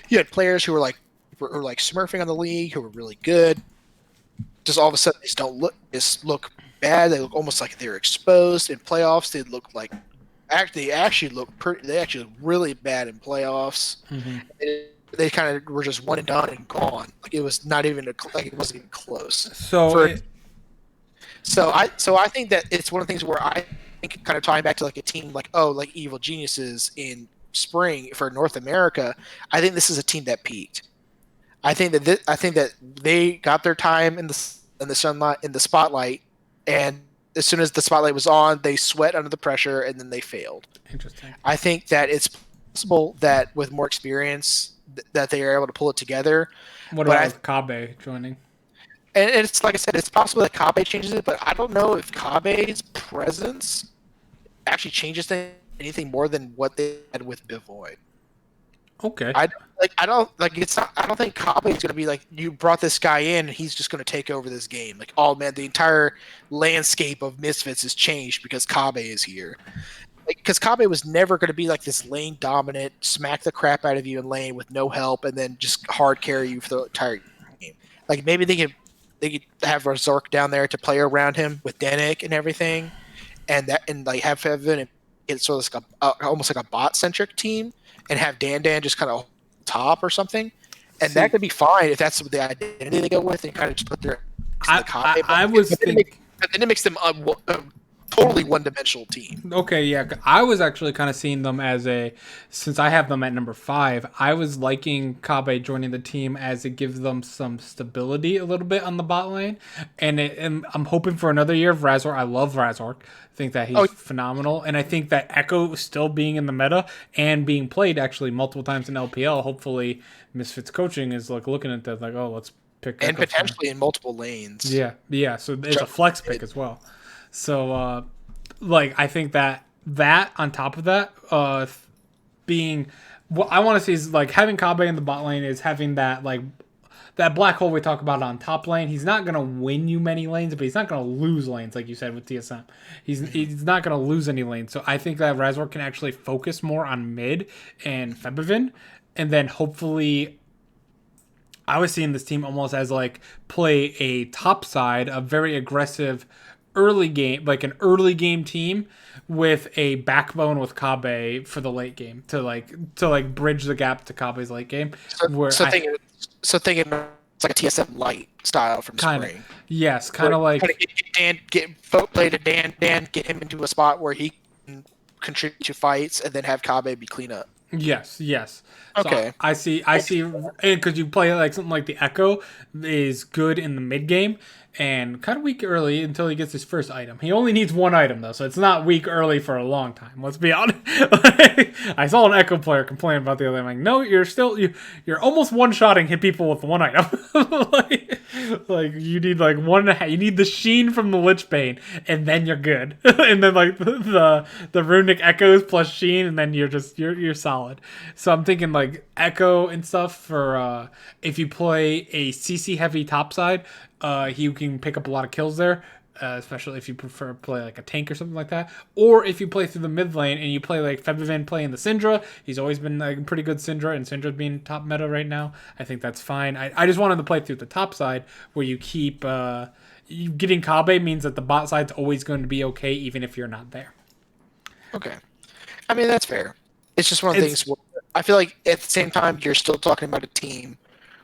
You had players who were smurfing on the league who were really good. Just all of a sudden, they look bad. They look almost like they're exposed in playoffs. They look like they actually look really bad in playoffs. Mm-hmm. They kind of were just one and done and gone. Like it was not even it wasn't even close. So I think that it's one of the things where I think kind of tying back to like a team like Evil Geniuses in spring for North America. I think this is a team that peaked. I think that they got their time in the sunlight, in the spotlight, and as soon as the spotlight was on, they sweat under the pressure and then they failed. Interesting. I think that it's possible that with more experience that they are able to pull it together. What about Kabe joining? And it's like I said, it's possible that Kabe changes it, but I don't know if Kabe's presence actually changes anything more than what they had with Bivoid. Okay. I don't think Kabe is going to be like, you brought this guy in and he's just going to take over this game. Like, oh man, the entire landscape of Misfits has changed because Kabe is here. because Kabe was never going to be like this lane dominant, smack the crap out of you in lane with no help, and then just hard carry you for the entire game. Like maybe they could have Razork down there to play around him with Danik and everything, and like have Fevin and it's sort of like almost like a bot centric team, and have Dan just kind of top or something, and that could be fine if that's the identity they go with, and kind of just put their. I was thinking. But then it makes them totally one-dimensional team. Okay, yeah. I was actually kind of seeing them as since I have them at number 5, I was liking Kabe joining the team as it gives them some stability a little bit on the bot lane. And I'm hoping for another year of Razork. I love Razork. I think that he's phenomenal. And I think that Echo still being in the meta and being played actually multiple times in LPL, hopefully Misfits coaching is like looking at that like, oh, let's pick and potentially in multiple lanes. Yeah. So it's a flex pick as well. So, I think that on top of that, being what I want to see is like having Kabe in the bot lane is having that that black hole we talk about on top lane. He's not gonna win you many lanes, but he's not gonna lose lanes like you said with TSM. He's not gonna lose any lanes. So I think that Razork can actually focus more on mid and Febivin, and then hopefully. I was seeing this team almost as like play a top side, a very aggressive early game, like an early game team with a backbone with Kabe for the late game to bridge the gap to Kabe's late game. Thinking it's like a TSM light style from spring. Yes, kind of like play to Dan, get him into a spot where he can contribute to fights, and then have Kabe be clean up. Yes. Okay. So I see, because you play like something like the Echo is good in the mid game and kind of weak early until he gets his first item. He only needs one item though, so it's not weak early for a long time. Let's be honest. I saw an Echo player complain about the other day. I'm like, no, you're almost one-shotting hit people with one item. like you need like one and a half. You need the sheen from the Lich Bane, and then you're good. And then like the runic echoes plus sheen, and then you're solid. So I'm thinking like Echo and stuff for if you play a CC heavy topside, he can pick up a lot of kills there. Especially if you prefer to play like a tank or something like that. Or if you play through the mid lane and you play like Febivin playing the Syndra. He's always been like pretty good Syndra, and Syndra's being top meta right now. I think that's fine. I just wanted to play through the top side where you keep getting Kabe means that the bot side's always going to be okay even if you're not there. Okay. I mean, that's fair. It's just one of the things where I feel like at the same time you're still talking about a team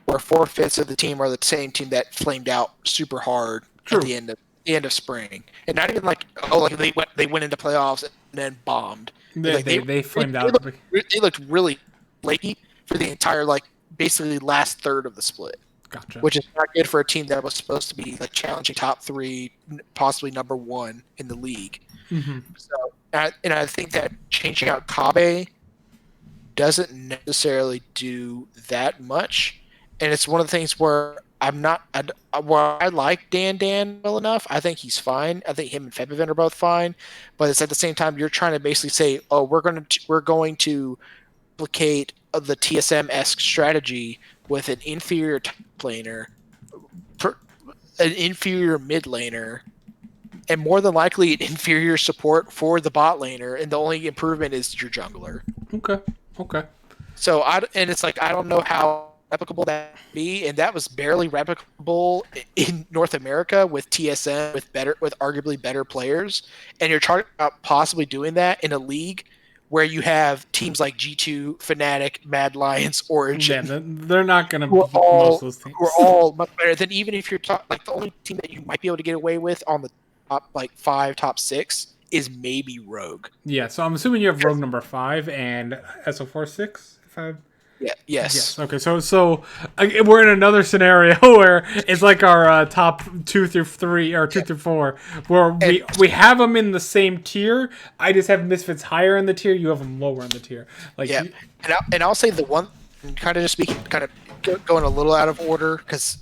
where 4/5 of the team are the same team that flamed out super hard at the end of spring, and not even like they went into playoffs and then bombed. They flamed out. They looked really flaky for the entire basically last third of the split. Gotcha. Which is not good for a team that was supposed to be like challenging top 3, possibly number 1 in the league. Mm-hmm. So, and I think that changing out Kabe doesn't necessarily do that much, and it's one of the things where I like Dan well enough. I think he's fine. I think him and Febivin are both fine, but it's at the same time you're trying to basically say, oh, we're going to replicate the TSM-esque strategy with an inferior top laner, an inferior mid laner, and more than likely an inferior support for the bot laner, and the only improvement is your jungler. Okay. So it's like I don't know how replicable that would be, and that was barely replicable in North America with TSM with arguably better players, and you're talking about possibly doing that in a league where you have teams like G2, Fnatic, Mad Lions, Origin. Yeah, they're not going to be most of those teams. We're all much better than even if you're the only team that you might be able to get away with on the top 5, top 6 is maybe Rogue. Yeah, so I'm assuming you have Rogue number 5 and SO4 6. Yeah. Yes. Okay. So we're in another scenario where it's like our top 2 through 3 or 2 through 4, where we have them in the same tier. I just have Misfits higher in the tier. You have them lower in the tier. And I'll say the one kind of just speaking, kind of going a little out of order because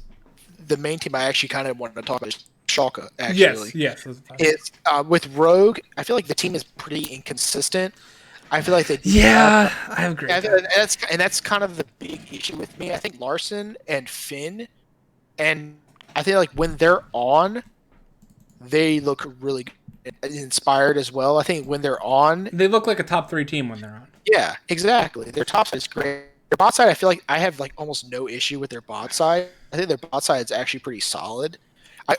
the main team I actually kind of wanted to talk about is Schalke. Actually, yes. It's with Rogue. I feel like the team is pretty inconsistent. I feel like I agree. And that's kind of the big issue with me. I think Larson and Finn, and I feel like when they're on, they look really good. Inspired as well. I think when they're on, They look like a top 3 team when they're on. yeah, exactly. Their top side is great. Their bot side, I feel like I have like almost no issue with their bot side. I think their bot side is actually pretty solid.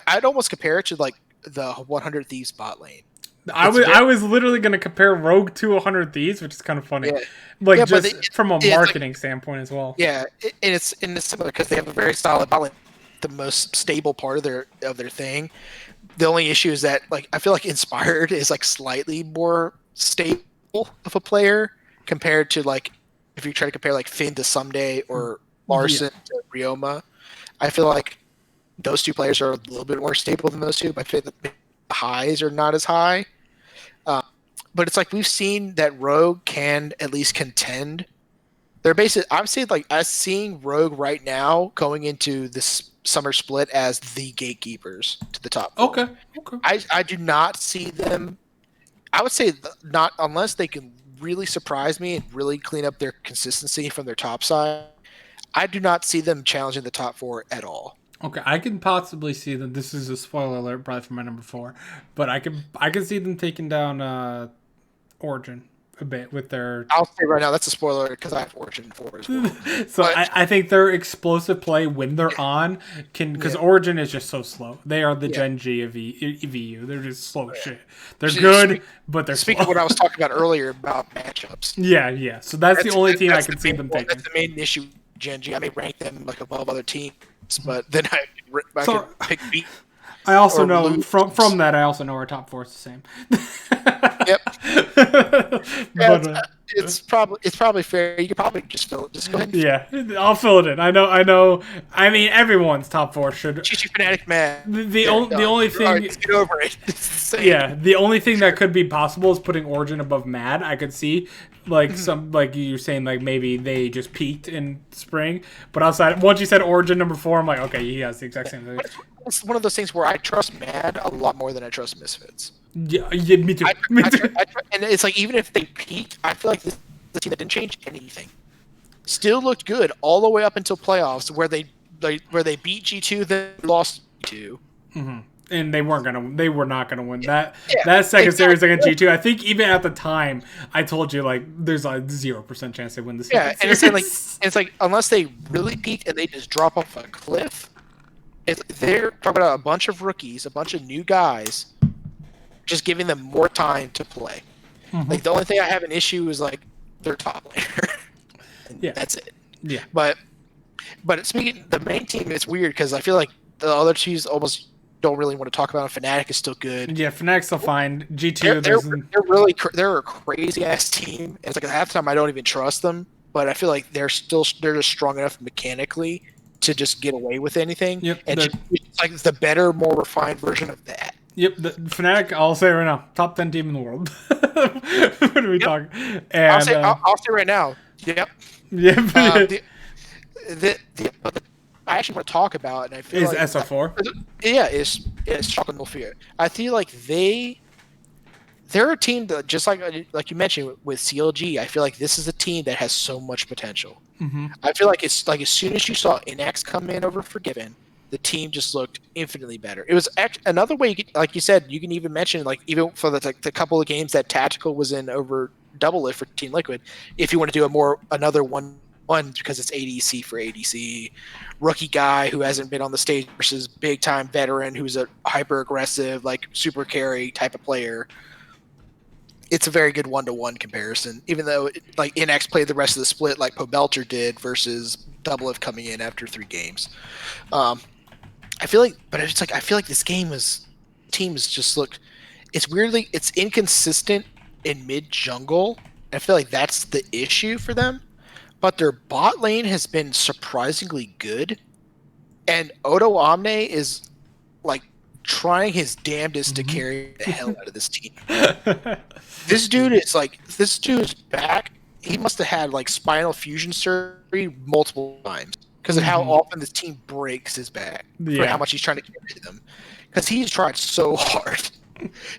I'd almost compare it to like the 100 Thieves bot lane. I was literally going to compare Rogue to 100 Thieves, which is kind of funny. Yeah. Just from a marketing standpoint as well. Yeah, and it's similar because they have a very solid bot lane, the most stable part of their thing. The only issue is that like I feel like Inspired is like slightly more stable of a player compared to like if you try to compare like Finn to Someday or Larson to Ryoma. I feel like those two players are a little bit more stable than those two, but I feel that the highs are not as high. But it's like we've seen that Rogue can at least contend. They're basically, I'm saying like us seeing Rogue right now going into this summer split as the gatekeepers to the top. Okay. I do not see them. I would say not unless they can really surprise me and really clean up their consistency from their top side. I do not see them challenging the top 4 at all. Okay, I can possibly see them. This is a spoiler alert, probably for my number 4, but I can see them taking down Origin a bit with their. I'll say right now that's a spoiler because I have Origin 4 as well. So I think their explosive play when they're on because Origin is just so slow. They are the Gen G of EVU. They're just slow shit. They're good, but they're speaking slow. of what I was talking about earlier about matchups. Yeah. So that's the only team I can see them taking. That's the main issue. Gen G. I may rank them like above other teams, but then I can pick beat. I also know from that. I also know our top 4 is the same. Yep. It's probably fair. You could probably just fill it. Just go ahead. Yeah, I'll fill it in. I know. I mean, everyone's top 4 should. Chichi Fnatic, man. The only thing. Right, get over it. Yeah, the only thing that could be possible is putting Origin above Mad. I could see some like you're saying like maybe they just peaked in spring, but outside once you said Origin number 4, I'm like okay, he has the exact same thing. It's one of those things where I trust Mad a lot more than I trust Misfits. Yeah, me too. And it's like even if they peaked, I feel like this is the team that didn't change anything. Still looked good all the way up until playoffs, where they beat G2, then lost G2. Mm-hmm. And they were not gonna win that second series against G2. I think even at the time, I told you like there's a 0% chance they win the second series. And it's like unless they really peaked and they just drop off a cliff, they're talking about a bunch of rookies, a bunch of new guys, just giving them more time to play. Mm-hmm. Like the only thing I have an issue is like their top laner. That's it. Yeah. But speaking the main team, it's weird because I feel like the other teams almost don't really want to talk about. Fnatic is still good. Yeah, Fnatic's still fine. G2, they're a crazy ass team. It's like half the time I don't even trust them, but I feel like they're just strong enough mechanically to just get away with anything. Yep, and it's like the better, more refined version of that. Yep, the Fnatic, I'll say right now, top 10 team in the world. What are we talking? And, I'll say right now. Yep. Yep. I actually want to talk about, and I feel like SO4. Yeah, is Chocolate No Fear. I feel like they're a team that just like you mentioned with CLG. I feel like this is a team that has so much potential. Mm-hmm. I feel like it's like as soon as you saw Inax come in over Forgiven, the team just looked infinitely better. It was another way, like you said, you can even mention like even for the couple of games that Tactical was in over Double It for Team Liquid. If you want to do another one because it's ADC for ADC, rookie guy who hasn't been on the stage versus big time veteran who's a hyper aggressive like super carry type of player. It's a very good 1-to-1 comparison, even though like Inax played the rest of the split like Pobelter did versus Double If coming in after 3 games. I feel like this team has just looked. It's inconsistent in mid jungle. I feel like that's the issue for them. But their bot lane has been surprisingly good, and Odo Omne is like trying his damnedest to carry the hell out of this team. This dude is back. He must have had like spinal fusion surgery multiple times because of how often this team breaks his back for how much he's trying to carry them. Because he's tried so hard.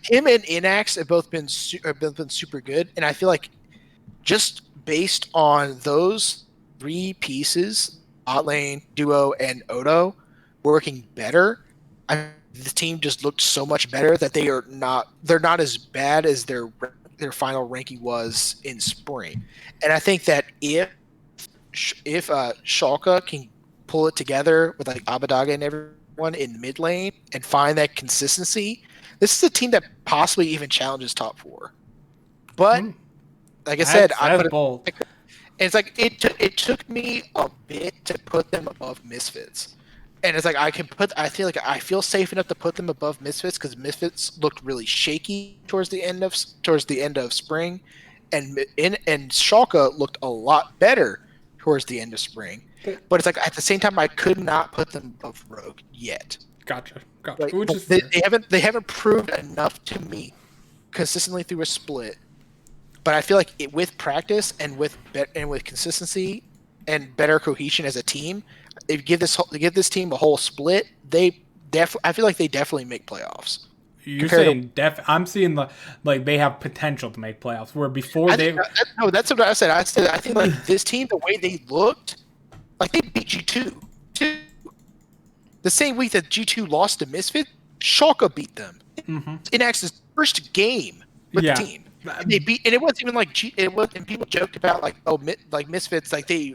Him and Inax have both been super good, and I feel like just based on those 3 pieces, bot lane, duo, and Odo working better, I the team just looked so much better that they're not as bad as their final ranking was in spring. And I think that if Schalke can pull it together with like Abadaga and everyone in mid lane and find that consistency, this is a team that possibly even challenges top 4. But like I said, that's bold. It's like it took me a bit to put them above Misfits. And it's like I feel safe enough to put them above Misfits because Misfits looked really shaky towards the end of spring, and Schalke looked a lot better towards the end of spring. But it's like at the same time I could not put them above Rogue yet. Gotcha. Like, they haven't proved enough to me consistently through a split. But I feel like with practice and with consistency and better cohesion as a team, if you give this team a whole split, I feel like they definitely make playoffs. You're saying I'm seeing they have potential to make playoffs. Where before that's what I said. I think like this team, the way they looked, like they beat G2 too. The same week that G2 lost to Misfit, Schalke beat them in X's first game with the team. And they beat, and it wasn't even like and people joked about like Misfits like they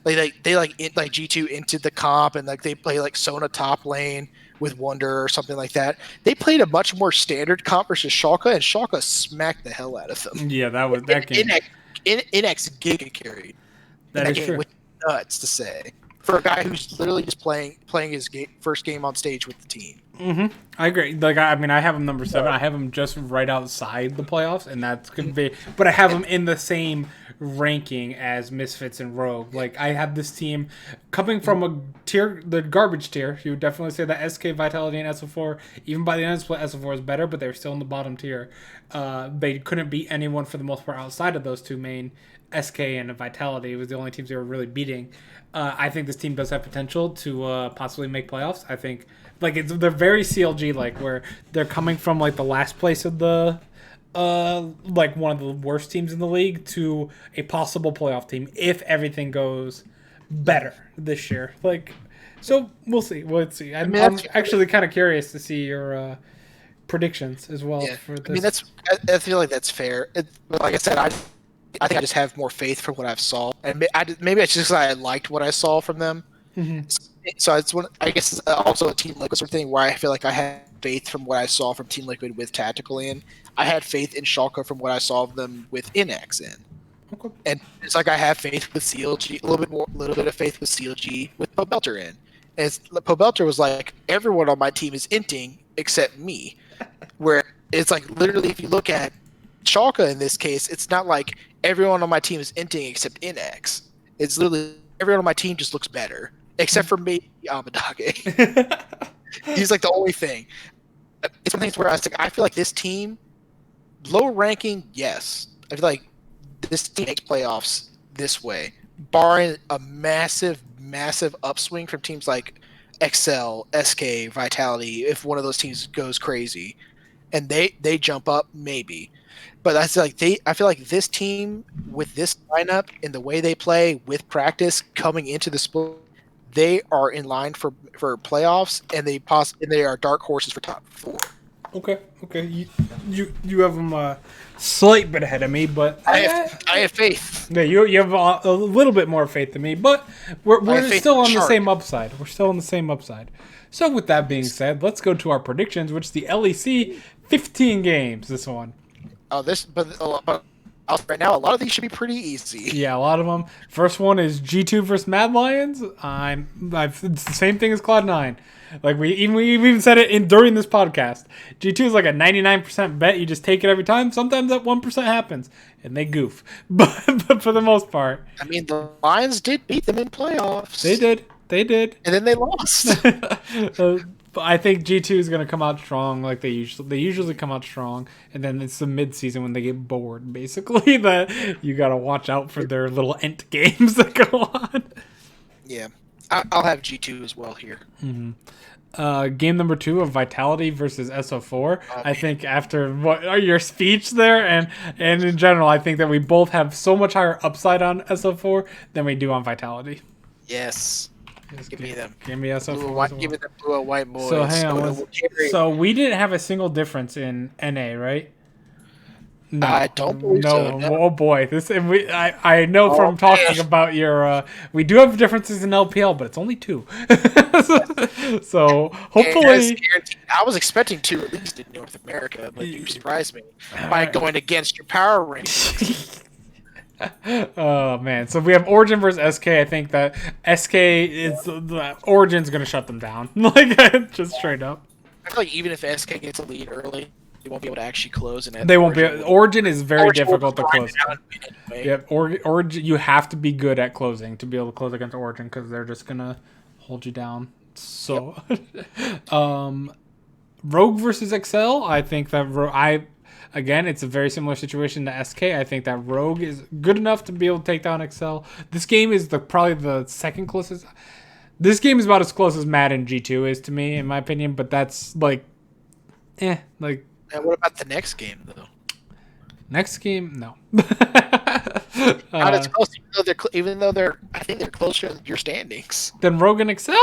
G2 into the comp and like they play like Sona top lane with Wonder or something like that. They played a much more standard comp versus Schalke, and Schalke smacked the hell out of them. Yeah, that game. NX giga carried. That is true. Which is nuts to say for a guy who's literally just playing his first game on stage with the team. I agree. Like, I mean, I have them number 7. I have them just right outside the playoffs, and that's could be. But I have them in the same ranking as Misfits and Rogue. Like, I have this team coming from the garbage tier. You would definitely say that SK, Vitality, and SO4. Even by the end of the split, SO4 is better, but they're still in the bottom tier. They couldn't beat anyone for the most part outside of those two main. SK and Vitality. It was the only teams they were really beating. I think this team does have potential to possibly make playoffs. I think they're very CLG like where they're coming from like the last place of the like one of the worst teams in the league to a possible playoff team if everything goes better this year. Like, so we'll see. Let's see. I'm actually kind of curious to see your predictions as well for this. I mean, I feel like that's fair. Like I said, I think I just have more faith from what I've saw, and maybe it's just I liked what I saw from them. So it's I guess it's also a Team Liquid sort of thing where I feel like I had faith from what I saw from Team Liquid with Tactical in. I had faith in Schalke from what I saw of them with NX in. Okay. And it's like I have faith with CLG, a little bit of faith with CLG with Pobelter in. And Pobelter was like, everyone on my team is inting except me. Where it's like literally if you look at Schalke in this case, it's not like everyone on my team is inting except NX. It's literally everyone on my team just looks better. Except for maybe Abadage. He's like the only thing. It's one of the things where I feel like this team, low ranking, yes. I feel like this team makes playoffs this way, barring a massive, massive upswing from teams like Excel, SK, Vitality. If one of those teams goes crazy, and they jump up, maybe. But I feel like this team with this lineup and the way they play with practice coming into the split, they are in line for playoffs, and they are dark horses for top 4. Okay. You have them a slight bit ahead of me, but I have faith. Yeah, you have a little bit more faith than me, but we're still on the same upside. We're still on the same upside. So with that being said, let's go to our predictions, which is the LEC 15 games. This one. Right now, a lot of these should be pretty easy. Yeah, a lot of them. First one is G2 versus Mad Lions. It's the same thing as Cloud9. Like we even said it during this podcast. G2 is like a 99% bet. You just take it every time. Sometimes that 1% happens, and they goof. But for the most part, I mean, the Lions did beat them in playoffs. They did, and then they lost. I think G2 is going to come out strong like they usually come out strong, and then it's the mid-season when they get bored, basically, that you got to watch out for their little ent games that go on. Yeah, I'll have G2 as well here. Game number 2 of Vitality versus SO4. I think after your speech there and in general, I think that we both have so much higher upside on SO4 than we do on Vitality. Yes. Just Give me them. Give me SO4 Blue and as white, well. give me the blue and white boys. So hang on. Oda will carry. So we didn't have a single difference in NA, right? No, I don't believe so. No. Oh boy, I know Oh, from talking man. about your. We do have differences in LPL, but it's only 2. So hopefully, I was expecting 2 at least in North America, but you surprised me by going against your power rankings. Oh man, so we have Origin versus SK. I think that SK is Origin's gonna shut them down, like just straight up. I feel like even if SK gets a lead early, they won't be able to actually close. And They won't be. Origin is very difficult to close. Anyway. Yep, Origin. You have to be good at closing to be able to close against Origin because they're just gonna hold you down. So, Rogue versus XL. I think that again, it's a very similar situation to SK. I think that Rogue is good enough to be able to take down XL. This game is probably the second closest. This game is about as close as Madden G2 is to me, in my opinion. But that's like. And what about the next game though? Next game, no. Not as close, even though they're. I think they're closer than your standings. Then Rogue and XL?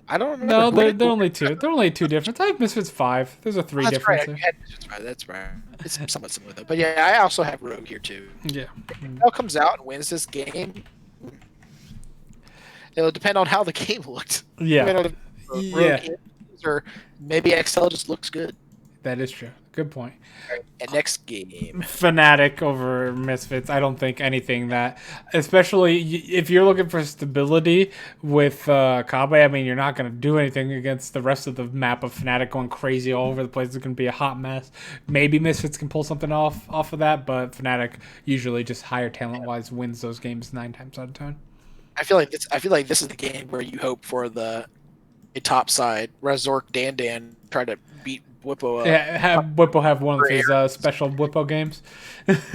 I don't know. No, they're only 2. They're only 2 difference. I have Misfits 5. There's a 3 difference. Right. That's right. It's somewhat similar though. But yeah, I also have Rogue here too. Yeah. If XL comes out and wins this game, it'll depend on how the game looked. Yeah. Or maybe XL just looks good. That is true. Good point. And next game, Fnatic over Misfits. I don't think anything that, especially if you're looking for stability with Kabe. I mean, you're not going to do anything against the rest of the map of Fnatic going crazy all over the place. It's going to be a hot mess. Maybe Misfits can pull something off of that, but Fnatic usually just higher talent wise wins those games 9 times out of 10. I feel like this is the game where you hope for a top side. Razork Dan try to beat Whippo. Yeah, have Whippo have one of his special Whippo games.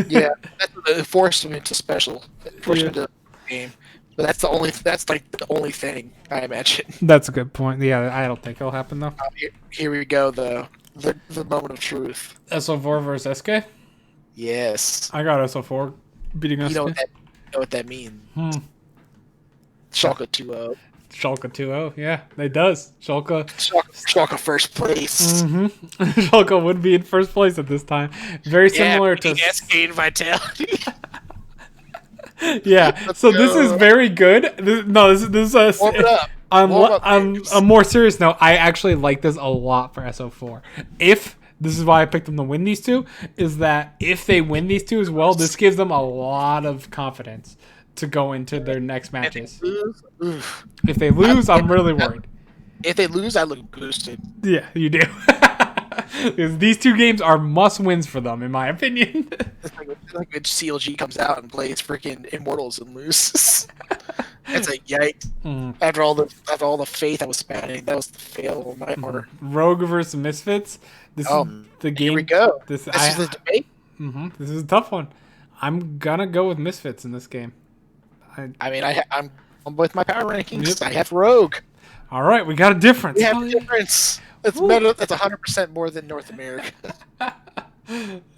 Yeah, that's forced him into special. Forced him into the game. But that's like the only thing I imagine. That's a good point. Yeah, I don't think it'll happen though. Here we go. The moment of truth. SO4 versus SK. Yes. I got SO4 beating SK. You know what that means. Schalke 2-0. Schalke 2-0, yeah, it does. Schalke first place. Mm-hmm. Schalke would be in first place at this time. Very similar to SK and Vitality. Yeah, so this is very good. This is Warm it up. On a more serious note, I actually like this a lot for SO4. This is why I picked them to win these 2, is that if they win these 2 as well, this gives them a lot of confidence to go into their next matches. If they lose, I'm really worried. If they lose, I look boosted. Yeah, you do. Because these 2 games are must-wins for them, in my opinion. It's like when CLG comes out and plays freaking Immortals and loses. It's like yikes. After all the faith I was spouting, that was the fail on my part. Rogue versus Misfits. This is the game. Here we go. This is the debate. This is a tough one. I'm gonna go with Misfits in this game. I'm with my power rankings. Yep. I have Rogue. All right, we got a difference. We have a difference. It's better. That's 100% more than North America.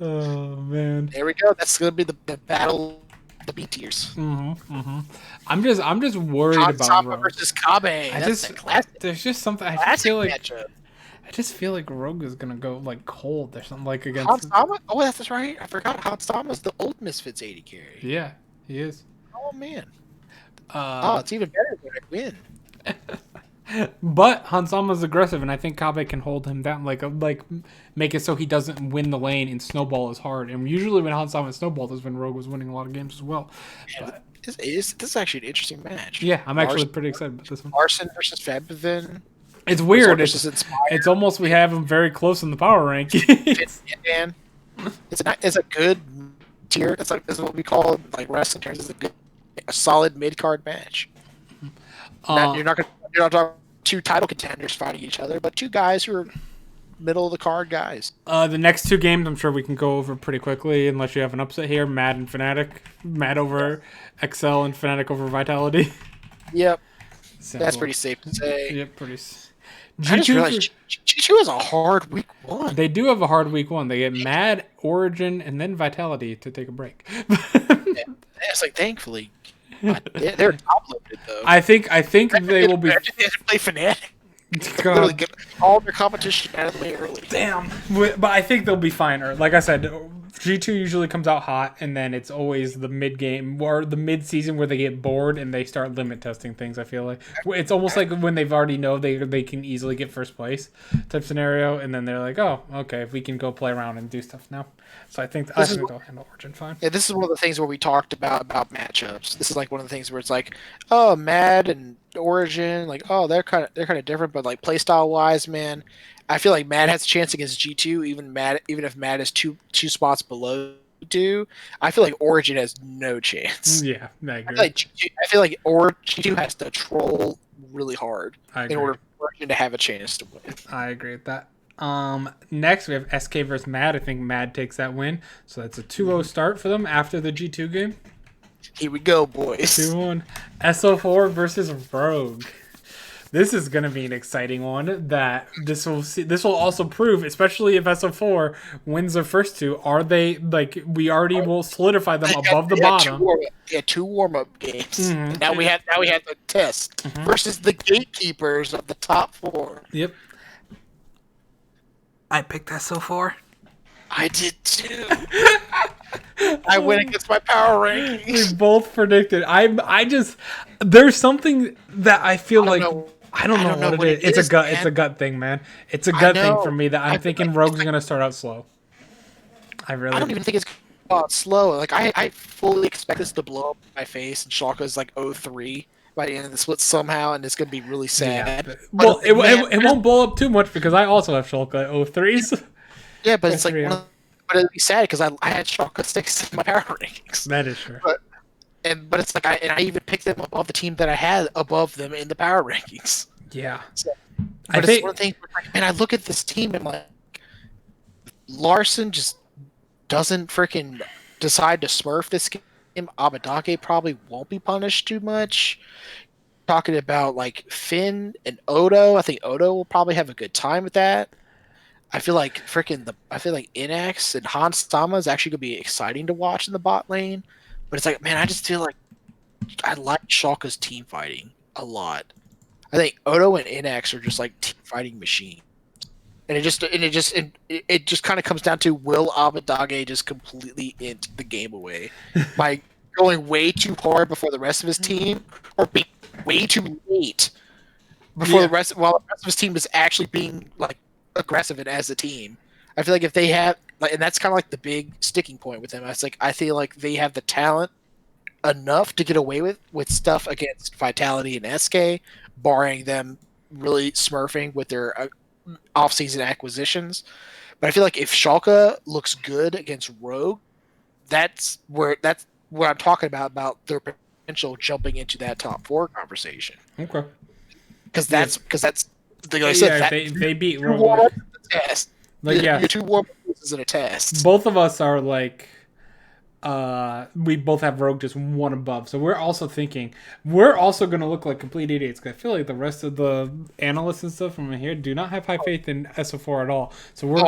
Oh man. There we go. That's gonna be the battle. The B tiers. I'm just worried about Rogue versus Kabe. There's just something. I just feel like Rogue is gonna go like cold or something like against. Hansama? Oh, that's right. I forgot Hansama's the old Misfits 80 carry. Yeah, he is. Oh man. It's even better when I win. But Hansama's aggressive, and I think Kabe can hold him down, like make it so he doesn't win the lane and snowball as hard. And usually when Hansama snowballed is when Rogue was winning a lot of games as well. But this is actually an interesting match. Yeah, I'm actually pretty excited about this one. Larson versus Fabvin. It's weird. It's almost we have them very close in the power rankings. It's a good tier. It's what we call like wrestling terms. It's a solid mid card match. You're not talking 2 title contenders fighting each other, but 2 guys who are middle of the card guys. The next 2 games, I'm sure we can go over pretty quickly, unless you have an upset here. Mad and Fnatic. Mad over XL and Fnatic over Vitality. Yep. That's pretty safe to say. Yep, pretty. I just realized G2 has a hard week 1. They do have a hard week 1. They get Mad, Origin, and then Vitality to take a break. It's like thankfully. They're top loaded though. I think they will be. They have to play Fnatic. Literally God, get all their competition out of the way early. damn. But I think they'll be fine. Or like I said, G2 usually comes out hot, and then it's always the mid game or the mid season where they get bored and they start limit testing things. I feel like it's almost like when they've already know they can easily get first place type scenario, and then they're like, oh, okay, if we can go play around and do stuff now. So I think they'll handle Origin fine. Yeah, this is one of the things where we talked about matchups. This is like one of the things where it's like, oh, Mad and Origin, like, oh, they're kind of different, but like playstyle wise, man, I feel like Mad has a chance against G2. Even if Mad is two spots below G2, I feel like Origin has no chance. Yeah, I agree. I feel like G2 has to troll really hard in order for Origin to have a chance to win. I agree with that. Next we have SK versus Mad. I think Mad takes that win, so that's a 2-0 start for them after the G2 game. Here we go, boys. 2-1. SO4 versus Rogue. This is going to be an exciting one. That this will also prove, especially if SO4 wins their first two, are they like we already will solidify them above the bottom. Two warm-up games. Mm-hmm. Now we had the test versus the gatekeepers of the top four. Yep. I picked SO4. I did too. I went against my power rankings. We both predicted. I just there's something that I feel I don't know what it is. It's a gut thing, man. It's a gut thing for me that I'm thinking Rogue's gonna start out slow. I don't even think it's slow. Like I fully expect this to blow up in my face and Schalke's like 0-3 by the end of the split somehow, and it's gonna be really sad. Yeah, well, it won't blow up too much because I also have Schalke at 0-3s. Yeah, but it's like but it'd be sad because I had Schalke 6 in my power rankings. That is true. But it's like I even picked them above the team that I had above them in the power rankings. Yeah. So, but it's one of the things where, and I look at this team and like Larson just doesn't freaking decide to smurf this game. Abadake probably won't be punished too much. Talking about like Finn and Odo, I think Odo will probably have a good time with that. I feel like Inax and Hans Sama is actually gonna be exciting to watch in the bot lane. But it's like, man, I just feel like I like Schalke's team fighting a lot. I think Odo and Inax are just like team fighting machines. And it just kind of comes down to, will Abadage just completely int the game away by going way too hard before the rest of his team, or being way too late before while the rest of his team is actually being like aggressive and as a team. I feel like if they have and that's kind of like the big sticking point with them. I feel like they have the talent enough to get away with stuff against Vitality and SK, barring them really smurfing with their off-season acquisitions. But I feel like if Schalke looks good against Rogue, that's what I'm talking about their potential jumping into that top four conversation. Okay. Because that's like I said, they beat Rogue. Test. Like, your two warm ups in a test. Both of us are like, we both have Rogue just one above. So we're also thinking we're also going to look like complete idiots. Because I feel like the rest of the analysts and stuff from here do not have high faith in SO4 at all. So we're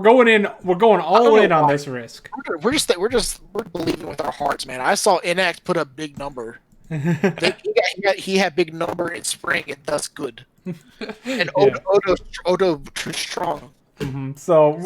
going all in on this risk. We're believing with our hearts, man. I saw Inax put a big number. He had big number in spring, and that's good. And Odo too strong. Mm-hmm. So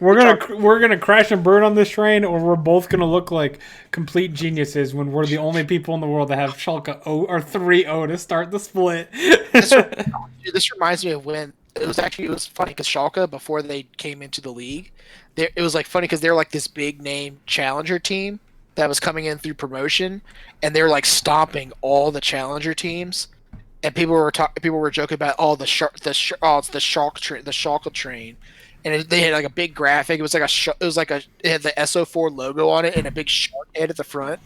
we're gonna crash and burn on this train, or we're both gonna look like complete geniuses when we're the only people in the world that have Schalke 3-0 to start the split. This reminds me of when it was funny because Schalke, before they came into the league, it was like funny because they're like this big name challenger team that was coming in through promotion, and they're like stomping all the challenger teams. And people were joking about the Schalke train, and they had like a big graphic. It had the SO4 logo on it and a big shark head at the front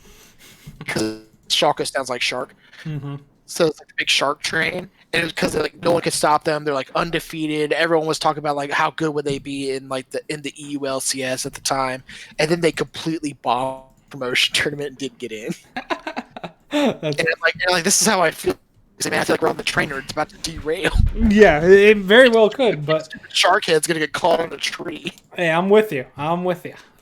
because Schalke sounds like shark. Mm-hmm. So it's like the big shark train, and it was because like no one could stop them. They're like undefeated. Everyone was talking about like how good would they be in the EULCS at the time, and then they completely bombed the promotion tournament and didn't get in. and like this is how I feel Because I feel like we're on the train or it's about to derail. Yeah, it very well could, but Sharkhead's gonna get caught on a tree. hey, I'm with you.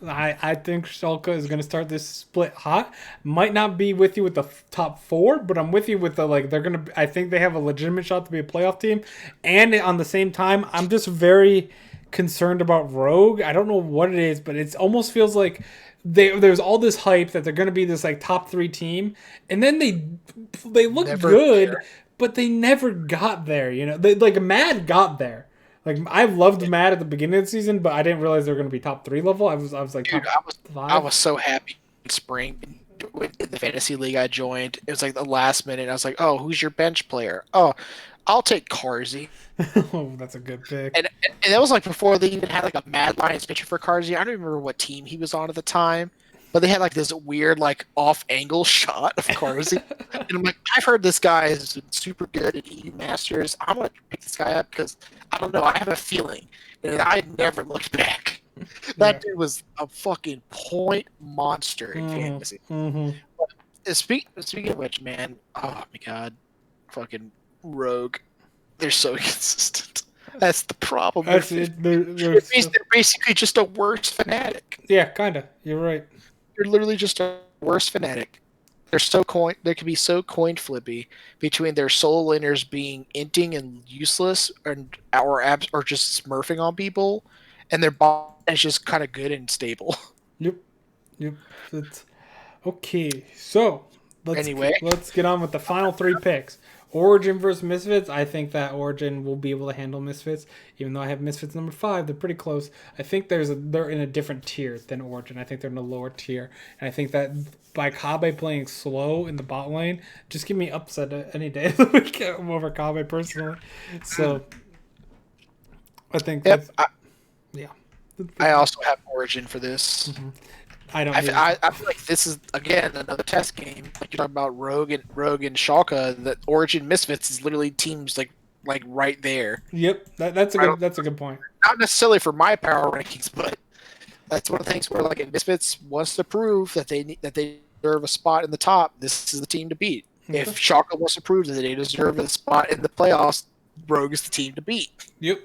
I think Schalke is going to start this split hot. Might not be with you with the top 4, but I'm with you with the they're going to. I think they have a legitimate shot to be a playoff team, and on the same time, I'm just very concerned about Rogue. I don't know what it is, but it almost feels like there's all this hype that they're going to be this top 3 team, and then they look Never good, there. but they never got there. They Mad got there. I loved Matt at the beginning of the season, but I didn't realize they were going to be top 3 level. I was like, Dude, top 5. I was so happy in spring in the fantasy league I joined. It was like the last minute. I was like, oh, who's your bench player? Oh, I'll take Carzy. Oh, that's a good pick. And that was like before they even had like a Mad Lions pitcher for Carzy. I don't remember what team he was on at the time, but they had like this weird off angle shot of Carzy. And I'm like, I've heard this guy is super good at EU Masters. I'm gonna pick this guy up because I don't know. I have a feeling, and I never looked back. That dude was a fucking point monster in fantasy. Mm-hmm. Speaking of which, man, oh my god, fucking Rogue, they're so inconsistent. That's the problem. That's it. They're basically just a worse fanatic. Yeah, kind of. You're right. They're literally just a worse fanatic. They can be so coin flippy between their solo laners being inting and useless, or just smurfing on people, and their bot is just kind of good and stable. Yep. That's okay. So let's get on with the final 3 picks. Origin versus Misfits. I think that Origin will be able to handle Misfits, even though I have Misfits number 5. They're pretty close. I think they're in a different tier than Origin. I think they're in a lower tier, and I think that by Kabe playing slow in the bot lane, just give me upset any day of the week over Kabe personally. So I think that's yeah. I also have Origin for this. Mm-hmm. I feel like this is again another test game. Like you're talking about Rogue and Schalke. That Origin Misfits is literally teams like right there. Yep, that's a good point. Not necessarily for my power rankings, but that's one of the things where Misfits wants to prove that they deserve a spot in the top. This is the team to beat. Okay. If Schalke wants to prove that they deserve a spot in the playoffs, Rogue is the team to beat. Yep.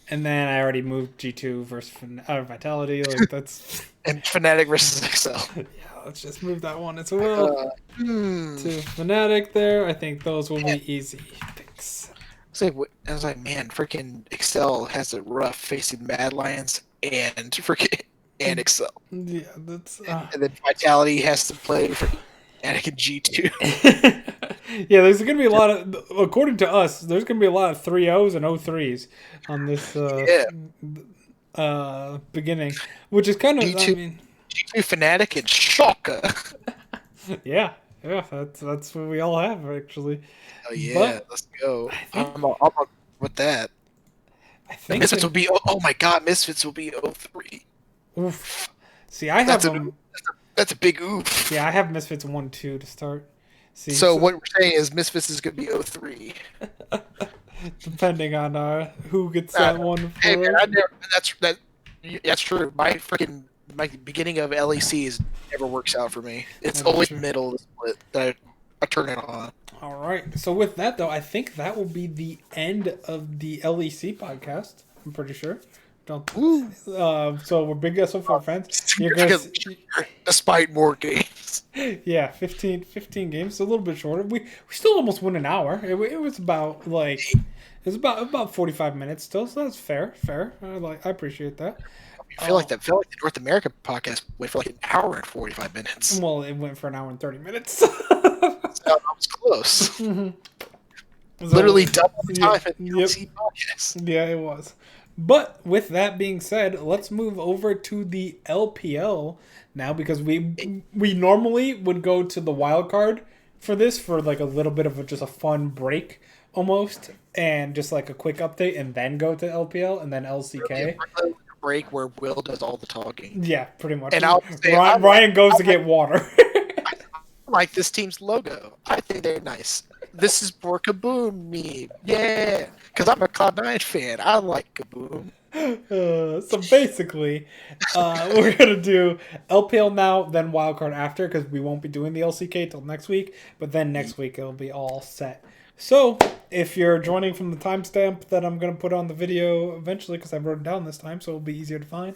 And then I already moved G2 versus Vitality. That's and Fnatic versus Excel. Yeah, let's just move that one as well to Fnatic there. I think those will be easy picks. I was like, man, freaking Excel has it rough facing Mad Lions and Excel. Yeah, that's. And then Vitality has to play for Fnatic and G2. Yeah, there's going to be a lot of, according to us, there's going to be a lot of 3-0s and 0-3s on this beginning, which is kind of, G2 Fnatic and Schalke. Yeah, that's what we all have, actually. Oh, yeah, let's go. I'm up with that. I think Misfits will be, oh my god, Misfits will be 0-3. Oof. See, I have that's a big oof. Yeah, I have Misfits 1-2 to start. See, so what we're saying is Misfits is going to be 0-3. Depending on who gets that one. Hey man, that's true. My beginning of LEC never works out for me. It's always the middle of the split that I turn it on. All right. So with that though, I think that will be the end of the LEC podcast. I'm pretty sure. So we're big SO4 fans. Despite more games. Yeah, 15 games. A little bit shorter. We still almost won an hour. It was about about 45 minutes still, so that's fair. I appreciate that. I feel like the North America podcast went for an hour and 45 minutes. Well, it went for an hour and 30 minutes. So that was close. Mm-hmm. Literally double the time at the LEC podcast. Yeah, it was. But with that being said, let's move over to the LPL now, because we normally would go to the Wildcard for this for a little bit of just a fun break almost, and just a quick update, and then go to LPL and then LCK. Break where Will does all the talking. Yeah, pretty much. And Ryan goes to get water. I like this team's logo. I think they're nice. This is for Kaboom meme. Yeah. Because I'm a Cloud9 fan. I like Kaboom. So basically, we're gonna do LPL now, then wildcard after, because we won't be doing the LCK till next week. But then next week it'll be all set. So if you're joining from the timestamp that I'm gonna put on the video eventually, because I wrote it down this time, so it'll be easier to find.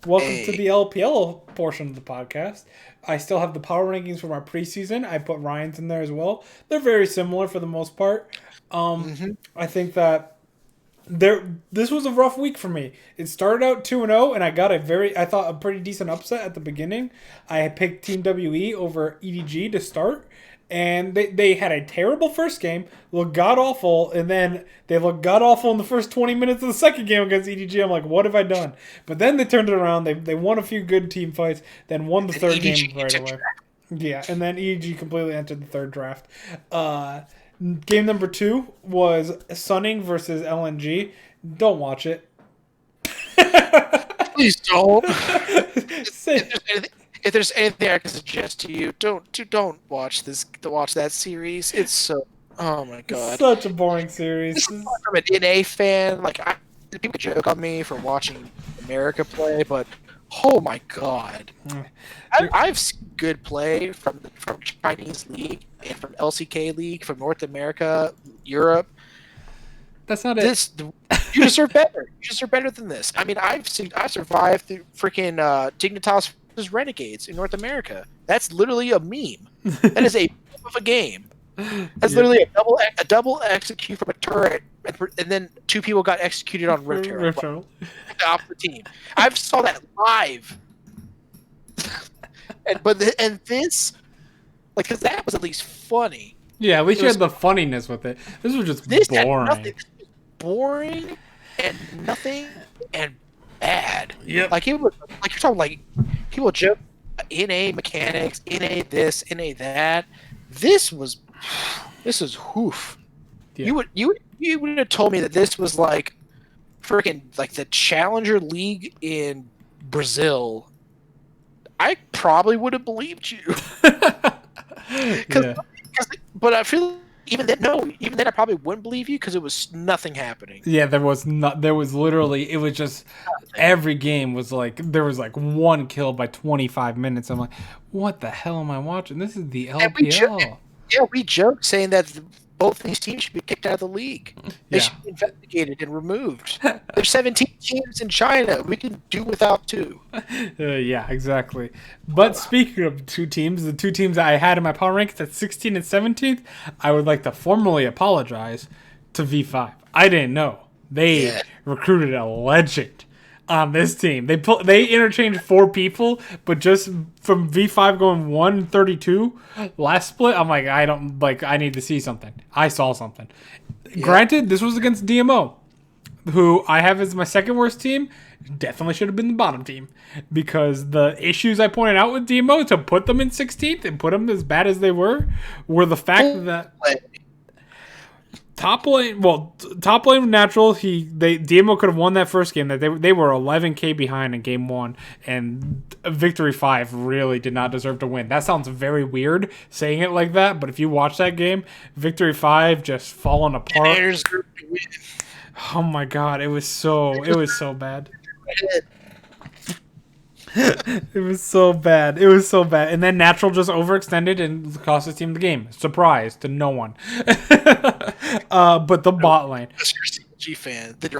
Welcome to the LPL portion of the podcast. I still have the power rankings from our preseason. I put Ryan's in there as well. They're very similar for the most part. I think that this was a rough week for me. It started out 2-0, and I got I thought a pretty decent upset at the beginning. I picked Team WE over EDG to start, and they had a terrible first game, looked god-awful, and then they looked god-awful in the first 20 minutes of the second game against EDG. I'm like, what have I done? But then they turned it around. They won a few good team fights, then won the third game right away. Yeah, and then EDG completely entered the third draft. Game number 2 was Sunning versus LNG. Don't watch it. Please don't. If there's anything I can suggest to you, don't watch this. Watch that series. It's so. Oh my god. Such a boring series. This is from an NA fan. Like people joke on me for watching America play, but oh my god, I've seen good play from Chinese League and from LCK League, from North America, Europe. That's not it. You deserve better. You deserve better than this. I mean, I survived through freaking Dignitas versus Renegades in North America. That's literally a meme. That is a meme of a game. That's literally a double execute from a turret, and then 2 people got executed on Rift Herald off the team. I saw that live. and this, like, because that was at least funny. Yeah, at least you had the funniness with it. This was just boring. Boring and nothing and bad. Yep. Like it was like you're talking like people joke NA mechanics, NA this, NA that. This is hoof. Yeah. You would have told me that this was like freaking like the Challenger League in Brazil. I probably would have believed you. But I feel even then I probably wouldn't believe you because it was nothing happening. Yeah, there was literally, it was just every game was like there was like 1 kill by 25 minutes. I'm like, what the hell am I watching? This is the LPL. We joked saying that both these teams should be kicked out of the league. They should be investigated and removed. There's 17 teams in China. We can do without 2. Yeah, exactly. But speaking of 2 teams, the 2 teams I had in my power rankings at 16th and 17th, I would like to formally apologize to V5. I didn't know. They recruited a legend on this team. They interchanged 4 people, but just from V5 going 132 last split, I'm like, I need to see something. I saw something. Yeah. Granted, this was against DMO, who I have as my second worst team. Definitely should have been the bottom team, because the issues I pointed out with DMO to put them in 16th and put them as bad as they were the fact that top lane natural. DMO could have won that first game. That they were 11k behind in game 1, and Victory 5 really did not deserve to win. That sounds very weird saying it like that, but if you watch that game, Victory 5 just falling apart. Oh my god, it was so bad. It was so bad. And then Natural just overextended and cost his team the game. Surprise to no one. But the bot lane. Unless you're a CG fan, then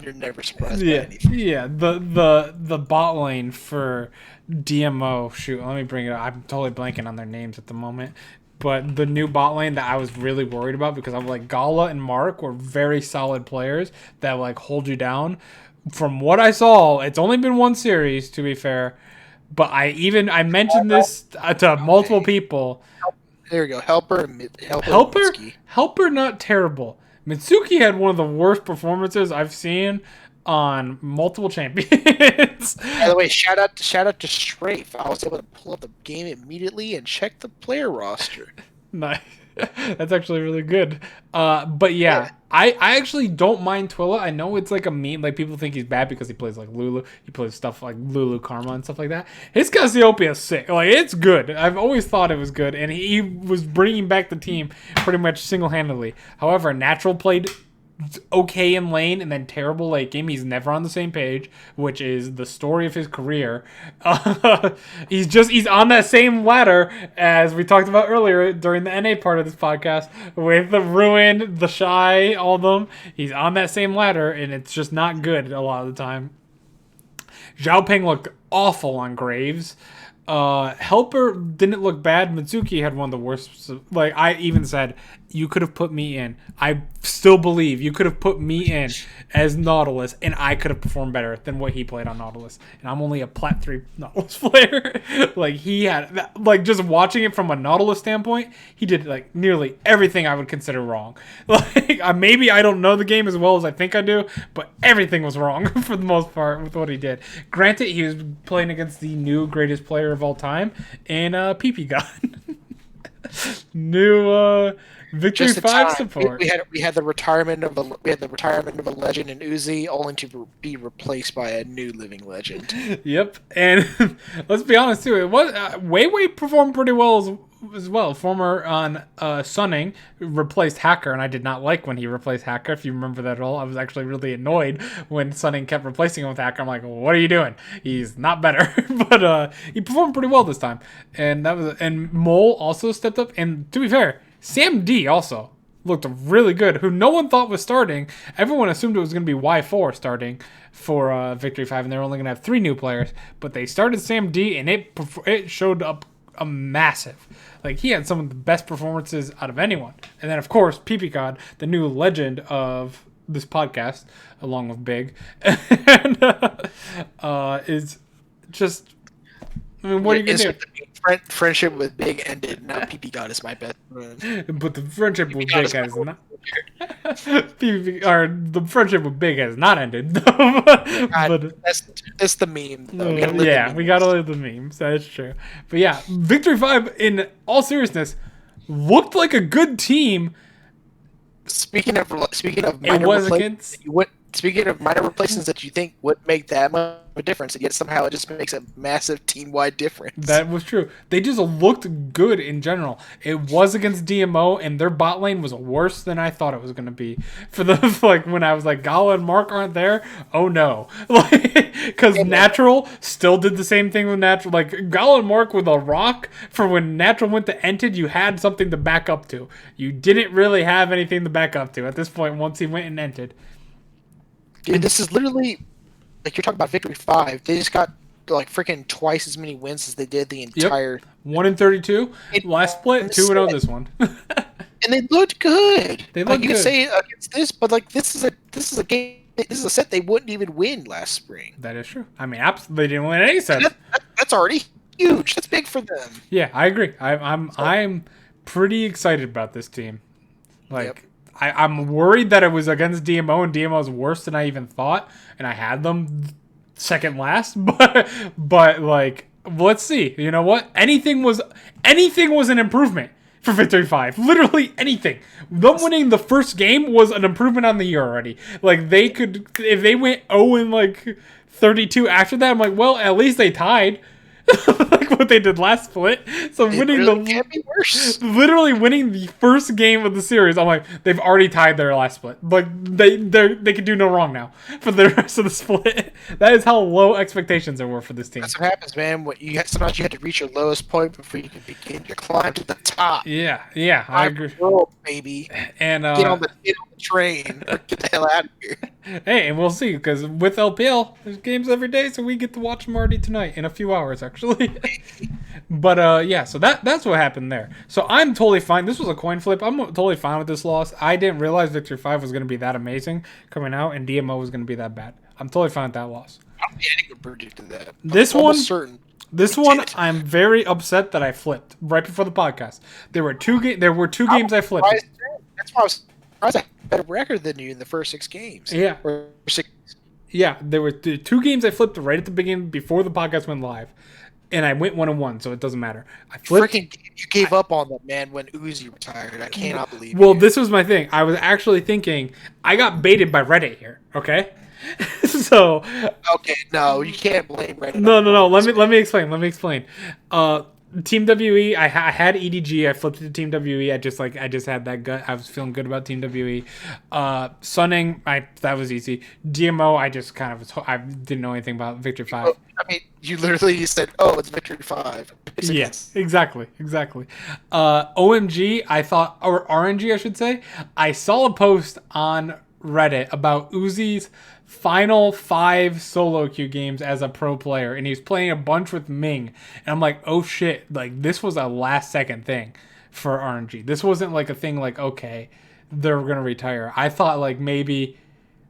you're never surprised by anything. Yeah, the bot lane for DMO. Shoot, let me bring it up. I'm totally blanking on their names at the moment. But the new bot lane that I was really worried about, because I'm like, Gala and Mark were very solid players that like hold you down. From what I saw, it's only been 1 series, to be fair, but I mentioned this to multiple people. There you go. Helper, not terrible. Mitsuki had one of the worst performances I've seen on multiple champions. By the way, shout out to Strafe. I was able to pull up the game immediately and check the player roster. Nice. That's actually really good. But yeah, I actually don't mind Twilla. I know it's like a meme. Like, people think he's bad because he plays like Lulu. He plays stuff like Lulu Karma and stuff like that. His Cassiopeia is sick. Like, it's good. I've always thought it was good. And he was bringing back the team pretty much single-handedly. However, Natural played okay in lane and then terrible late game. He's never on the same page, which is the story of his career. He's on that same ladder as we talked about earlier during the NA part of this podcast with the Ruin, the Shy, all of them. He's on that same ladder, and it's just not good a lot of the time. Zhao Peng looked awful on Graves. Helper didn't look bad. Mitsuki had one of the worst. Like, I even said, you could have put me in. I still believe you could have put me in as Nautilus, and I could have performed better than what he played on Nautilus. And I'm only a Plat 3 Nautilus player. Like, he had, like, just watching it from a Nautilus standpoint, he did, like, nearly everything I would consider wrong. Like, maybe I don't know the game as well as I think I do, but everything was wrong for the most part with what he did. Granted, he was playing against the new greatest player of all time, and PP God. New Victory 5 support. We had the retirement of a legend in Uzi, only to be replaced by a new living legend. Yep, and let's be honest too. It was Wei performed pretty well as well. Former on Sunning replaced Hacker, and I did not like when he replaced Hacker. If you remember that at all, I was actually really annoyed when Sunning kept replacing him with Hacker. I'm like, what are you doing? He's not better, but he performed pretty well this time, and Mole also stepped up. And to be fair, Sam D also looked really good, who no one thought was starting. Everyone assumed it was going to be Y4 starting for Victory 5, and they're only going to have 3 new players. But they started Sam D, and it showed up a massive. Like, he had some of the best performances out of anyone. And then, of course, PP God, the new legend of this podcast, along with Big, and is just... I mean, what are you going to do? Friendship with Big ended. Now PP God is my best friend. But the friendship with Big has not. The friendship with Big has not ended. But that's the meme. We gotta live the memes. That's true. But yeah, Victory 5, in all seriousness, looked like a good team. Speaking of minor replacements that you think would make that much of a difference, and yet somehow it just makes a massive team-wide difference. That was true. They just looked good in general. It was against DMO, and their bot lane was worse than I thought it was going to be. For the like when I was like, Gala and Mark aren't there. Oh no, because Natural still did the same thing with Natural. Like Gala and Mark with a rock for when Natural went to Ented, you had something to back up to. You didn't really have anything to back up to at this point once he went and Ented. Dude, this is literally, like, you're talking about Victory 5. They just got, like, freaking twice as many wins as they did the entire... Yep. 1-32. Last split, 2-0 this one. And they looked good. They looked good. You can say against this, but, like, this is a game, this is a set they wouldn't even win last spring. That is true. I mean, absolutely, they didn't win any sets. That's already huge. That's big for them. Yeah, I agree. I'm pretty excited about this team. Like... Yep. I'm worried that it was against DMO, and DMO is worse than I even thought, and I had them second last. But like, let's see. You know what? Anything was an improvement for Victory 5. Literally anything. Them winning the first game was an improvement on the year already. Like, they could, if they went 0-32 after that, I'm like, well, at least they tied. Like what they did last split. So winning can't be worse. Literally winning the first game of the series, I'm like, they've already tied their last split. Like they can do no wrong now for the rest of the split. That is how low expectations there were for this team. That's what happens, man. Sometimes you have to reach your lowest point before you can begin your climb to the top. Yeah, I agree. World, baby. And get on the train. Or get the hell out of here. Hey, and we'll see, because with LPL, there's games every day, so we get to watch them already tonight in a few hours, actually. But yeah, so that's what happened there. So I'm totally fine. This was a coin flip. I'm totally fine with this loss. I didn't realize Victory 5 was going to be that amazing coming out, and DMO was going to be that bad. I'm totally fine with that loss. I don't think anyone predicted that. This one, I'm very upset that I flipped right before the podcast. There were two games I flipped. That's why I was surprised I had a better record than you in the first 6 games. Yeah. Or 6. Yeah, there were 2 games I flipped right at the beginning before the podcast went live. And I went 1-1, so it doesn't matter. I flipped. You gave up on them, man, when Uzi retired. I cannot believe it. Well, this was my thing. I was actually thinking, I got baited by Reddit here, okay? So... Okay, no, you can't blame Reddit. No. Let me explain. Team WE, I had EDG. I flipped it to Team WE. I just had that gut. I was feeling good about Team WE. Sunning, that was easy. DMO, I didn't know anything about Victory 5. I mean, you literally said, "Oh, it's Victory 5." Yes, exactly. OMG, I thought, or RNG, I should say. I saw a post on Reddit about Uzi's final 5 solo queue games as a pro player, and he was playing a bunch with Ming, and I'm like, oh shit, like this was a last second thing for RNG. This wasn't like a thing like, okay, they're gonna retire. I thought like maybe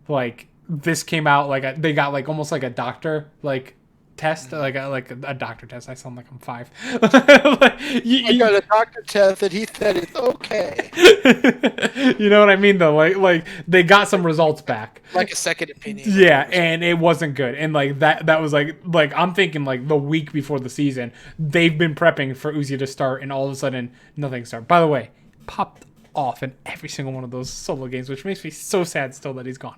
like this came out like they got like almost like a doctor like test, like a doctor test. I sound like I'm 5. I got a doctor test and he said it's okay. You know what I mean though? Like they got some results back. Like a second opinion. Yeah, and it wasn't good. And like that was like I'm thinking like the week before the season, they've been prepping for Uzi to start, and all of a sudden nothing started. By the way, popped off in every single one of those solo games, which makes me so sad still that he's gone.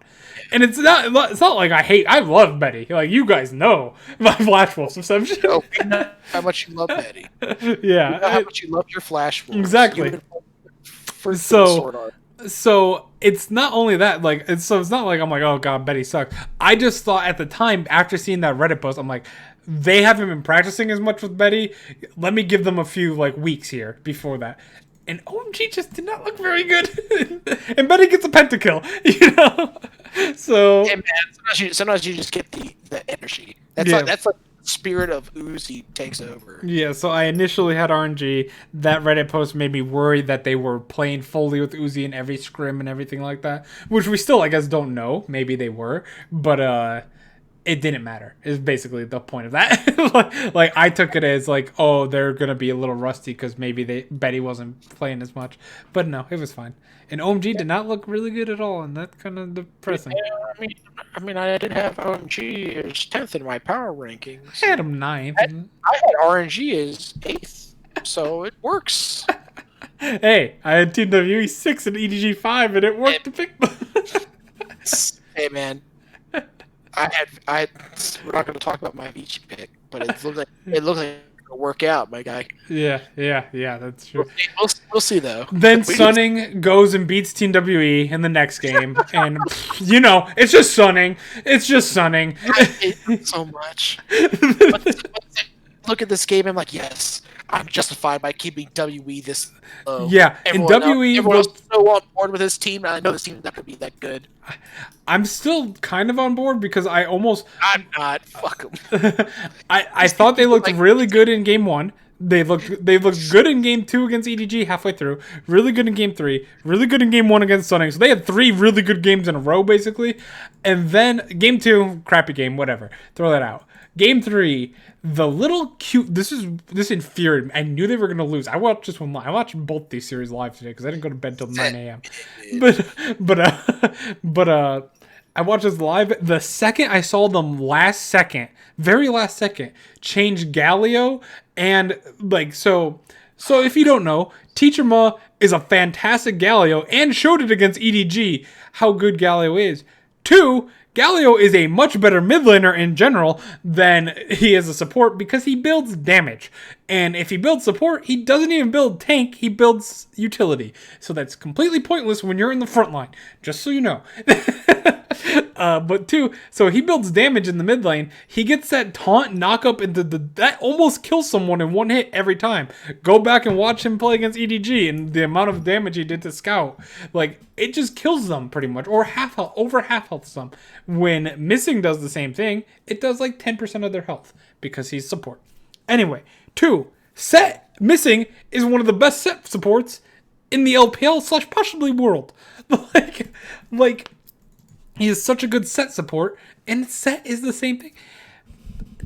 And it's not like I love Betty. Like you guys know my Flash Wolves reception. Oh, we know how much you love Betty. Yeah, we know how much you love your Flash Wolves. Exactly. So it's not only that, like it's not like I'm like, oh god, Betty sucks. I just thought at the time after seeing that Reddit post, I'm like, they haven't been practicing as much with Betty. Let me give them a few like weeks here before that. And OMG just did not look very good. And Betty gets a pentakill, you know? So hey man, sometimes you just get the energy. That's like the spirit of Uzi takes over. Yeah, so I initially had RNG. That Reddit post made me worried that they were playing fully with Uzi in every scrim and everything like that. Which we still, I guess, don't know. Maybe they were. But it didn't matter is basically the point of that. like I took it as like, oh, they're gonna be a little rusty because maybe Betty wasn't playing as much, but no, it was fine. And OMG did not look really good at all, and that's kind of depressing. Yeah, I mean, I did have OMG as 10th in my power rankings. I had him 9th. I had RNG as 8th, so it works. Hey, I had Team WE 6 and EDG 5, and it worked to pick them. Hey man. We're not going to talk about my Vici pick, but it looks like it'll work out, my guy. Yeah, that's true. We'll see though. Then Sunning goes and beats Team WE in the next game, and you know it's just Sunning. It's just Sunning. I hate it so much. Look at this game. I'm like, yes, I'm justified by keeping WE this low. Yeah, and WE everyone's so on board with this team. And I know this team's not going to be that good. I'm still kind of on board because I'm not. Fuck them. I thought they looked really good in game 1. They looked good in game 2 against EDG halfway through. Really good in game 3. Really good in game 1 against Sunning. So they had 3 really good games in a row basically. And then game 2, crappy game, whatever. Throw that out. Game 3, the little cute. This infuriated me. I knew they were gonna lose. I watched this one live. I watched both these series live today because I didn't go to bed till 9 a.m. But I watched this live. The second I saw them very last second, change Galio and like so. So if you don't know, Teacher Ma is a fantastic Galio and showed it against EDG how good Galio is. 2. Galio is a much better mid laner in general than he is a support because he builds damage. And if he builds support, he doesn't even build tank, he builds utility. So that's completely pointless when you're in the front line, just so you know. But 2, so he builds damage in the mid lane. He gets that taunt knock up into that almost kills someone in one hit every time. Go back and watch him play against EDG and the amount of damage he did to Scout. Like, it just kills them pretty much, or over half health them. When Missing does the same thing, it does like 10% of their health because he's support. Anyway, 2, Set Missing is one of the best set supports in the LPL / possibly world. like he is such a good set support, and Set is the same thing.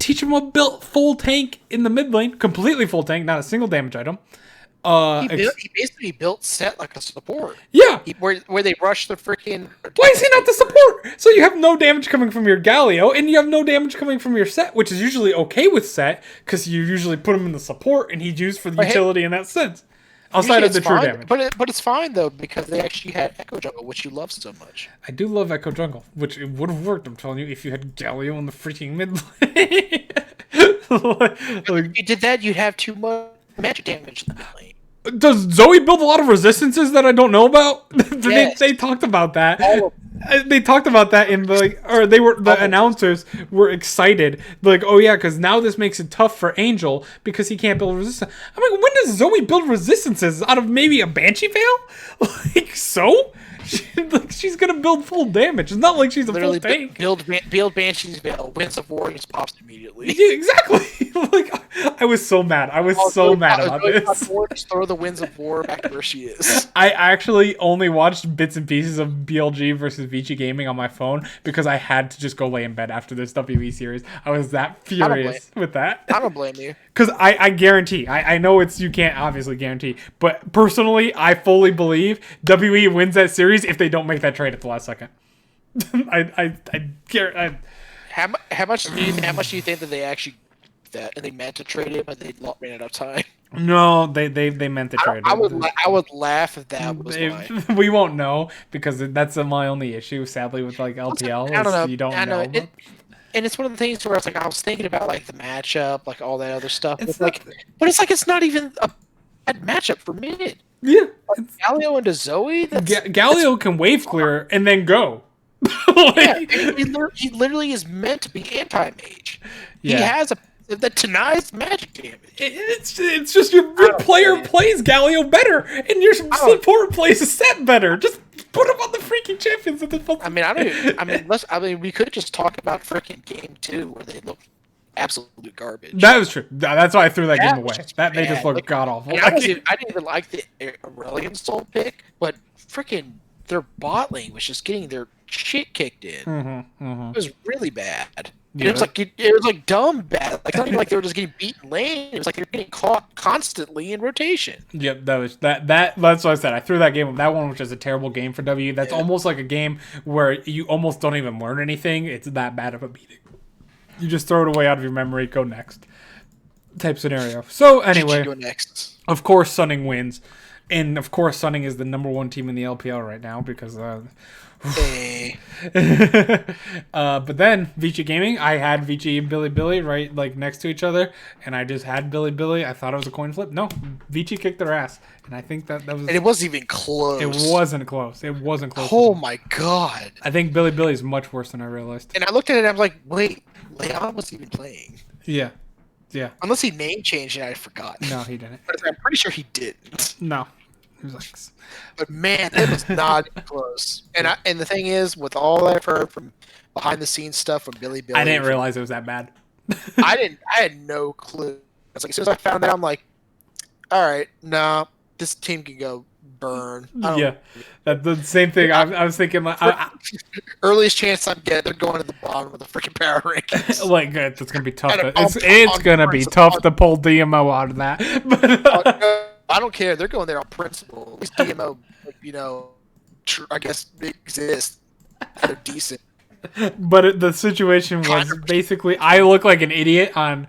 Teachable built full tank in the mid lane, completely full tank, not a single damage item. He basically built Set like a support. Yeah. Where they rush the freaking... Why is he not the support? So you have no damage coming from your Galio, and you have no damage coming from your Set, which is usually okay with Set, because you usually put him in the support, and he's used for the utility in that sense. Outside of the true damage. But it's fine, though, because they actually had Echo Jungle, which you love so much. I do love Echo Jungle, which it would have worked, I'm telling you, if you had Galio in the freaking mid lane. Like, If you did that, you'd have too much magic damage in the lane. does Zoe build a lot of resistances that I don't know about? Yes. They talked about that. All of They talked about that in the, or they were, the announcers were excited. Like, oh yeah, because now this makes it tough for Angel because he can't build resistance. I'm like, when does Zoe build resistances? Out of maybe a Banshee Veil? Like, so? She's gonna build full damage. It's not like she's a literally full tank. build Banshee's Veil, Winds of War, just pops immediately. Yeah, exactly. Like, I was so mad. I was so mad about this. Just throw the Winds of War back to where she is. I actually only watched bits and pieces of BLG versus Vici Gaming on my phone because I had to just go lay in bed after this WE series. I was that furious with that. I don't blame you. Because I guarantee, I know it's, you can't obviously guarantee, but personally, I fully believe WE wins that series if they don't make that trade at the last second. How much do you think that they actually that and they meant to trade it, but they ran out of time? No, they meant to trade it. I would laugh if that was mine. We won't know because that's my only issue, sadly, with like LPL. I don't know. You don't know. And it's one of the things where I was thinking about like the matchup, like all that other stuff. But it's not even a bad matchup for mid. Yeah, Galio into Zoe. Galio can wave clear and then go. He literally is meant to be anti-mage. Yeah. He has that denies magic damage. It's just your player plays Galio better, and your support plays Set better. Just put him on the freaking champions at this. We could just talk about freaking game 2 where they look absolute garbage. That was true. That's why I threw that game away. They just look god awful. I didn't even like the Aurelion Soul pick, but freaking their bot lane was just getting their shit kicked in. It was really bad. Yeah. It was like dumb bad. Like not even like they were just getting beaten lane. It was like they were getting caught constantly in rotation. Yep, that's what I said. I threw that game. That one was just a terrible game for W. That's almost like a game where you almost don't even learn anything. It's that bad of a beating. You just throw it away out of your memory. Go next. Type scenario. So anyway, go next. Of course, Sunning wins, and of course, Sunning is the #1 team in the LPL right now because. Hey. But then Vici Gaming, I had Vici and Billy right like next to each other, and I just had Billy. I thought it was a coin flip. No, Vici kicked their ass, and I think that was. And it wasn't even close. It wasn't close. It wasn't close. Oh my god! I think Billy is much worse than I realized. And I looked at it, and I was like, wait, Leon wasn't even playing. Yeah. Unless he name changed and I forgot. No, he didn't. But I'm pretty sure he didn't. No. But man, it was not close. And the thing is, with all I've heard from behind the scenes stuff from Billy, I didn't realize it was that bad. I had no clue. I was like, as soon as I found out, I'm like, all right, no, this team can go burn. Yeah, that's the same thing. I was thinking like, earliest chance I get, they're going to the bottom of the freaking power rankings. Like it's gonna be tough. It's gonna be tough to pull DMO out of that. But, I don't care. They're going there on principle. At least DMO, I guess exists. They're decent. But the situation was basically I look like an idiot on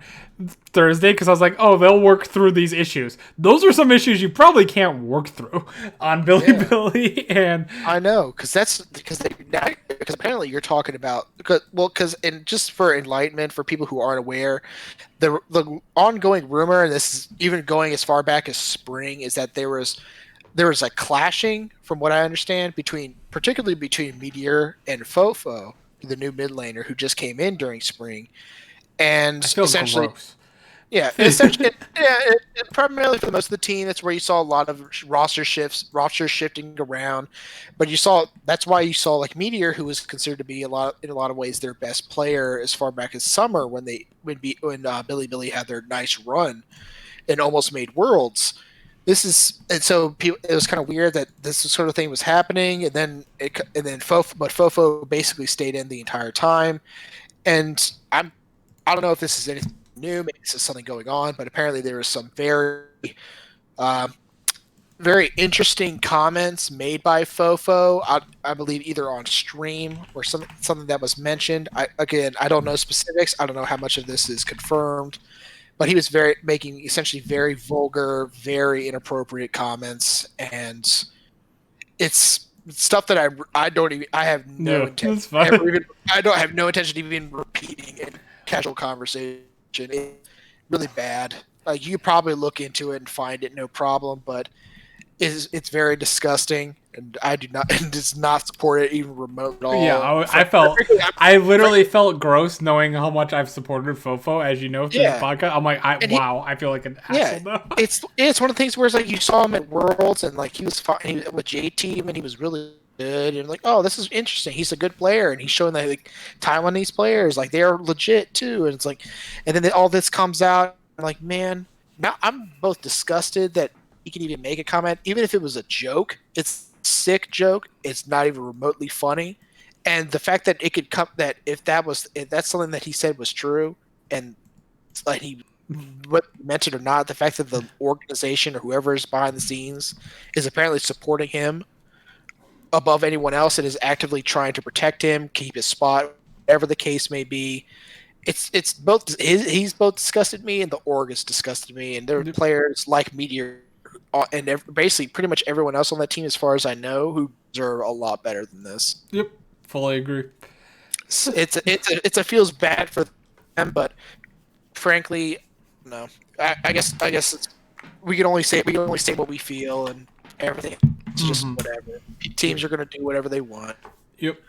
Thursday because I was like, oh, they'll work through these issues. Those are some issues you probably can't work through on Billy. And I know because apparently you're talking about and just for enlightenment for people who aren't aware, the ongoing rumor, and this is even going as far back as spring, is that there was a clashing, from what I understand, particularly between Meteor and Fofo, the new mid laner who just came in during spring. And essentially, primarily for most of the team, that's where you saw a lot of roster shifting around. But that's why you saw like Meteor, who was considered to be in a lot of ways their best player as far back as summer when Billy had their nice run and almost made Worlds. It was kind of weird that this sort of thing was happening, Fofo basically stayed in the entire time, and I don't know if this is anything new. Maybe this is something going on, but apparently there was some very, very interesting comments made by Fofo. I believe either on stream or something that was mentioned. I don't know specifics. I don't know how much of this is confirmed, but he was making essentially very vulgar, very inappropriate comments, and it's stuff that I have no intention of even repeating in casual conversation It's really bad. Like you could probably look into it and find it no problem, but it's very disgusting, and I do not and does not support it even remote at Yeah, all. I literally felt gross knowing how much I've supported Fofo, as you know, through this Yeah, podcast. I'm like, and I feel like an asshole now. it's one of the things where it's like you saw him at Worlds and like he was fine with J Team and he was really good and like, oh, this is interesting. He's a good player and he's showing that like Taiwanese players like they're legit too. And it's like, and then all this comes out. I'm like, man, now I'm both disgusted that he can even make a comment, even if it was a joke. It's a sick joke. It's not even remotely funny. And the fact that it could come that if that's something that he said was true and like he what meant it or not, the fact that the organization or whoever is behind the scenes is apparently supporting him above anyone else and is actively trying to protect him, keep his spot, whatever the case may be. It's both he's both disgusted me and the org has disgusted me, and there are players like Meteor and basically pretty much everyone else on that team, as far as I know, who deserve a lot better than this. Yep, fully agree. It's a feels bad for them, but frankly, no. I guess we can only say what we feel and everything. It's just whatever. Teams are going to do whatever they want. Yep.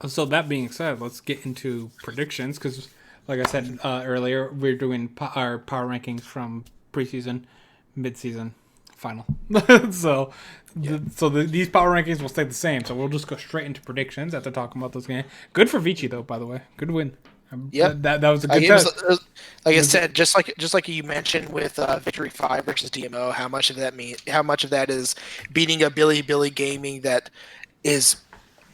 So that being said, let's get into predictions because, like I said earlier, we're doing our power rankings from preseason, midseason, final. So these power rankings will stay the same. So we'll just go straight into predictions after talking about this game. Good for Vici though, by the way. Good win. Yeah, that was a good test. Like I said, just like you mentioned with Victory 5 versus DMO, how much of that is beating a Billy Gaming that is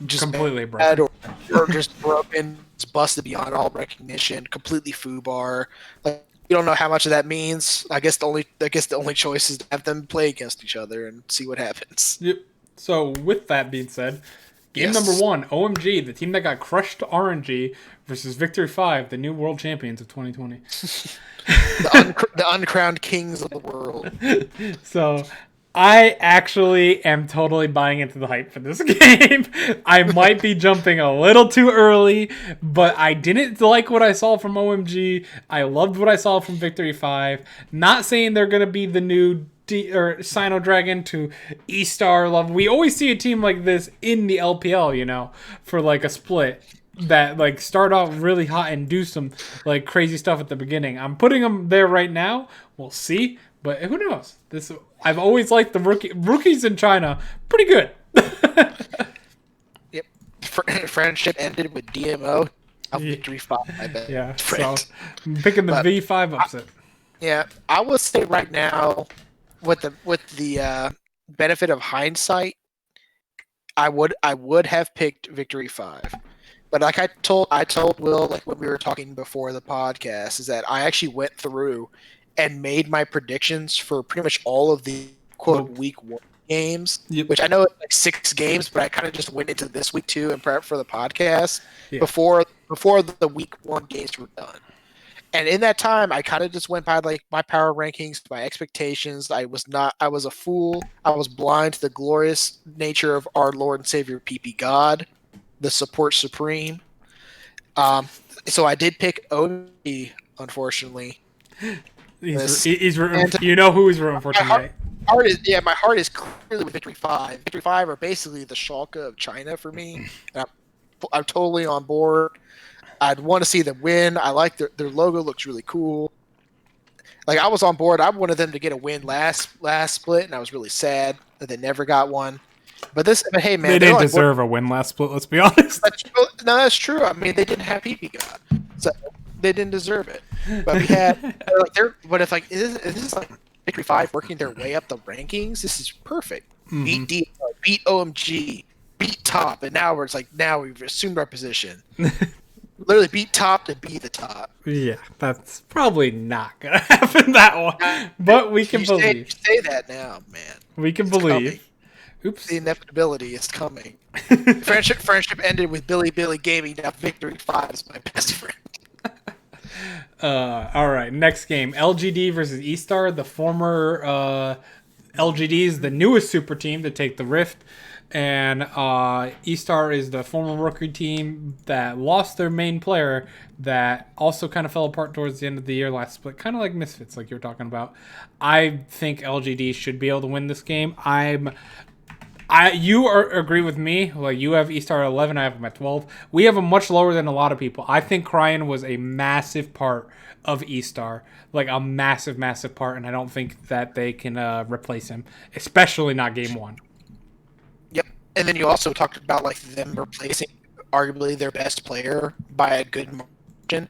just completely broken or just broken, it's busted beyond all recognition, completely foobar. Like you don't know how much of that means. I guess the only choice is to have them play against each other and see what happens. Yep. So with that being said, game number 1, OMG, the team that got crushed to RNG versus Victory 5, the new world champions of 2020. the uncrowned kings of the world. So I actually am totally buying into the hype for this game. I might be jumping a little too early, but I didn't like what I saw from OMG. I loved what I saw from Victory 5. Not saying they're going to be the new Sino Dragon to E-Star level. We always see a team like this in the LPL, for like a split that like start off really hot and do some like crazy stuff at the beginning. I'm putting them there right now. We'll see, but who knows? I've always liked the rookies in China. Pretty good. Yep. Friendship ended with DMO. Victory 5, I bet. Yeah, so I'm picking the V5 upset. Yeah, I would say right now, with the benefit of hindsight, I would have picked Victory 5. But like I told Will, like when we were talking before the podcast, is that I actually went through and made my predictions for pretty much all of the quote week 1 games, which I know it's like 6 games, but I kind of just went into this week 2 and prep for the podcast before the week 1 games were done. And in that time, I kind of just went by like my power rankings, my expectations. I was a fool. I was blind to the glorious nature of our Lord and Savior PP God, the support supreme. So I did pick OG, unfortunately. He's rooting. You know who he's rooting for tonight. My heart is clearly with Victory 5. Victory 5 are basically the Schalke of China for me. I'm totally on board. I'd want to see them win. I like their logo, looks really cool. Like I was on board. I wanted them to get a win last split, and I was really sad that they never got one. But hey man, they didn't deserve a win last split. Let's be honest. That's true. I mean, they didn't have PP God, so they didn't deserve it. But we had. But if like is this like Victory 5 working their way up the rankings? This is perfect. Mm-hmm. Beat OMG, beat top, and now we've assumed our position. Literally beat top to be the top. Yeah, that's probably not gonna happen that one. But we can believe. Say that now, man. We can believe. Coming. Oops. The inevitability is coming. Friendship ended with Billy Gaming. Now Victory 5 is my best friend. All right, next game. LGD versus E-Star. The former LGD is the newest super team to take the Rift. And E-Star is the former rookie team that lost their main player that also kind of fell apart towards the end of the year last split, kind of like Misfits, like you were talking about. I think LGD should be able to win this game. Agree with me. Like, you have E-Star at 11, I have them at 12. We have them much lower than a lot of people. I think Cryan was a massive part of E-Star, like a massive, massive part, and I don't think that they can replace him, especially not game one. Yep. And then you also talked about like them replacing arguably their best player by a good margin.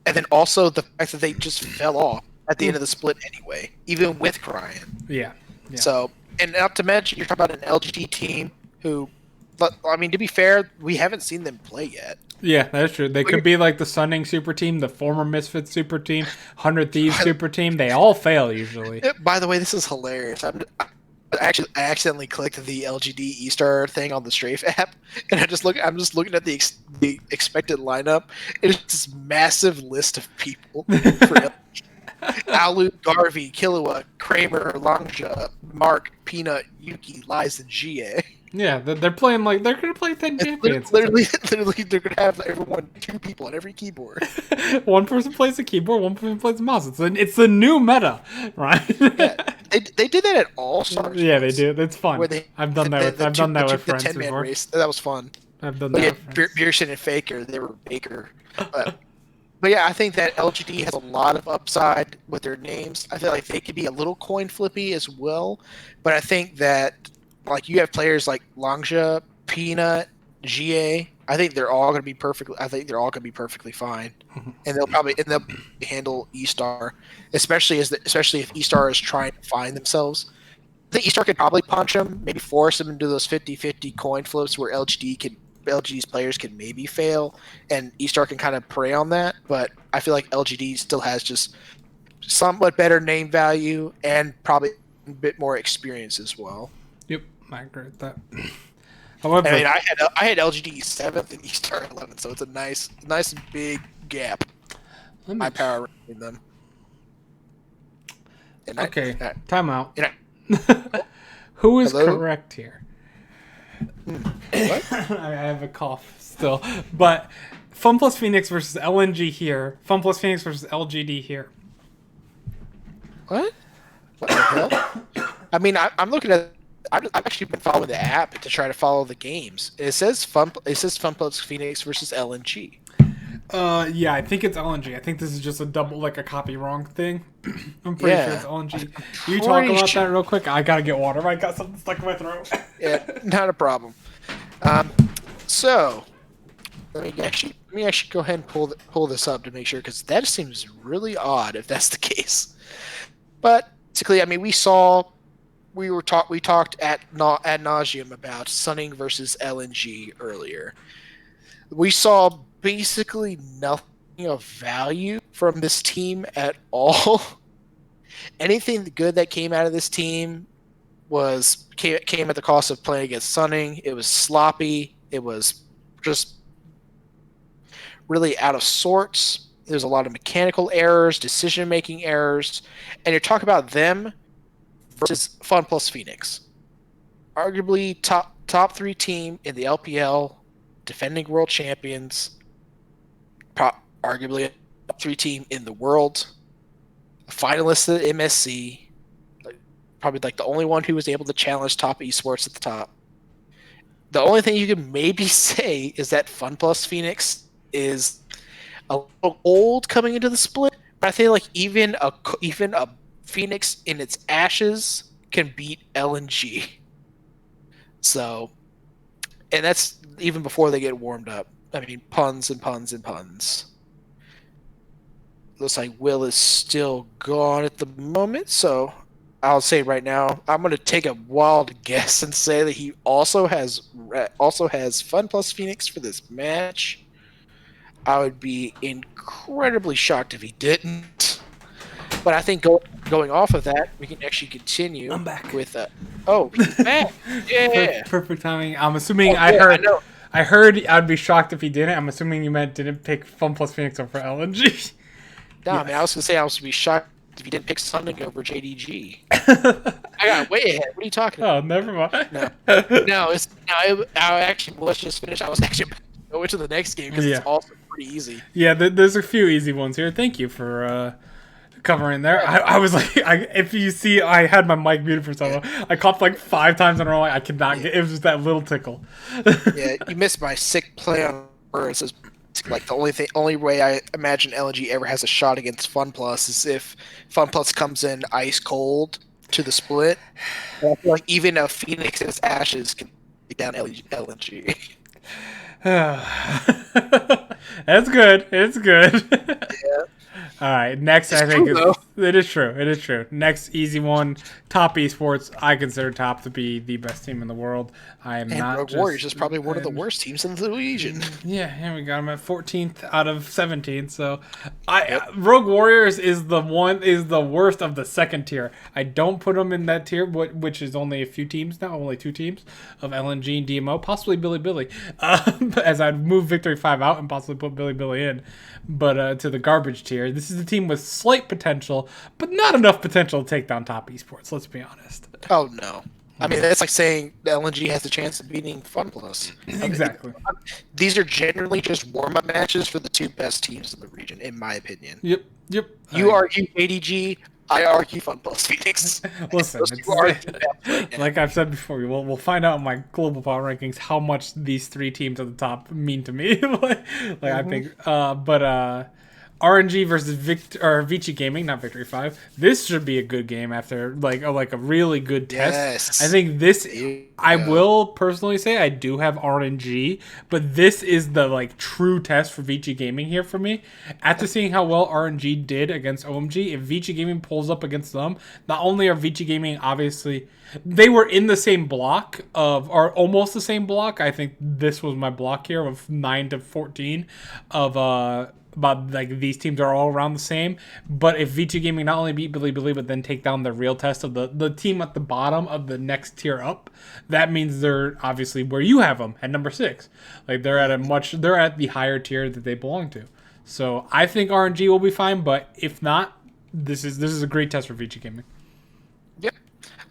And then also the fact that they just fell off at the end of the split anyway, even with Cryan. Yeah. So, and not to mention, you're talking about an LGD team who, I mean, to be fair, we haven't seen them play yet. Yeah, that's true. They could be like the Sunning super team, the former Misfits super team, 100 Thieves super team. They all fail usually. By the way, this is hilarious. I accidentally clicked the LGD E-Star thing on the Strafe app, and I'm just looking at the expected lineup. It's this massive list of people for Alu, Garvey, Killua, Kramer, Longja, Mark, Peanut, Yuki, Lies, and GA. Yeah, they're playing like they're gonna play 10 champions. Literally, they're gonna have everyone 2 people on every keyboard. One person plays the keyboard, one person plays the mouse. It's the new meta, right? Yeah, they did that at All Stars. Yeah, they do. It's fun. I've done that with friends the 10-man before. race. That was fun. I've done that. With Beerson and Faker, they were Baker. But yeah, I think that LGD has a lot of upside with their names. I feel like they could be a little coin flippy as well. But I think that like you have players like Longja, Peanut, GA. I think they're all going to be perfectly. I think they're all going to be perfectly fine, and they'll handle E-Star, especially if E-Star is trying to find themselves. I think E-Star could probably punch them, maybe force them into those 50-50 coin flips where LGD's players can maybe fail, and E-Star can kind of prey on that. But I feel like LGD still has just somewhat better name value and probably a bit more experience as well. Yep, I agree with that. However, I mean, I had LGD 7th and E-Star 11th, so it's a nice big gap. My power ranking them. Time out. Who is correct here? What? I have a cough still. But Fun Plus Phoenix versus LNG here. Fun Plus Phoenix versus LGD here. What? What the hell? I mean, I'm looking at. I've actually been following the app to try to follow the games. It says Fun Plus Phoenix versus LNG. Yeah, I think it's LNG. I think this is just a double, like a copy wrong thing. I'm pretty sure it's LNG. You talk about that real quick. I gotta get water. I got something stuck in my throat. Yeah, not a problem. So let me actually go ahead and pull this up to make sure, because that seems really odd if that's the case. But basically, I mean, we talked ad nauseum about Sunning versus LNG earlier. We saw basically nothing of value from this team at all. Anything good that came out of this team came at the cost of playing against Sunning. It was sloppy. It was just really out of sorts. There's a lot of mechanical errors, decision-making errors, and you're talking about them versus Fun Plus Phoenix, arguably top 3 team in the LPL, defending world champions, arguably a top 3 team in the world, a finalist at MSC, probably like the only one who was able to challenge top esports at the top. The only thing you can maybe say is that Fun Plus Phoenix is a little old coming into the split, but I think like even a Phoenix in its ashes can beat LNG. So, and that's even before they get warmed up. I mean, puns and puns and puns. Looks like Will is still gone at the moment, so I'll say right now, I'm going to take a wild guess and say that he also has Fun Plus Phoenix for this match. I would be incredibly shocked if he didn't. But I think going off of that, we can actually continue. I'm back with he's back. Yeah. Perfect timing. I'm assuming I heard I'd be shocked if he didn't. I'm assuming you meant didn't pick Fun Plus Phoenix over LNG. No, I mean, I was going to say I was going to be shocked if you didn't pick Sunning over JDG. I got way ahead. What are you talking about? Oh, never mind. I actually let's just finish. I was actually going to the next game because it's also pretty easy. Yeah, there's a few easy ones here. Thank you for covering there. I was like, if you see, I had my mic muted for someone. I coughed like 5 times in a row. I could not get. It was just that little tickle. Yeah, you missed my sick play on words. Like the only way I imagine LNG ever has a shot against FunPlus is if FunPlus comes in ice cold to the split. I feel like even a Phoenix and its ashes can take down LNG. That's good. It's good. Yeah. All right, next It's I think true, it is true. It is true. Next easy one, Top Esports. I consider Top to be the best team in the world. I am not. Rogue Warriors is probably one of the worst teams in the region. Yeah, we got them at 14th out of 17. So, Rogue Warriors is the worst of the second tier. I don't put them in that tier, which is only a few teams now, only 2 teams of LNG and DMO, possibly Billy. As I'd move Victory 5 out and possibly put Billy in, but to the garbage tier. This is a team with slight potential, but not enough potential to take down Top Esports. Let's be honest. Oh no. I mean, that's like saying the LNG has a chance of beating FunPlus. Exactly. These are generally just warm-up matches for the 2 best teams in the region, in my opinion. Yep. You argue ADG, I argue FunPlus Phoenix. Listen, like I've said before, we'll find out in my global power rankings how much these 3 teams at the top mean to me. I think, RNG versus Vici Gaming, not Victory 5. This should be a good game after like a really good test. Yes. I think this. I will personally say I do have RNG, but this is the true test for Vici Gaming here for me. After seeing how well RNG did against OMG, if Vici Gaming pulls up against them, not only are Vici Gaming obviously they were in the same block or almost the same block. I think this was my block here of 9 to 14 of about these teams are all around the same. But if V2 Gaming not only beat Billy, but then take down the real test of the team at the bottom of the next tier up, that means they're obviously where you have them at number 6. They're at the higher tier that they belong to. So I think RNG will be fine, but if not, this is a great test for V2 Gaming. Yep.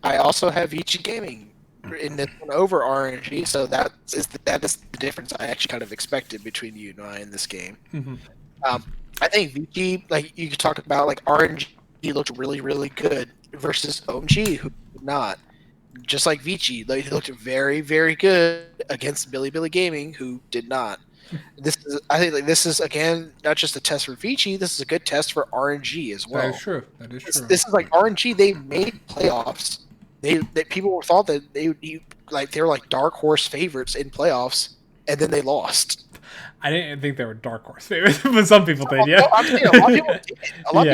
I also have Vici Gaming in this one over RNG, so that is the difference I actually kind of expected between you and I in this game. Mm-hmm. I think Vici, you could talk about RNG looked really, really good versus OMG, who did not. Just like Vici, they looked very, very good against Billy Gaming, who did not. I think this is again not just a test for Vici. This is a good test for RNG as well. That is true. This is RNG. They made playoffs. People thought that they were like dark horse favorites in playoffs, and then they lost. I didn't think they were dark horse favorites, but some people did. Yeah, I'm saying a lot of people did. A lot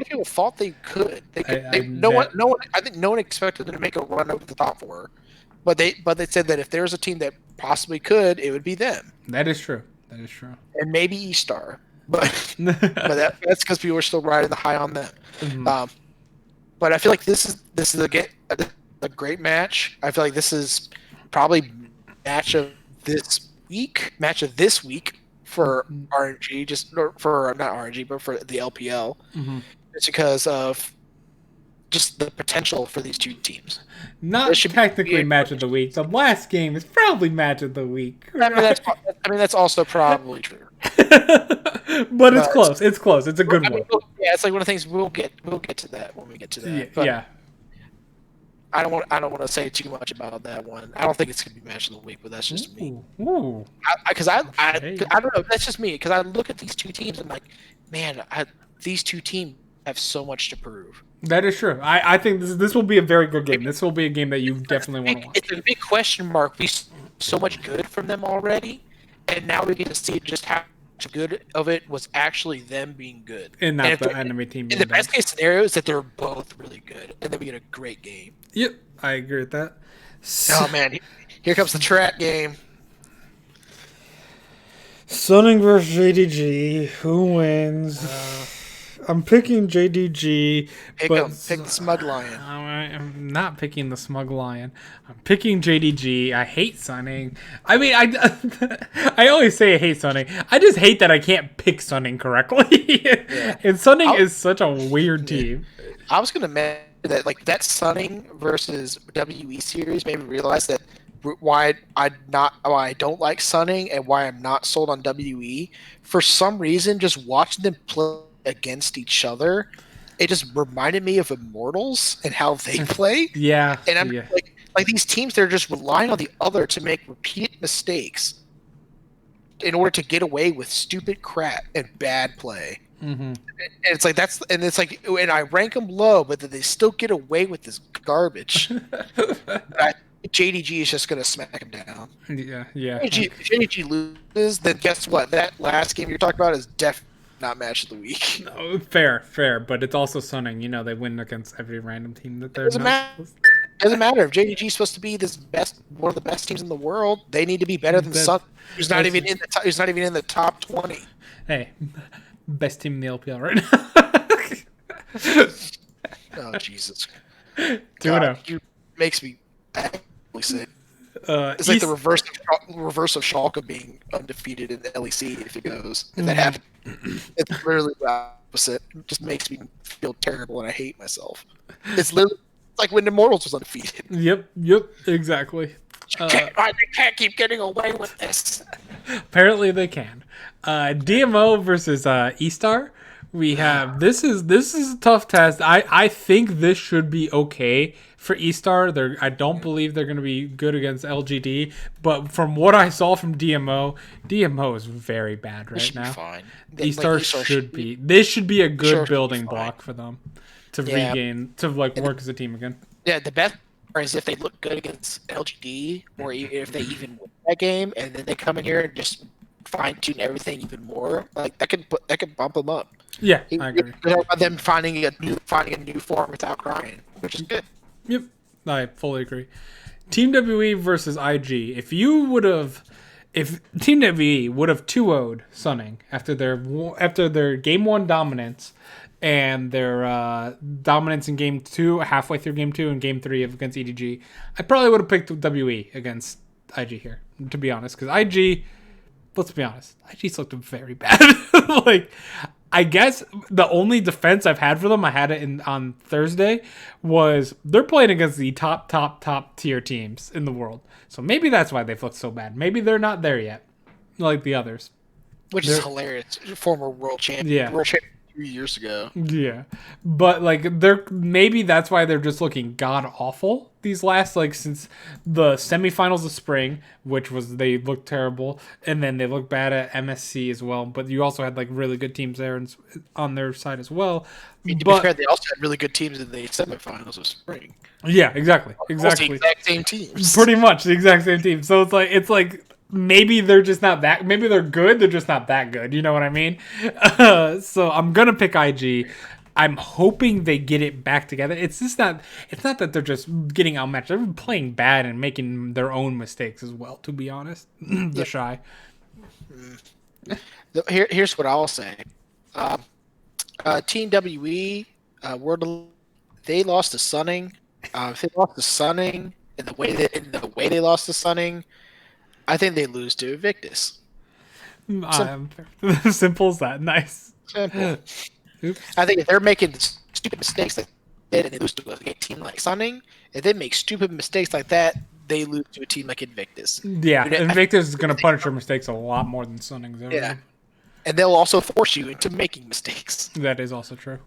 of people thought they could. They could. No one. I think no one expected them to make a run over the top 4, but they said that if there was a team that possibly could, it would be them. That is true. And maybe E-Star, but that's because people were still riding the high on them. Mm-hmm. But I feel like this is a great match. I feel like this is probably match of this week for RNG, not RNG, but for the LPL. Mm-hmm. It's because of just the potential for these 2 teams. Not technically match of the week. The last game is probably match of the week. I mean, that's also probably true. But it's close. It's close. It's a good one. It's like one of the things we'll get to that when we get to that. Yeah. I don't want to say too much about that one. I don't think it's gonna be match of the week, but that's just me. Ooh. Because I don't know. That's just me. Because I look at these 2 teams and man, these 2 teams have so much to prove. That is true. I think this will be a very good game. This will be a game that you definitely want to watch. It's a big question mark. We saw so much good from them already, and now we get to see just how good of it was actually them being good. And not the enemy team being bad. The best case scenario is that they're both really good, and then we get a great game. Yep, I agree with that. Oh, man. Here comes the trap game. Sunning versus JDG. Who wins? I'm picking JDG. Pick but him. Pick the Smug Lion. I'm not picking the Smug Lion. I'm picking JDG. I hate Sunning. I mean, I always say I hate Sunning. I just hate that I can't pick Sunning correctly. Yeah. And Sunning is such a weird team. I was gonna mention that like that Sunning versus WE series made me realize that why I don't like Sunning and why I'm not sold on WE. For some reason, just watching them play against each other, it just reminded me of Immortals and how they play. Yeah. And I'm like these teams, they're just relying on the other to make repeated mistakes in order to get away with stupid crap and bad play. Mm-hmm. And it's like and I rank them low, but they still get away with this garbage. JDG is just gonna smack him down. Yeah. If JDG loses, then guess what? That last game you're talking about is definitely not match of the week. No, fair, but it's also Sunning. You know, they win against every random team that they're Doesn't matter if JDG is supposed to be one of the best teams in the world. They need to be better than Sun, who's not even in the top 20. Hey, best team in the LPL right now. Oh Jesus! God, you makes me actually sick. It's like the reverse of Schalke being undefeated in the LEC if it goes. If that happens, it's literally the opposite. It just makes me feel terrible and I hate myself. It's literally like when Immortals was undefeated. Yep, exactly. They can't keep getting away with this. Apparently they can. DMO versus E-Star. We have this is a tough test. I think this should be okay for E-Star. I don't believe they're going to be good against LGD, but from what I saw from DMO is very bad right now. Fine. E-Star should be. This should be a good building block for them to regain work as a team again. Yeah, the best part is if they look good against LGD, or if they even win that game, and then they come in here and just fine tune everything even more. Like that could bump them up. Yeah, I agree. Them finding a new form without crying, which is good. Yep, I fully agree. Team WE versus IG. If Team WE would have 2-0'd Sunning after their game 1 dominance and their dominance in game 2, halfway through game 2 and game 3 against EDG, I probably would have picked WE against IG here, to be honest, because IG. Let's be honest, IG's looked very bad. I guess the only defense I've had for them, I had it on Thursday, was they're playing against the top tier teams in the world. So maybe that's why they've looked so bad. Maybe they're not there yet, like the others. Which is hilarious. Former world champion. Yeah. World champion 3 years ago. Yeah. But maybe that's why they're just looking god awful these last since the semifinals of spring, which was they looked terrible, and then they looked bad at MSC as well. But you also had really good teams there and on their side as well. To be fair, they also had really good teams in the semifinals of spring. Yeah, exactly. The exact same teams. Pretty much the exact same team. So it's like maybe they're just not that. Maybe they're good. They're just not that good. You know what I mean? So I'm gonna pick IG. I'm hoping they get it back together. It's just not. It's not that they're just getting outmatched. They're playing bad and making their own mistakes as well. To be honest, the Shy. Here's what I'll say. Team WE, they lost to Sunning. If they lost to Sunning in the way they lost to Sunning, I think they lose to Invictus. Simple as that. Nice. Simple. Oops. I think if they're making stupid mistakes like that and they lose to a team like Sunning, if they make stupid mistakes like that, they lose to a team like Invictus. Yeah, Invictus is going to punish your mistakes a lot more than Sunning's ever. Yeah. And they'll also force you into making mistakes. That is also true.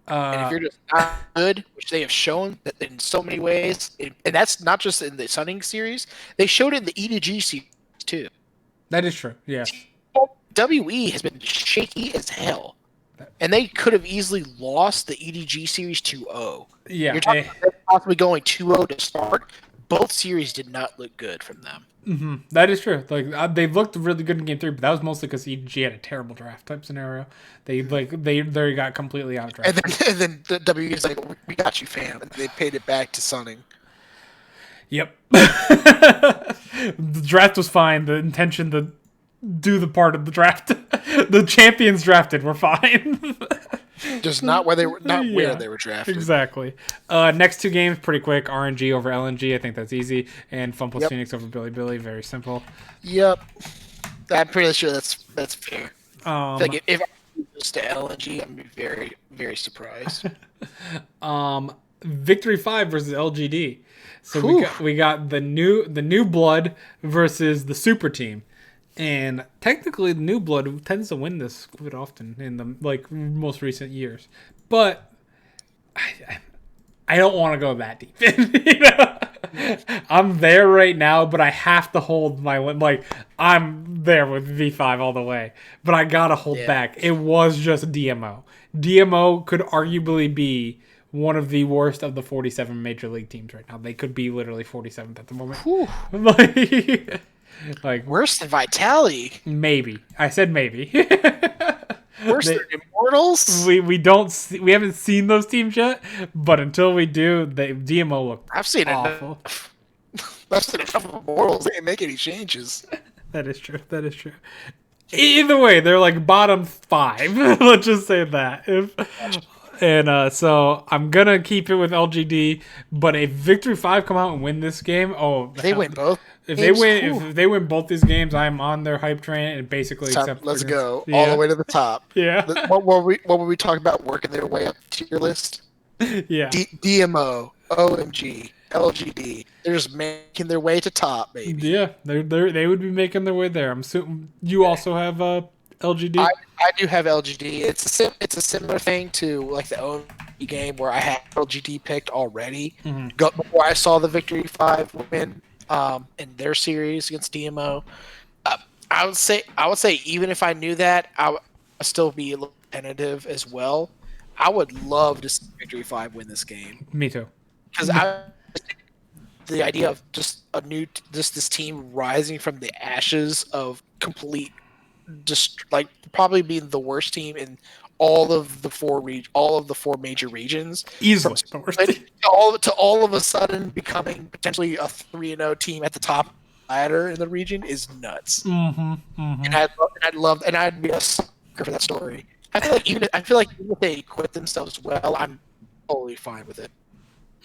And if you're just not good, which they have shown that in so many ways, and that's not just in the Sunning series, they showed it in the EDG series too. That is true, yes. WE has been shaky as hell. And they could have easily lost the EDG series 2-0. Yeah. You're talking about possibly going 2-0 to start. Both series did not look good from them. Mm-hmm. That is true. They looked really good in game 3, but that was mostly because EDG had a terrible draft type scenario. They got completely out of draft. And then the WE is like, we got you, fam. And they paid it back to Sunning. Yep. The draft was fine. The intention to do the part of the draft, the champions drafted were fine. Just not where they were, not Yeah, where they were drafted. Exactly. Next two games, pretty quick. RNG over LNG. I think that's easy. And Fun Plus Yep. Phoenix over Billy Billy. Very simple. Yep. I'm pretty sure that's fair. Um, If I lose to LNG, I'm very, very surprised. Victory 5 versus LGD. So Whew. we got the new blood versus the super team. And technically, the new blood tends to win this quite often in the most recent years. But I don't want to go that deep. I'm there right now, but I have to hold my I'm there with V5 all the way, but I gotta hold back. It was just DMO. DMO could arguably be one of the worst of the 47 major league teams right now. They could be literally 47th at the moment. like Worse than Vitality. Maybe. I said maybe. Worse than Immortals. We haven't seen those teams yet, but until we do, DMO look I've seen awful. I've seen enough of Immortals. They didn't make any changes. That is true. Either way, they're like bottom 5. Let's just say that. So I'm gonna keep it with LGD, but if Victory 5 come out and win this game, they win both. If they win both these games, I'm on their hype train and basically let's go all the way to the top. Yeah. What were we talking about? Working their way up to your list. Yeah. DMO, OMG, LGD. They're just making their way to top, baby. Yeah, they would be making their way there. I'm assuming you also have LGD. I do have LGD. It's a similar thing to like the OMG game where I had LGD picked already. Before I saw the Victory 5 win. In their series against DMO, I would say even if I knew that, I would still be a little tentative as well. I would love to see Victory 5 win this game. Me too. Because the idea of just this team rising from the ashes of complete, just like probably being the worst team in all of the four major regions, easily the worst. To all of a sudden becoming potentially a 3-0 team at the top ladder in the region is nuts. And I'd be a sucker for that story. I feel like even if they quit themselves well, I'm totally fine with it.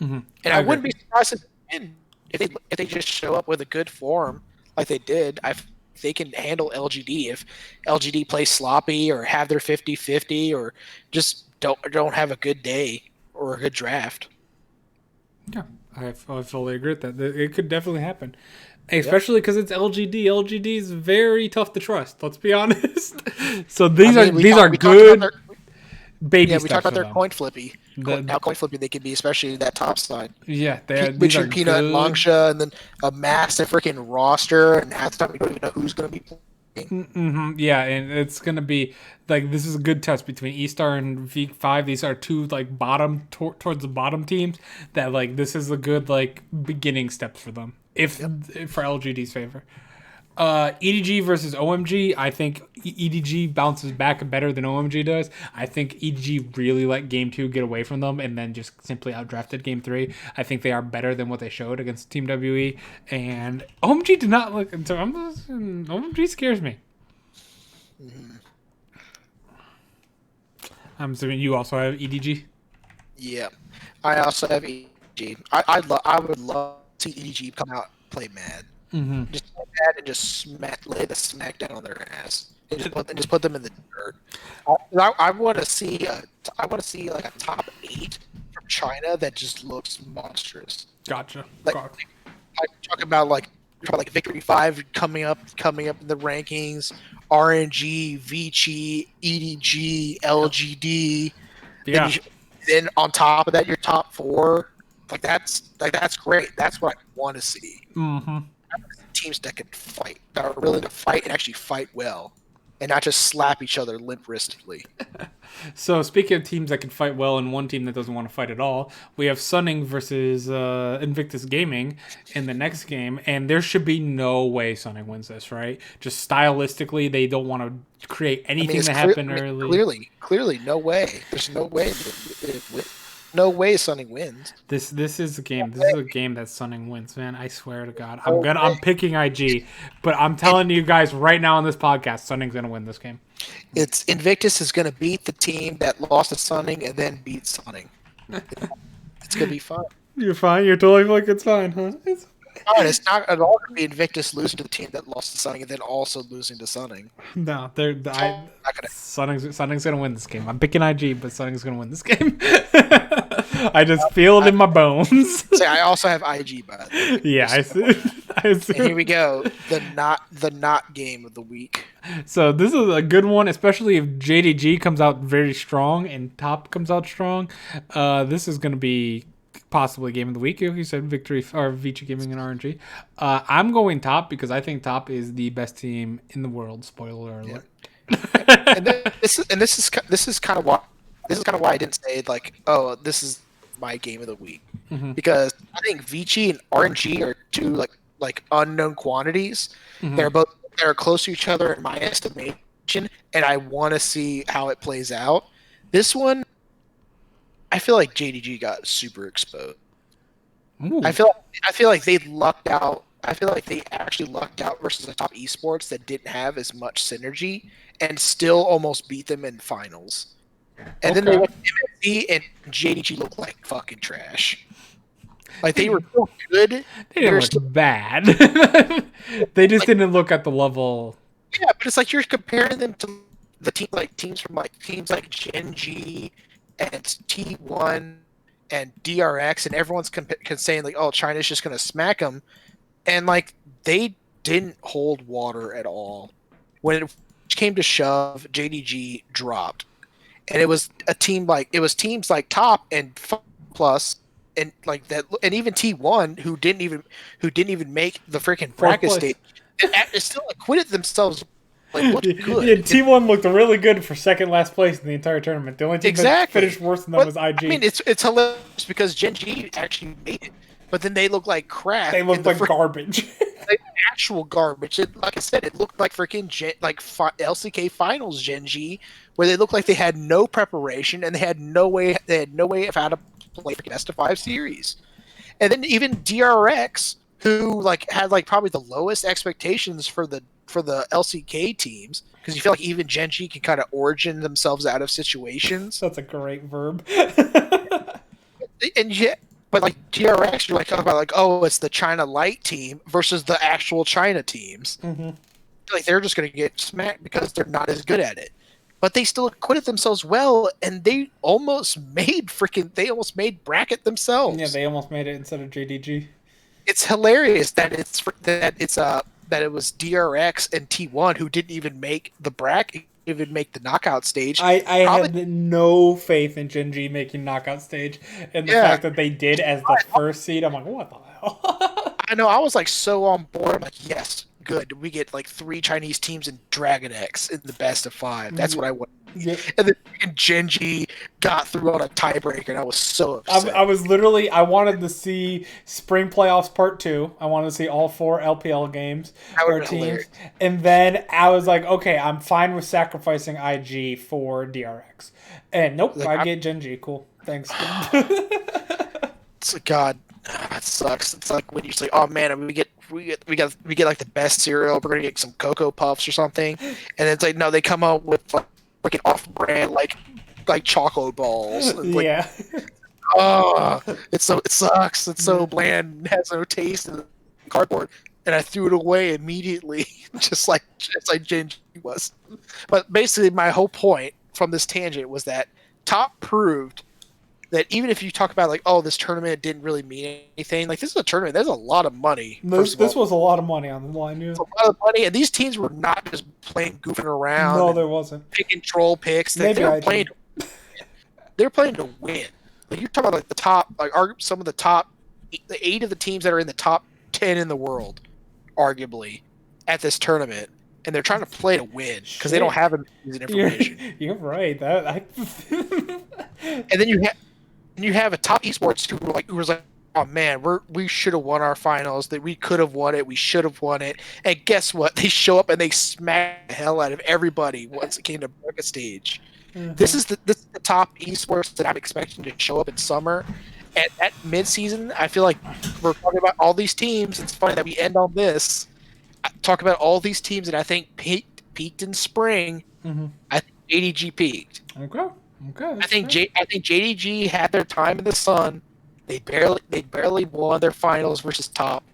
And I wouldn't be surprised if they just show up with a good form like they did. They can handle LGD if LGD plays sloppy or have their 50-50 or just don't have a good day or a good draft. Yeah, I fully agree with that. It could definitely happen, especially because it's LGD. LGD is very tough to trust. Let's be honest. So these are good baby steps. We talked about their coin flippy. How coin flippy they can be, especially that top side. Yeah, between Peanut and Longsha, and then a massive freaking roster, and half the time we don't even know who's going to be playing. Yeah, and it's going to be like this is a good test between E-Star and V5. These are two like bottom towards the bottom teams that like this is a good like beginning steps for them for LGD's favor. EDG versus OMG, I think EDG bounces back better than OMG does. I think EDG really let Game 2 get away from them and then just simply outdrafted Game 3. I think they are better than what they showed against Team WE. And OMG did not look... So OMG scares me. I'm assuming you also have EDG? Yeah. I also have EDG. I would love to see EDG come out and play mad. Just like that and just lay the smack down on their ass and just put them in the dirt. I want to see like a top 8 from China that just looks monstrous. Gotcha. Talk about like Victory 5 coming up in the rankings, RNG, Vici, EDG, LGD. Yeah. Then on top of that, your top 4. That's great. That's what I want to see. Teams that can fight, that are willing to fight and actually fight well, and not just slap each other limp-wristedly. So speaking of teams that can fight well and one team that doesn't want to fight at all, we have Sunning versus Invictus Gaming in the next game, and there should be no way Sunning wins this, right? Just stylistically, they don't want to create anything that happened early. Clearly, no way. There's no way. No way Sunning wins. This is a game. This is a game that Sunning wins, man. I swear to God. I'm picking IG, but I'm telling you guys right now on this podcast, Sunning's gonna win this game. It's Invictus is going to beat the team that lost to Sunning and then beat Sunning. It's going to be fun. You're fine. You're totally like it's fine, huh? It's It's not at all going to be Invictus losing to the team that lost to Sunning and then also losing to Sunning. no, Not gonna, Sunning's gonna win this game. I'm picking IG, but Sunning's gonna win this game. I just feel it in my bones. say I also have IG, but yeah, I see. and here we go. The not game of the week. So this is a good one, especially if JDG comes out very strong and Top comes out strong. This is gonna be possibly game of the week. You said Victory or Vici Gaming and RNG. I'm going Top because I think Top is the best team in the world. Spoiler alert. And this is kind of why I didn't say like, oh, this is my game of the week, because I think Vici and RNG are two like unknown quantities. They're close to each other in my estimation, and I want to see how it plays out. This one, I feel like JDG got super exposed. Ooh. I feel like they lucked out. I feel like they actually lucked out versus the top esports that didn't have as much synergy and still almost beat them in finals. And then they went to MSC and JDG looked like fucking trash. Like they were so good. They didn't look bad. They just didn't look at the level. Yeah, but it's like you're comparing them to the teams like Gen G and T1 and DRX, and everyone's saying like, "Oh, China's just gonna smack them," and like they didn't hold water at all. When it came to shove, JDG dropped, and it was teams like Top and Plus and like that, and even T1 who didn't even make the freaking bracket stage, and still acquitted themselves. Like, looked good. Yeah, T1 looked really good for second last place in the entire tournament. The only team that finished worse than them was IG. I mean, it's hilarious because Gen G actually made it, but then they look like crap. They looked like garbage. Like actual garbage. Like I said, it looked like freaking LCK finals Gen G, where they looked like they had no preparation and they had no way of how to play the best of 5 series. And then even DRX, who like had like probably the lowest expectations for the LCK teams, because you feel like even Gen G can kind of origin themselves out of situations. That's a great verb. And yet, but like DRX, you're like talking about like, oh, it's the China Light team versus the actual China teams. Like they're just going to get smacked because they're not as good at it. But they still acquitted themselves well, and they almost made bracket themselves. Yeah, they almost made it instead of JDG. It's hilarious that it was DRX and T1 who didn't even make the bracket, even make the knockout stage. I had no faith in Gen G making knockout stage, and the fact that they did as the first seed, I'm like, what the hell? I know, I was like so on board. I'm like, yes, good. We get like 3 Chinese teams in Dragon X in the best of 5. That's what I want. Yep. And then Gen G got through on a tiebreaker, and I was so upset. I wanted to see Spring Playoffs Part 2. I wanted to see all 4 LPL games for teams. Hilarious. And then I was like, okay, I'm fine with sacrificing IG for DRX. And nope, like, I get Gen G. Cool. Thanks. It's like, God, that sucks. It's like when you say, oh man, we get like the best cereal, we're gonna get some Cocoa Puffs or something. And it's like, no, they come out with like freaking off-brand like chocolate balls. Like, yeah. Oh, it sucks. It's so bland. It has no taste in the cardboard. And I threw it away immediately, just like Gen G was. But basically, my whole point from this tangent was that Top proved that even if you talk about like, oh, this tournament didn't really mean anything, like this is a tournament. There's a lot of money. This was a lot of money on the line. Yeah. A lot of money, and these teams were not just playing goofing around. No, there wasn't. Picking troll picks. They were playing. They're playing to win. Like you're talking about like the top, like some of the top, the 8 of the teams that are in the top 10 in the world, arguably, at this tournament. And they're trying to play to win because they don't have information. You're right. And then you have a top esports who was like, oh man, we should have won our finals. That we could have won it. We should have won it. And guess what? They show up and they smack the hell out of everybody once it came to bracket stage. Mm-hmm. This is the top esports that I'm expecting to show up in summer. And at mid-season, I feel like we're talking about all these teams. It's funny that we end on this. Talk about all these teams that I think peaked peaked in spring. Mm-hmm. I think JDG peaked. Okay. I think JDG had their time in the sun. They barely won their finals versus Top,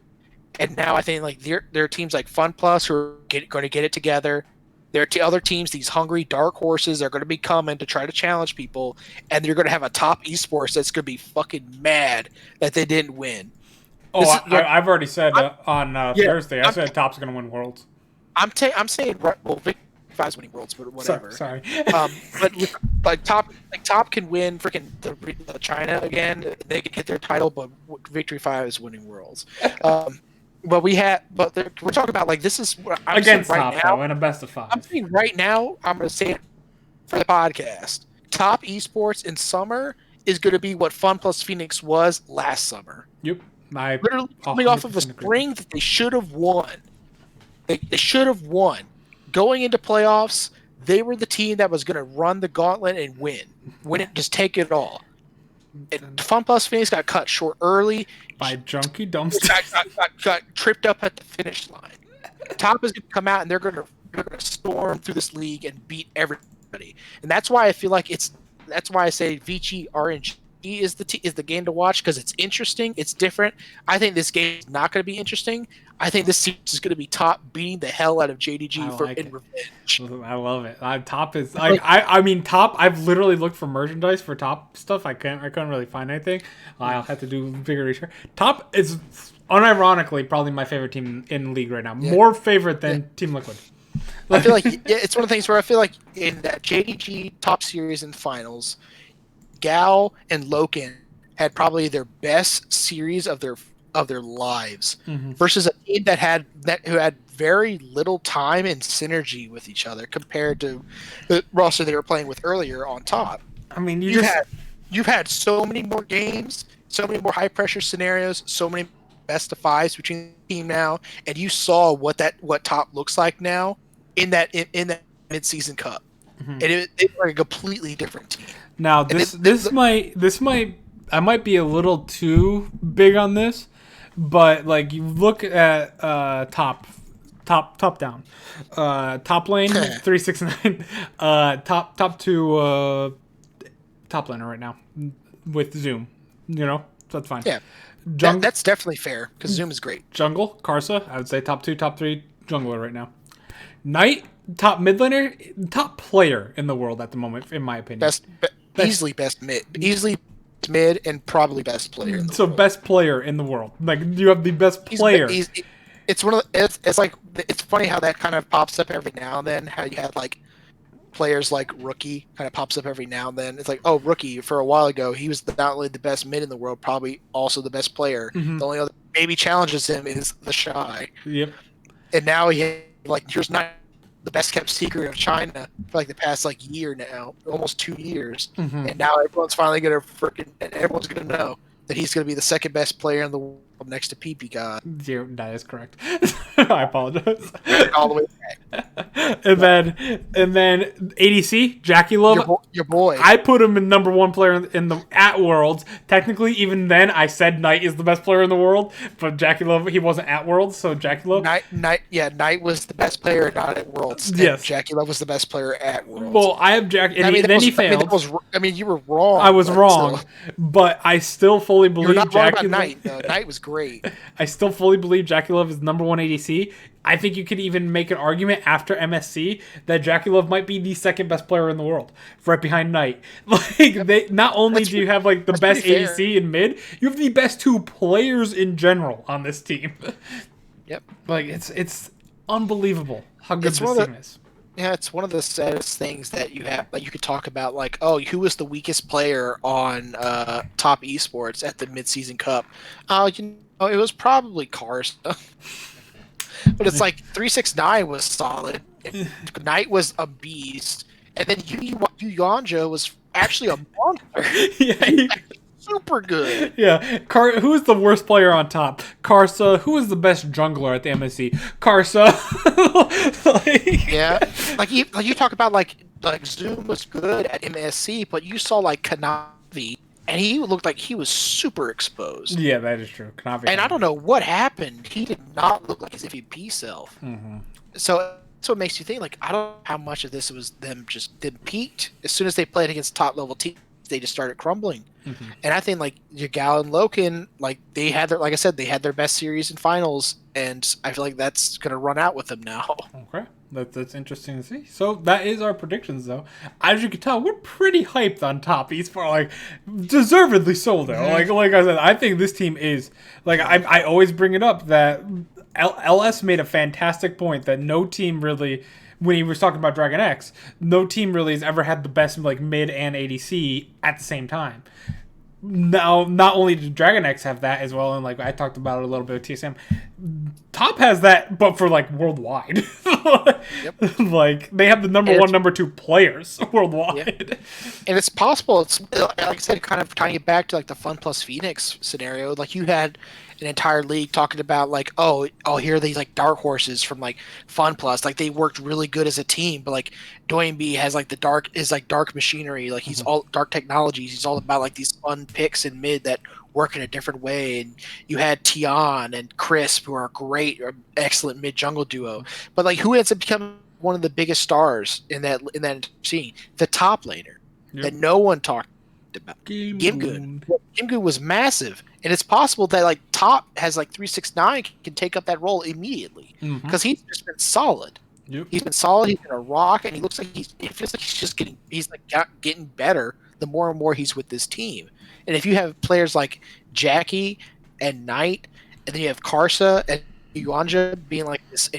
and now I think like there are teams like FunPlus who are going to get it together. There are other teams, these hungry dark horses, are going to be coming to try to challenge people, and you're going to have a Top esports that's going to be fucking mad that they didn't win. Oh, I've already said on Thursday. I said Top's going to win Worlds. I'm saying well, Victory5's winning Worlds, but whatever. Sorry. But Top can win freaking the China again. They can hit their title, but Victory5 is winning Worlds. But we're talking about like this is what I'm against saying right Top now, though, in a best of 5. I'm saying right now. I'm going to say it for the podcast. Top esports in summer is going to be what FunPlus Phoenix was last summer. Yep. Literally coming off of a spring that they should have won. They should have won. Going into playoffs, they were the team that was going to run the gauntlet and win it, just take it all. And FunPlus Phoenix got cut short early by Junkie Dumpster. Got tripped up at the finish line. Top is going to come out and they're going to storm through this league and beat everybody. And that's why I feel like that's why I say Vici RNG is the game to watch, because it's interesting, it's different. I think this game is not going to be interesting. I think this series is going to be Top beating the hell out of JDG in revenge. I love it. Top is like I mean Top. I've literally looked for merchandise for Top stuff. I couldn't really find anything. I'll have to do bigger research. Top is unironically probably my favorite team in the league right now. Yeah. More favorite than Team Liquid. I feel like it's one of the things where I feel like in that JDG Top series and finals, Gal and Loken had probably their best series of their lives, versus a team who had very little time and synergy with each other compared to the roster they were playing with earlier on Top. I mean, you've had so many more games, so many more high pressure scenarios, so many best of 5s between the team now, and you saw what Top looks like now in that mid-season cup, and it were a completely different team. Now this might I might be a little too big on this, but like you look at top down, top lane 369, top 2 top laner right now with Zoom, so that's fine. Yeah, that's definitely fair because Zoom is great. Jungle Karsa, I would say top 2, top 3 jungler right now. Knight, top mid laner, top player in the world at the moment, in my opinion. Easily best mid, and probably best player in the world. Best player in the world. Like, you have the best player. It's one of it's funny how that kind of pops up every now and then. How you had like players like Rookie kind of pops up every now and then. It's like, oh, Rookie for a while ago, he was not only the best mid in the world, probably also the best player. The only other maybe challenges him is the Shy. Yep. And now here's not the best kept secret of China for like the past year now, almost 2 years, and now everyone's finally everyone's gonna know that he's gonna be the second best player in the world next to PP God. That is correct. I apologize. All the way back. and then ADC Jackie Love, your boy. I put him in number 1 player at Worlds. Technically, even then, I said Knight is the best player in the world, but Jackie Love, he wasn't at Worlds, so Jackie Love. Knight was the best player not at Worlds. Yes, Jackie Love was the best player at Worlds. Well, I have Jackie, and then he failed. You were wrong. I was wrong, but I still fully believe You're not Jackie wrong about Love. Knight, though. Knight was great. I still fully believe Jackie Love is number 1 ADC. I think you could even make an argument after MSC that Jackie Love might be the second best player in the world, right behind Knight. Not only do you have the best ADC in mid, you have the best 2 players in general on this team. Yep. It's unbelievable how good this team is. Yeah, it's one of the saddest things that you have. You could talk about who was the weakest player on Top Esports at the mid-season cup? It was probably Karsa. But it's 369 was solid. Knight was a beast, and then Yanja was actually a monster. Yeah, super good. Yeah, who is the worst player on top? Karsa. Who is the best jungler at the MSC? Karsa. Yeah, you talk about Zoom was good at MSC, but you saw Kanavi. And he looked like he was super exposed. Yeah, that is true. And I don't know what happened. He did not look like his MVP self. Mm-hmm. So that's what makes you think. Like, I don't know how much of this was them peaked as soon as they played against top level teams. They just started crumbling. Mm-hmm. And I think like Yagal and Loken, like they had their, like I said, they had their best series in finals, and I feel like that's gonna run out with them now. Okay, that's interesting to see. So that is our predictions, though. As you can tell, we're pretty hyped on top esports, like deservedly so. Though, like I said, I think this team is like I always bring it up that LS made a fantastic point that no team really. When he was talking about Dragon X, no team really has ever had the best like mid and ADC at the same time. Now, not only did Dragon X have that as well, and like I talked about it a little bit with TSM, Top has that, but for like worldwide. Yep. Like they have the number one, number two players worldwide. Yep. And it's possible. It's like I said, kind of tying it back to like the Fun plus Phoenix scenario. Like you had an entire league talking about like, oh, here are these like dark horses from like Fun Plus. Like they worked really good as a team, but like Doinby has like dark machinery. Like he's all dark technologies. He's all about like these fun picks in mid that work in a different way. And you had Tion and Crisp, who are great, or excellent mid jungle duo. But like who ends up becoming one of the biggest stars in that scene? The top laner that no one talked about. Gimgoon. Gimgoon was massive, and it's possible that like Top has like 369 can take up that role immediately because he's just been solid. Yep. He's been solid. He's been a rock, and he looks like it feels like he's just getting better the more and more he's with this team. And if you have players like Jackie and Knight, and then you have Karsa and Yuanja being like this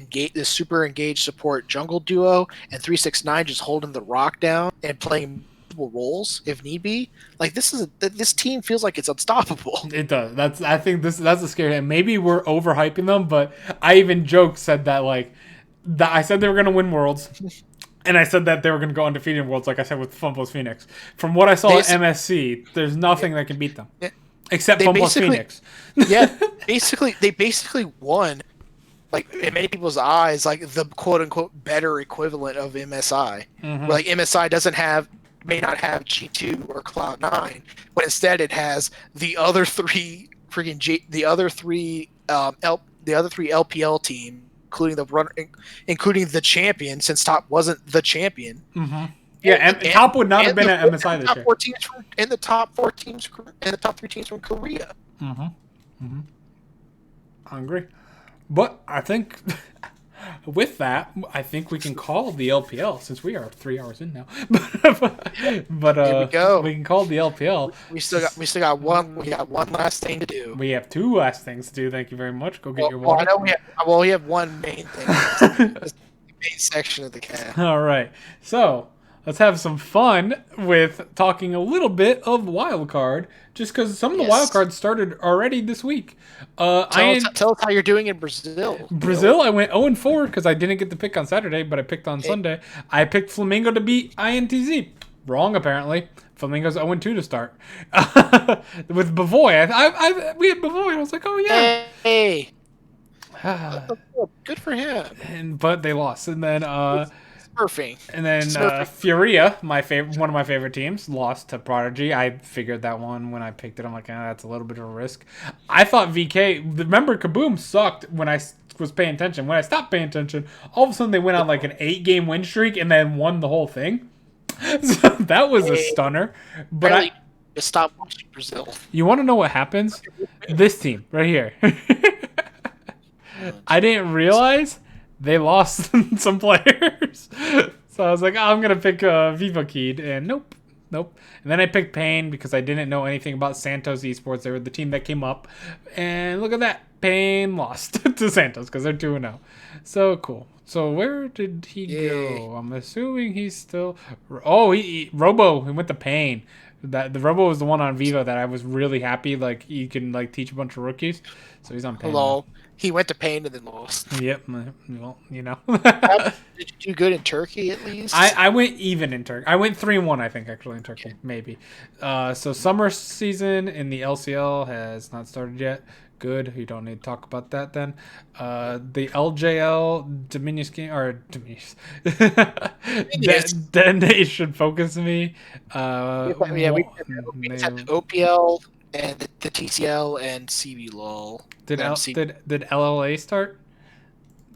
super engaged support jungle duo, and 369 just holding the rock down and playing roles if need be, like this team feels like it's unstoppable. It does. I think that's a scary. Maybe we're overhyping them, but I even said that like I said they were going to win Worlds. And I said that they were going to go undefeated in Worlds, like I said with Fun Plus Phoenix. From what I saw at MSC, there's nothing that can beat them, except Fun Plus Phoenix. Yeah, they basically won, like in many people's eyes, like the quote unquote better equivalent of MSI. Where like MSI may not have G2 or Cloud9, but instead it has the other three LPL team, including the champion, since Top wasn't the champion. Yeah, and Top would not have been at MSI this year. The top 3 teams from Korea. I agree. But I think with that, I think we can call the LPL, since we are 3 hours in now. but Here we go. We can call the LPL. We still got one. We got one last thing to do. We have 2 last things to do. Thank you very much. Go get your water. We have one main thing. That's the main section of the cast. All right. So let's have some fun with talking a little bit of Wildcard, just because some of the Wildcards started already this week. Tell us how you're doing in Brazil. I went 0-4 because I didn't get the pick on Saturday, but I picked on Sunday. I picked Flamingo to beat INTZ. Wrong, apparently. Flamingo's 0-2 to start. With Bavoy. We had Bavoy, and I was like, oh, yeah. Hey. Good for him. But they lost. And then... Smurfing. And then Furia, one of my favorite teams, lost to Prodigy. I figured that one when I picked it. I'm like, that's a little bit of a risk. I thought VK... Remember, Kaboom sucked when I was paying attention. When I stopped paying attention, all of a sudden they went on like an 8-game win streak and then won the whole thing. So that was a stunner. But I just stopped watching Brazil. You want to know what happens? This team right here. I didn't realize they lost some players. So I was like, I'm going to pick Viva Keyed. And nope. And then I picked Pain because I didn't know anything about Santos Esports. They were the team that came up. And look at that. Pain lost to Santos because they're 2-0. So cool. So where did he go? I'm assuming he's still... Oh, Robo. He went to Pain. The Robo was the one on Viva that I was really happy. Like, he can like teach a bunch of rookies. So he's on Pain. Hello. He went to Pain and then lost. Yep. Well, you know. Did you do good in Turkey at least? I went even in Turkey. I went 3-1, I think, actually, in Turkey. Maybe. So summer season in the LCL has not started yet. Good. You don't need to talk about that then. The LJL Dominion game or Dominion. Then they should focus me. We had the OPL and the TCL and CB LOL. Did LLA start?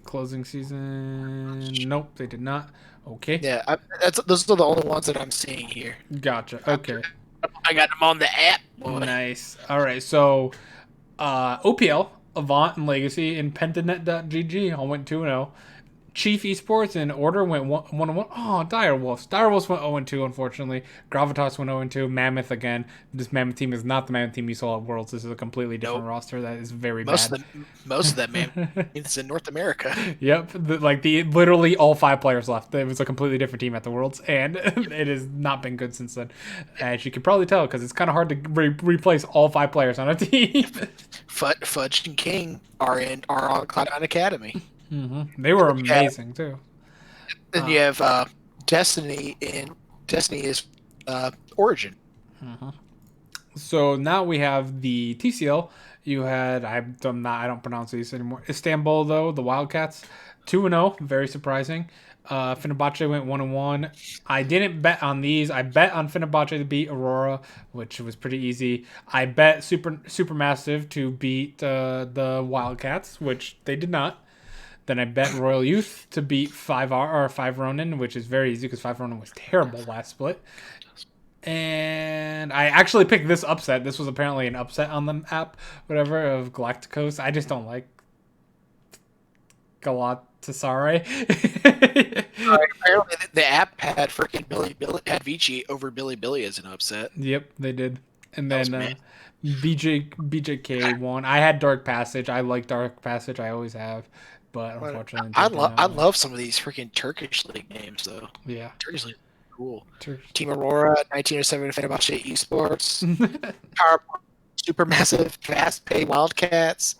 Closing season. Nope, they did not. Okay. Yeah, those are the only ones that I'm seeing here. Gotcha. Okay. I got them on the app, boy. Nice. All right. So, OPL, Avant, and Legacy, and Pentanet.gg all went 2-0. Chief Esports and Order went 1-1. Oh, Direwolves. Direwolves went 0-2, unfortunately. Gravitas went 0-2. Mammoth again. This Mammoth team is not the Mammoth team you saw at Worlds. This is a completely different roster that is very bad. Most of them, man, it's in North America. Yep. Literally all 5 players left. It was a completely different team at the Worlds, and it has not been good since then. As you can probably tell, because it's kind of hard to replace all 5 players on a team. Fudge and King are on Cloud9 Academy. Mm-hmm. They were amazing too. Then you have Destiny, and Destiny is Origin. Mm-hmm. So now we have the TCL. You had I don't pronounce these anymore. Istanbul though, the Wildcats, 2-0, very surprising. Fenerbahce went 1-1. I didn't bet on these. I bet on Fenerbahce to beat Aurora, which was pretty easy. I bet Supermassive to beat the Wildcats, which they did not. Then I bet Royal Youth to beat 5 Ronin, which is very easy because 5 Ronin was terrible last split. And I actually picked this upset. This was apparently an upset on the app, whatever, of Galacticos. I just don't like Galatasaray. Apparently, the app had freaking had Vici over Billy as an upset. Yep, they did. And then BJK won. I had Dark Passage. I like Dark Passage. I always have. But unfortunately, I love some of these freaking Turkish league names though. Yeah, Turkish league, cool. Team Aurora, 1907 Fenerbahce Esports, Power Supermassive, Fast Pay Wildcats,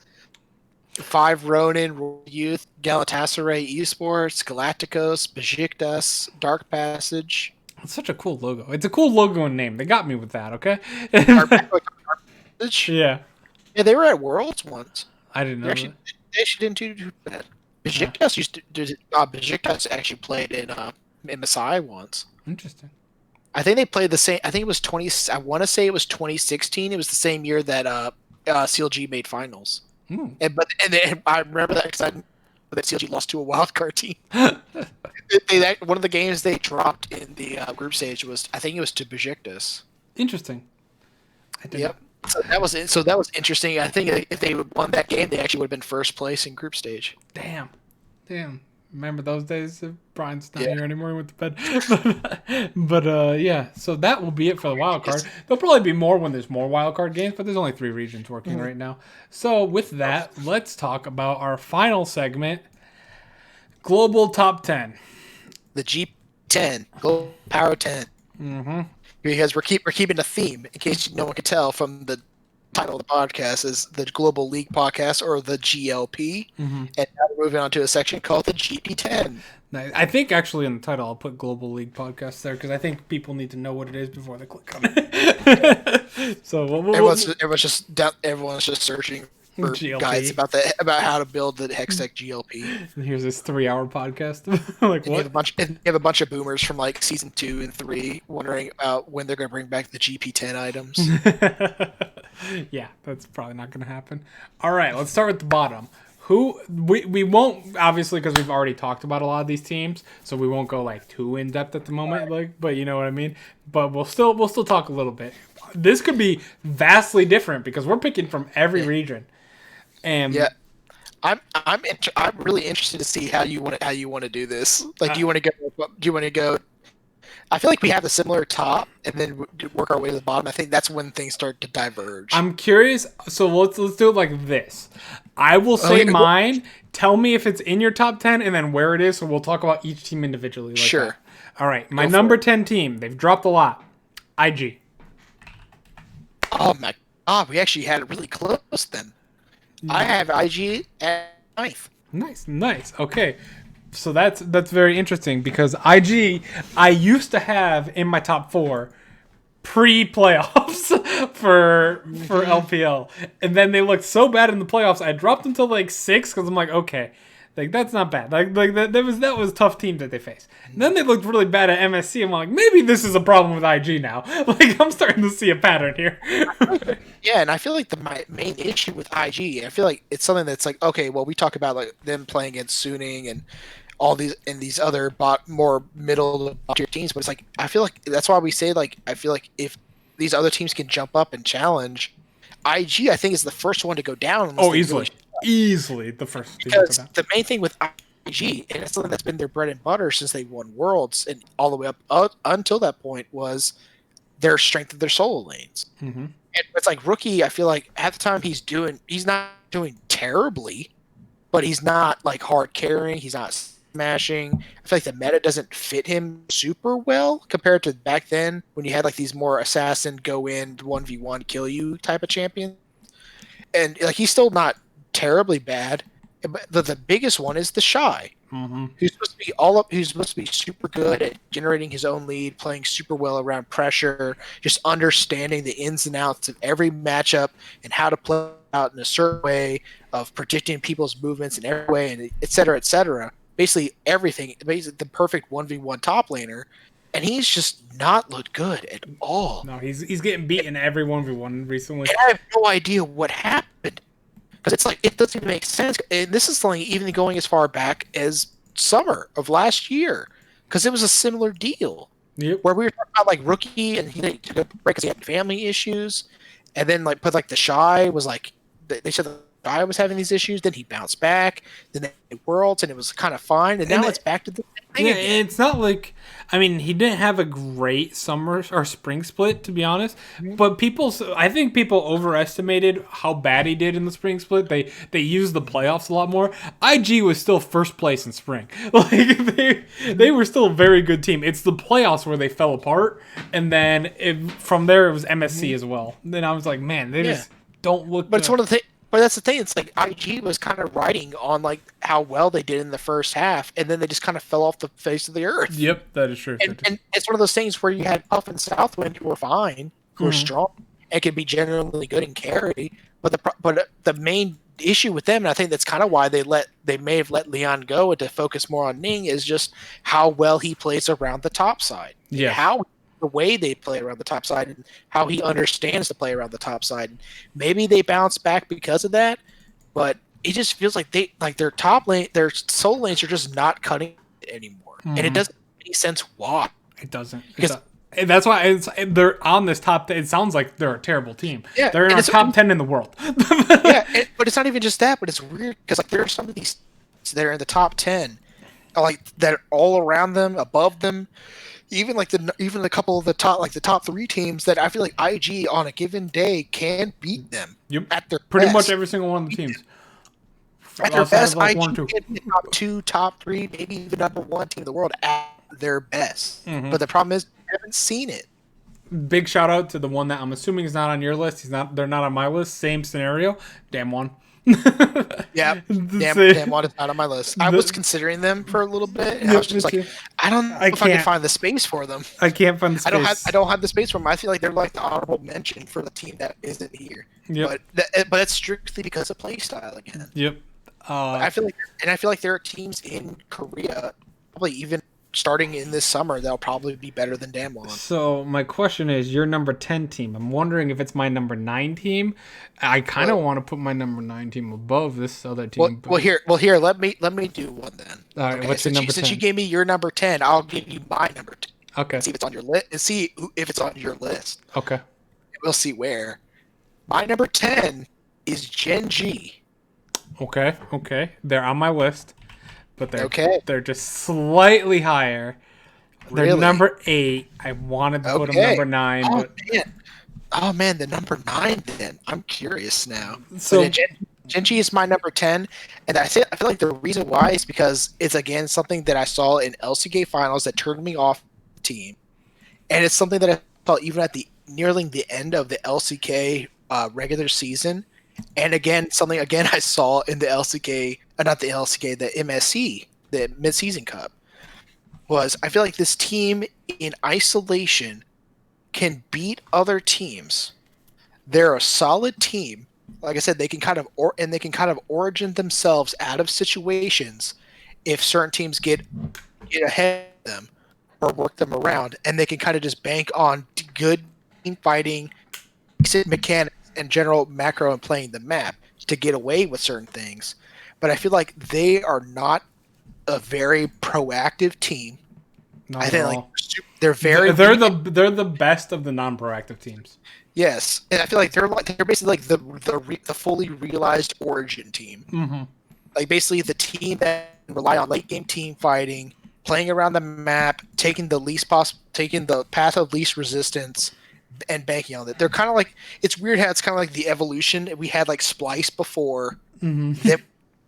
5 Ronin Youth, Galatasaray Esports, Galacticos, Besiktas, Dark Passage. It's such a cool logo. It's a cool logo and name. They got me with that. Okay. Dark Passage. Yeah. Yeah, they were at Worlds once. I didn't know. They actually didn't do bad. Besiktas actually played in Masai once. Interesting. I think they played the same. I think it was 20. I want to say it was 2016. It was the same year that CLG made finals. And I remember that because that CLG lost to a wildcard team. One of the games they dropped in the group stage was, I think it was to Besiktas. Interesting. Yep. So that was interesting. I think if they would won that game, they actually would have been first place in group stage. Damn. Remember those days? Brian's not here anymore. He went to bed. but yeah, so that will be it for the wild card. There'll probably be more when there's more wild card games, but there's only 3 regions working right now. So with that, let's talk about our final segment, Global Top 10. The G10, Global Power 10. Mm-hmm. Because we're keeping the theme, in case no one could tell from the title of the podcast, is the Global League Podcast, or the GLP. Mm-hmm. And now we're moving on to a section called the GP10. I think actually in the title I'll put Global League Podcast there because I think people need to know what it is before they click on it. So everyone's just searching for GLP. Guides about how to build the Hextech GLP. And here's this 3-hour podcast. Like, what? You have a bunch of boomers from like season 2 and 3 wondering about when they're going to bring back the GP10 items. Yeah, that's probably not going to happen. All right, let's start with the bottom. We won't, obviously, because we've already talked about a lot of these teams, so we won't go like too in depth at the moment. But you know what I mean. But we'll still talk a little bit. This could be vastly different because we're picking from every region. And yeah, I'm really interested to see how you want to do this. Like, do you want to go? I feel like we have a similar top, and then work our way to the bottom. I think that's when things start to diverge. I'm curious. So let's do it like this. I will say mine. Tell me if it's in your top 10, and then where it is. So we'll talk about each team individually. Like sure. That. All right. My number 10 team. They've dropped a lot. IG. Oh my God! We actually had it really close then. I have IG at 9th. Nice. Okay. So that's very interesting because IG I used to have in my top 4 pre-playoffs for LPL. And then they looked so bad in the playoffs, I dropped them to like 6 because I'm like, okay, Like that's not bad. Like that was a tough team that they faced. And then they looked really bad at MSC. I'm like, maybe this is a problem with IG now. Like I'm starting to see a pattern here. Yeah, and I feel like my main issue with IG, I feel like it's something that's like, okay, well, we talk about like them playing against Suning and all these other more middle tier teams, but it's like I feel like that's why we say like I feel like if these other teams can jump up and challenge, IG I think is the first one to go down. Oh, easily the first team because the main thing with IG, and it's something that's been their bread and butter since they won Worlds and all the way up until that point, was their strength of their solo lanes. Mm-hmm. And it's like Rookie, I feel like at the time he's not doing terribly, but he's not like hard carrying. He's not smashing. I feel like the meta doesn't fit him super well compared to back then when you had like these more assassin go in 1v1 kill you type of champions. And like he's still not terribly bad, but the biggest one is the Shy. Mm-hmm. Who's supposed to be all up? Who's supposed to be super good at generating his own lead, playing super well around pressure, just understanding the ins and outs of every matchup and how to play out in a certain way, of predicting people's movements in every way, and et cetera, et cetera. Basically everything. Basically the perfect 1v1 top laner, and he's just not looked good at all. No, he's getting beaten every 1v1 recently. And I have no idea what happened. Because it's like, it doesn't even make sense. And this is something even going as far back as summer of last year. Because it was a similar deal. Yep. Where we were talking about like Rookie and he took a break because he had family issues. And then like, but like the Shy was like, they said the Shy was having these issues. Then he bounced back. Then they had Worlds and it was kind of fine. And now it's back to the same thing again. It's not like, I mean, he didn't have a great summer or spring split, to be honest. Mm-hmm. But I think people overestimated how bad he did in the spring split. They used the playoffs a lot more. IG was still first place in spring. Like they were still a very good team. It's the playoffs where they fell apart, and then from there it was MSC as well. And then I was like, man, they just don't look. But it's one of the things. But that's the thing. It's like IG was kind of riding on like how well they did in the first half, and then they just kind of fell off the face of the earth. Yep, that is true. And it's one of those things where you had Puff and Southwind who were fine, who were strong, and could be generally good and carry. But the main issue with them, and I think that's kind of why they may have let Leon go and to focus more on Ning, is just how well he plays around the top side. Yeah. How the way they play around the top side and how he understands to play around the top side. Maybe they bounce back because of that, but it just feels like their top lane, their solo lanes are just not cutting it anymore, and it doesn't make any sense why. It doesn't. Because that's why they're on this top. It sounds like they're a terrible team. Yeah, they're in our top 10 in the world. But it's not even just that. But it's weird because like there are some of these that are in the top 10, like that are all around them, above them. Even a couple of the top 3 teams that I feel like IG on a given day can beat them. Yep. At their pretty best. Much every single one of the teams. At their best, IG can be top 2, top 3, maybe even number 1 team in the world at their best. Mm-hmm. But the problem is, I haven't seen it. Big shout out to the one that I'm assuming is not on your list. They're not on my list. Same scenario. Damn one. Yeah, damn one is not on my list. I was considering them for a little bit, and I was just like, I don't know if I can find the space for them. I can't find the space. I don't have the space for them. I feel like they're like the honorable mention for the team that isn't here. Yep. But it's strictly because of play style again. Yep. I feel like there are teams in Korea, probably even starting in this summer, that'll probably be better than Damwon. So my question is, your number 10 team. I'm wondering if it's my number 9 team. I kind of want to put my number 9 team above this other team. Well, here. Let me do one then. All right, what's your number 10? Since you gave me your number 10, I'll give you my number 10. Okay. See if it's on your list, and see if it's on your list. Okay. And we'll see where. My number 10 is Gen G. Okay. They're on my list. But they're just slightly higher. They're number 8. I wanted to put them number 9. Oh man, the number 9 then. I'm curious now. So Gen G is my number 10, and I feel like the reason why is because it's again something that I saw in LCK finals that turned me off the team, and it's something that I felt even at nearing the end of the LCK regular season. And again, I saw in the LCK, not the LCK, the MSC, the Mid-Season Cup, was I feel like this team in isolation can beat other teams. They're a solid team, like I said, they can kind of origin themselves out of situations if certain teams get ahead of them or work them around, and they can kind of just bank on good team fighting, mechanics, and general macro and playing the map to get away with certain things. But I feel like they are not a very proactive team. Not I at think all. they're very They're the best of the non-proactive teams. yes, and I feel like they're basically like the fully realized origin team. Mm-hmm. Like basically the team that rely on late game team fighting, playing around the map, taking the path of least resistance, and banking on it. They're kind of like, it's weird how it's kind of like the evolution. We had like Splice before, Mm-hmm. then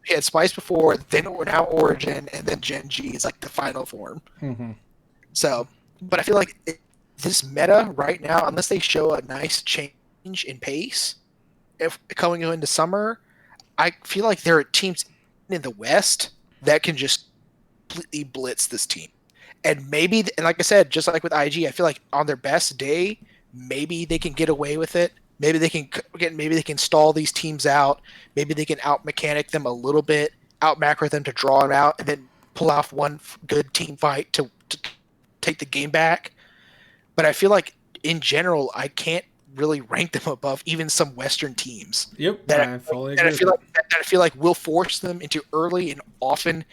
we had Splice before, then we're now Origin, and then Gen G is like the final form. Mm-hmm. So, but I feel like this meta right now, unless they show a nice change in pace, if coming into summer, I feel like there are teams in the West that can just completely blitz this team. And maybe, and like I said, just like with IG, I feel like on their best day, maybe they can get away with it. Maybe they can stall these teams out. Maybe they can out mechanic them a little bit, out macro them to draw them out, and then pull off one good team fight to take the game back. But I feel like in general, I can't really rank them above even some Western teams. Yep, That I fully agree. I feel like will force them into early and often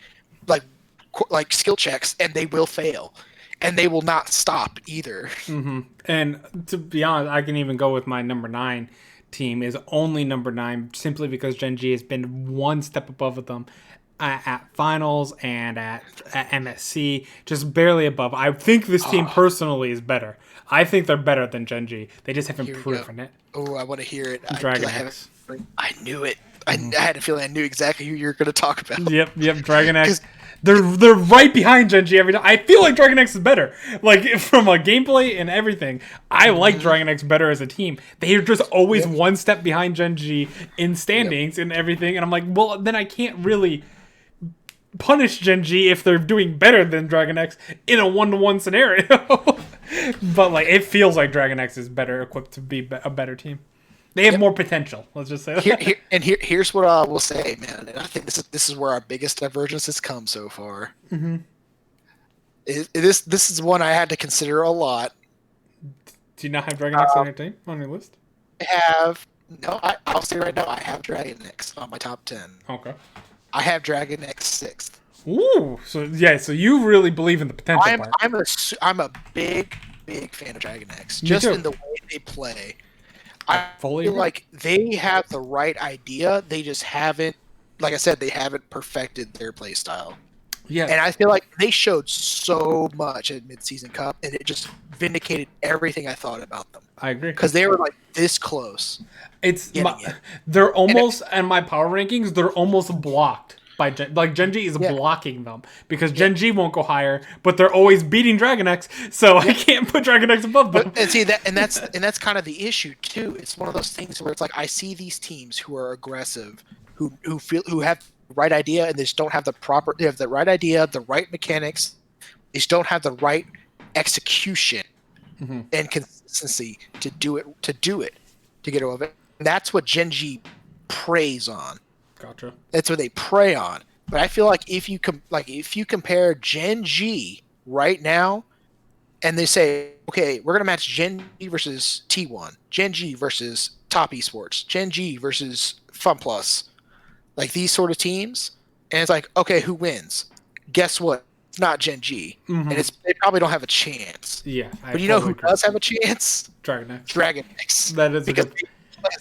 like skill checks, and they will fail, and they will not stop either. Mm-hmm. And to be honest, I can even go with my number 9 team is only number 9 simply because Gen G has been one step above them at finals and at MSC, just barely above. I think this team personally is better. I think they're better than Gen G. They just haven't proven it. Oh, I want to hear it. Dragon X. I knew it. I had a feeling I knew exactly who you were going to talk about. Yep, Dragon X. They're right behind Gen G every time. I feel like Dragon X is better. Like, from a gameplay and everything, I like Dragon X better as a team. They're just always one step behind Gen G in standings and everything. And I'm like, well, then I can't really punish Gen G if they're doing better than Dragon X in a 1-to-1 scenario. But, like, it feels like Dragon X is better equipped to be a better team. They have more potential. Let's just say that. Here's what I will say, man. And I think this is where our biggest divergence has come so far. Mm-hmm. This is one I had to consider a lot. Do you not have Dragon X on your team, on your list? I'll say right now, I have Dragon X on my top 10. Okay. I have Dragon X 6th. Ooh, so you really believe in the potential part. I'm a big fan of Dragon X. Just in the way they play. I feel like they have the right idea. They just haven't, like I said, they haven't perfected their play style. Yeah. And I feel like they showed so much at Mid-Season Cup, and it just vindicated everything I thought about them. I agree. Because they were like this close. They're almost, in my power rankings, they're almost blocked by Gen G is blocking them because Gen G won't go higher, but they're always beating Dragon X, so I can't put Dragon X above them. And see that's kind of the issue too. It's one of those things where it's like I see these teams who are aggressive, who have the right idea, and they just don't have they have the right idea, the right mechanics, they just don't have the right execution and consistency to do it to get over it. And that's what Gen G preys on. Gotcha. That's what they prey on. But I feel like if you compare Gen G right now, and they say, okay, we're gonna match Gen G versus T1, Gen G versus Top Esports, Gen G versus FunPlus, like these sort of teams, and it's like, okay, who wins? Guess what? It's not Gen G, and they probably don't have a chance. Yeah, but you know who does have a chance? Dragon X. Dragon X. That is because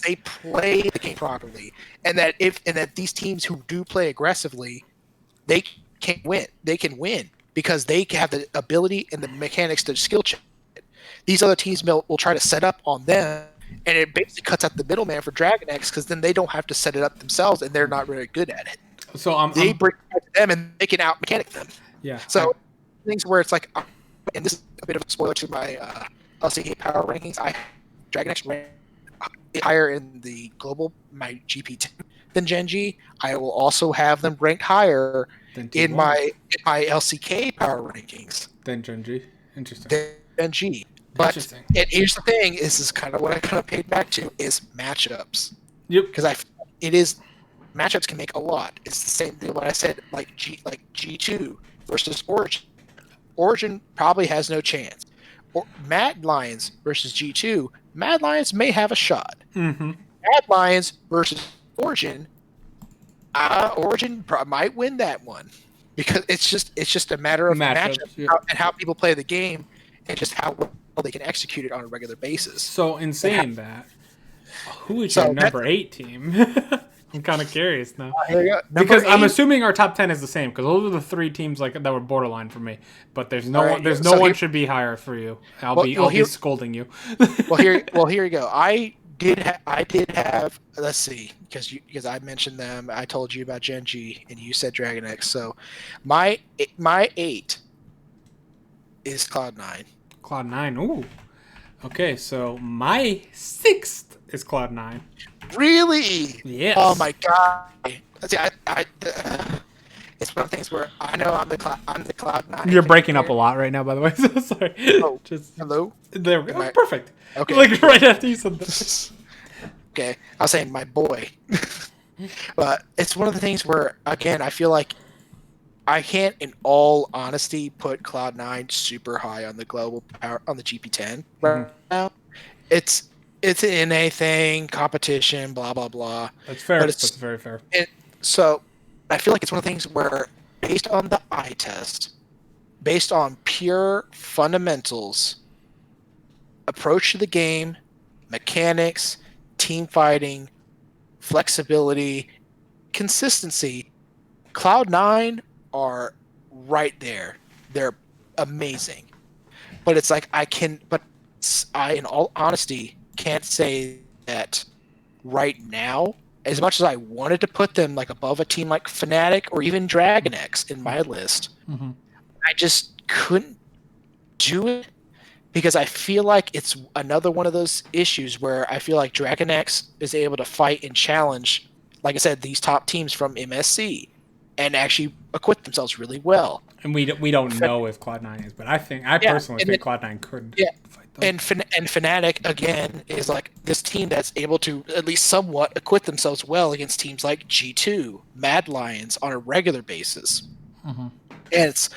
they play the game properly, and that these teams who do play aggressively, they can win. They can win because they have the ability and the mechanics to skill check it. These other teams will try to set up on them, and it basically cuts out the middleman for Dragon X because then they don't have to set it up themselves, and they're not very good at it. So they bring it to them, and they can out mechanic them. Yeah. So things where it's like, and this is a bit of a spoiler to my LCK power rankings. I Dragon X ranked higher in the global, my GP team, than Gen G. I will also have them ranked higher in my LCK power rankings than Gen G. Interesting. Than Gen G. But here's the thing: is kind of what I kind of paid back to is matchups. Yep. Because it is matchups can make a lot. It's the same thing what I said, like G2 versus Origin. Origin probably has no chance. Or Mad Lions versus G2. Mad Lions may have a shot. Mm-hmm. Mad Lions versus Origin. Origin might win that one because it's just a matter of matchup yep. and how people play the game and just how well they can execute it on a regular basis. So in saying that, who is your number 8 team? I'm kind of curious now because I'm assuming our top 10 is the same because those are the 3 teams like that were borderline for me. But there's no one. There's no one should be higher for you. I'll be scolding you. Here you go. I did have. Let's see, because I mentioned them. I told you about Gen G, and you said Dragon X. So, my 8 is Cloud9. Cloud9. Ooh. Okay, so my 6th is Cloud9. Really? Yes. Oh my god. See, it's one of the things where I know I'm the Cloud9. You're breaking up a lot right now, by the way. So sorry. Oh, hello. There we go. Perfect. Okay. Like right after you said that. Okay, I was saying my boy. But it's one of the things where, again, I feel like I can't, in all honesty, put Cloud9 super high on the global power on the GP10 right now. It's an NA thing, competition, blah blah blah. That's fair. That's very fair. So I feel like it's one of the things where, based on the eye test, based on pure fundamentals, approach to the game, mechanics, team fighting, flexibility, consistency, Cloud9 are right there. They're amazing. But it's like I, in all honesty, can't say that right now. As much as I wanted to put them like above a team like Fnatic or even Dragon X in my list, I just couldn't do it because I feel like it's another one of those issues where I feel like Dragon X is able to fight and challenge, like I said, these top teams from MSC and actually acquit themselves really well. And we don't know if Cloud9 is, but I personally think Cloud9 could fight them. And Fnatic, again, is like this team that's able to at least somewhat acquit themselves well against teams like G2, Mad Lions on a regular basis. And it's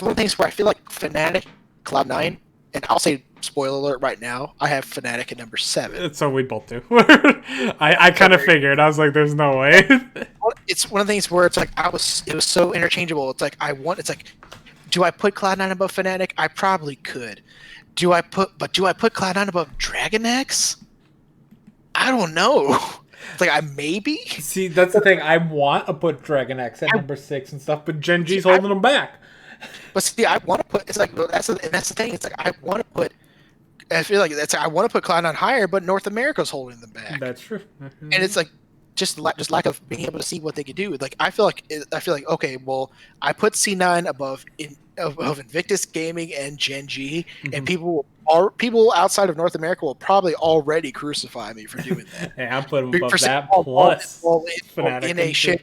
one of the things where I feel like Fnatic, Cloud9, and I'll say, spoiler alert right now, I have Fnatic at number 7. So we both do. I kind of figured. I was like, there's no way. It's one of the things where it's like it was so interchangeable. It's like do I put Cloud9 above Fnatic? I probably could. Do I put Cloud9 above Dragon X? I don't know. It's like I maybe. See, that's the thing. I want to put Dragon X at number 6 and stuff, but Gen G's holding them back. But see, I want to put. It's like that's the thing. It's like I want to put. I feel like I want to put Cloud9 higher, but North America's holding them back. That's true. And it's like just lack of being able to see what they could do. Like I feel like okay, well, I put C9 above Invictus Gaming and Gen G, and people outside of North America will probably already crucify me for doing that. Hey, I'm putting them above that plus in a share,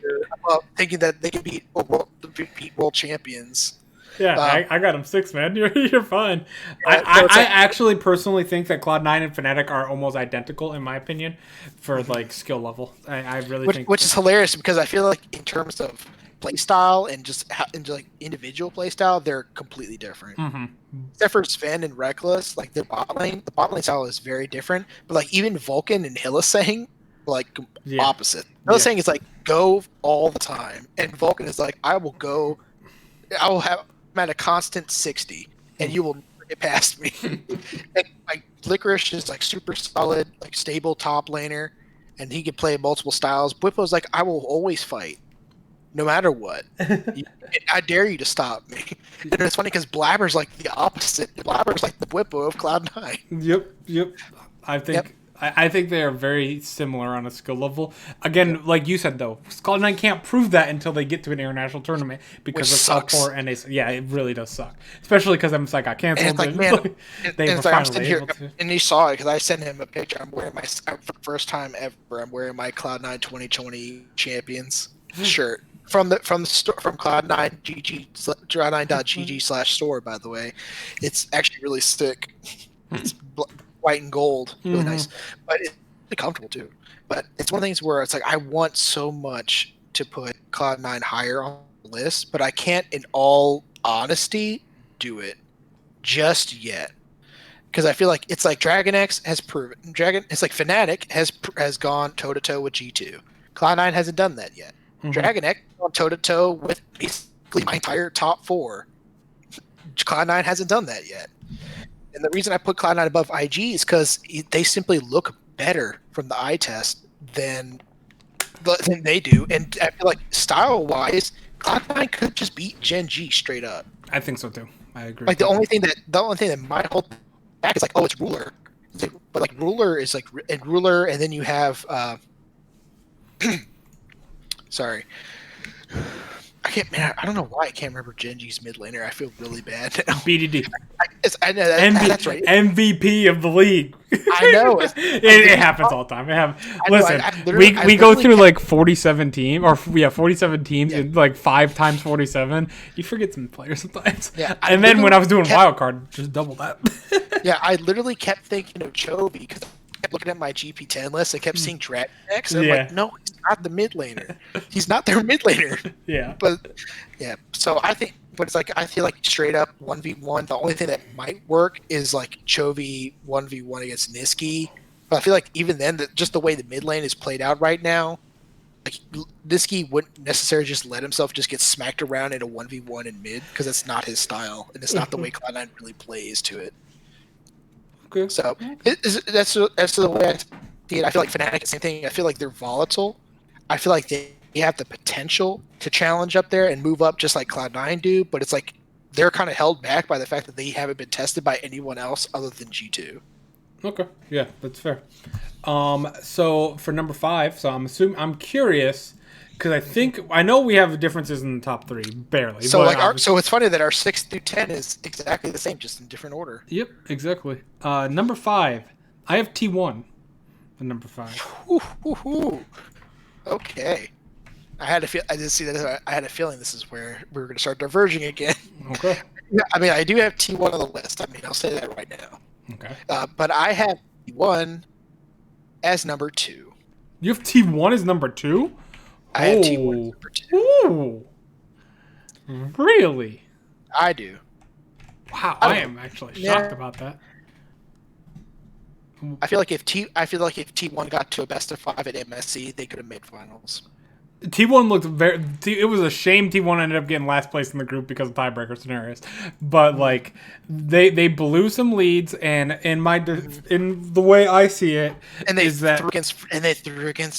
thinking that they can beat world champions. Yeah, I got them 6, man. You're fine. Yeah, I actually personally think that Cloud9 and Fnatic are almost identical in my opinion for like skill level. I really think, which is hilarious because I feel like in terms of playstyle and just like individual playstyle, they're completely different. Except for Sven and Reckless, like the bot lane style is very different. But like even Vulcan and Hylissang, like opposite. Hylissang is like go all the time, and Vulcan is like I will have. I'm at a constant 60, and you will never get past me. And like Licorice is like super solid, like stable top laner, and he can play multiple styles. Bwipo's like I will always fight, no matter what. I dare you to stop me. And it's funny because Blabber's like the opposite. Blabber's like the Bwipo of Cloud9. Yep. I think they are very similar on a skill level. Again, like you said, though, Cloud9 can't prove that until they get to an international tournament because of how poor NA. Yeah, it really does suck. Especially because MSI got canceled. And it's like, I'm sitting here, and he saw it because I sent him a picture. I'm wearing for the first time ever, I'm wearing my Cloud9 2020 Champions shirt. From Cloud9 Cloud9.gg/store, by the way. It's actually really sick. It's white and gold, really nice. But comfortable too. But it's one of the things where it's like I want so much to put Cloud9 higher on the list, but I can't, in all honesty, do it just yet. Because I feel like it's like Dragon X has proven it's like Fnatic has gone toe to toe with G2. Cloud9 hasn't done that yet. Mhm. Dragon X gone toe to toe with basically my entire top 4. Cloud9 hasn't done that yet. And the reason I put Cloud9 above IG is because they simply look better from the eye test than they do. And I feel like style-wise, Cloud9 could just beat Gen G straight up. I think so too. I agree. Like the only thing that might hold back is like, oh, it's Ruler. But like Ruler is like Ruler, and then you have sorry. I don't know why I can't remember Gen G's mid laner. I feel really bad now. BDD. I know that's right. MVP of the league. I know. It happens all the time. Listen, we go through like 47 teams, 47 teams in like 5 times 47. You forget some players sometimes. Yeah, and then when I was doing Wildcard, just double that. Yeah, I literally kept thinking of Chovy because I kept looking at my GP10 list. I kept seeing Dragon X. And I'm like, no, he's not the mid laner. He's not their mid laner. Yeah. But yeah, so I think, but it's like I feel like straight up 1v1. The only thing that might work is like Chovy 1v1 against Niski. But I feel like even then, just the way the mid lane is played out right now, like Niski wouldn't necessarily just let himself just get smacked around in a 1v1 in mid because that's not his style and it's not the way Cloud9 really plays to it. Okay. So that's the way I see it. I feel like Fnatic, same thing. I feel like they're volatile. I feel like they have the potential to challenge up there and move up just like Cloud9 do, but it's like they're kind of held back by the fact that they haven't been tested by anyone else other than G2. Okay, yeah, that's fair. So for number 5, so I'm curious because I know we have differences in the top 3 barely. So like so it's funny that our 6 through 10 is exactly the same, just in different order. Yep, exactly. Number 5, I have T1. The number 5. Okay. I didn't see that. I had a feeling this is where we were going to start diverging again. Okay. Yeah, I mean, I do have T1 on the list. I mean, I'll say that right now. Okay. But I have T1 as number 2. You have T1 as number 2? I have T1 as number 2. Ooh. Really? I do. Wow, I am actually shocked about that. I feel like if T1 got to a best of 5 at MSC, they could have made finals. T1 looked it was a shame T1 ended up getting last place in the group because of tiebreaker scenarios. But like they blew some leads, and in the way I see it, and they threw against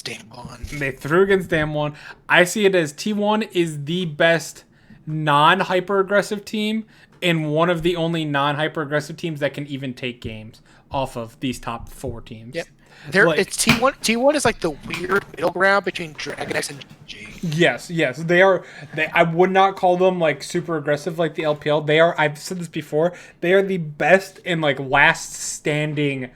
Damwon. They threw against Damwon. I see it as T1 is the best non-hyper aggressive team and one of the only non-hyper aggressive teams that can even take games off of these top 4 teams. Yep. It's T1. T1 is like the weird middle ground between Dragon X and G. Yes. They are. I would not call them like super aggressive like the LPL. They are. I've said this before. They are the best and like last standing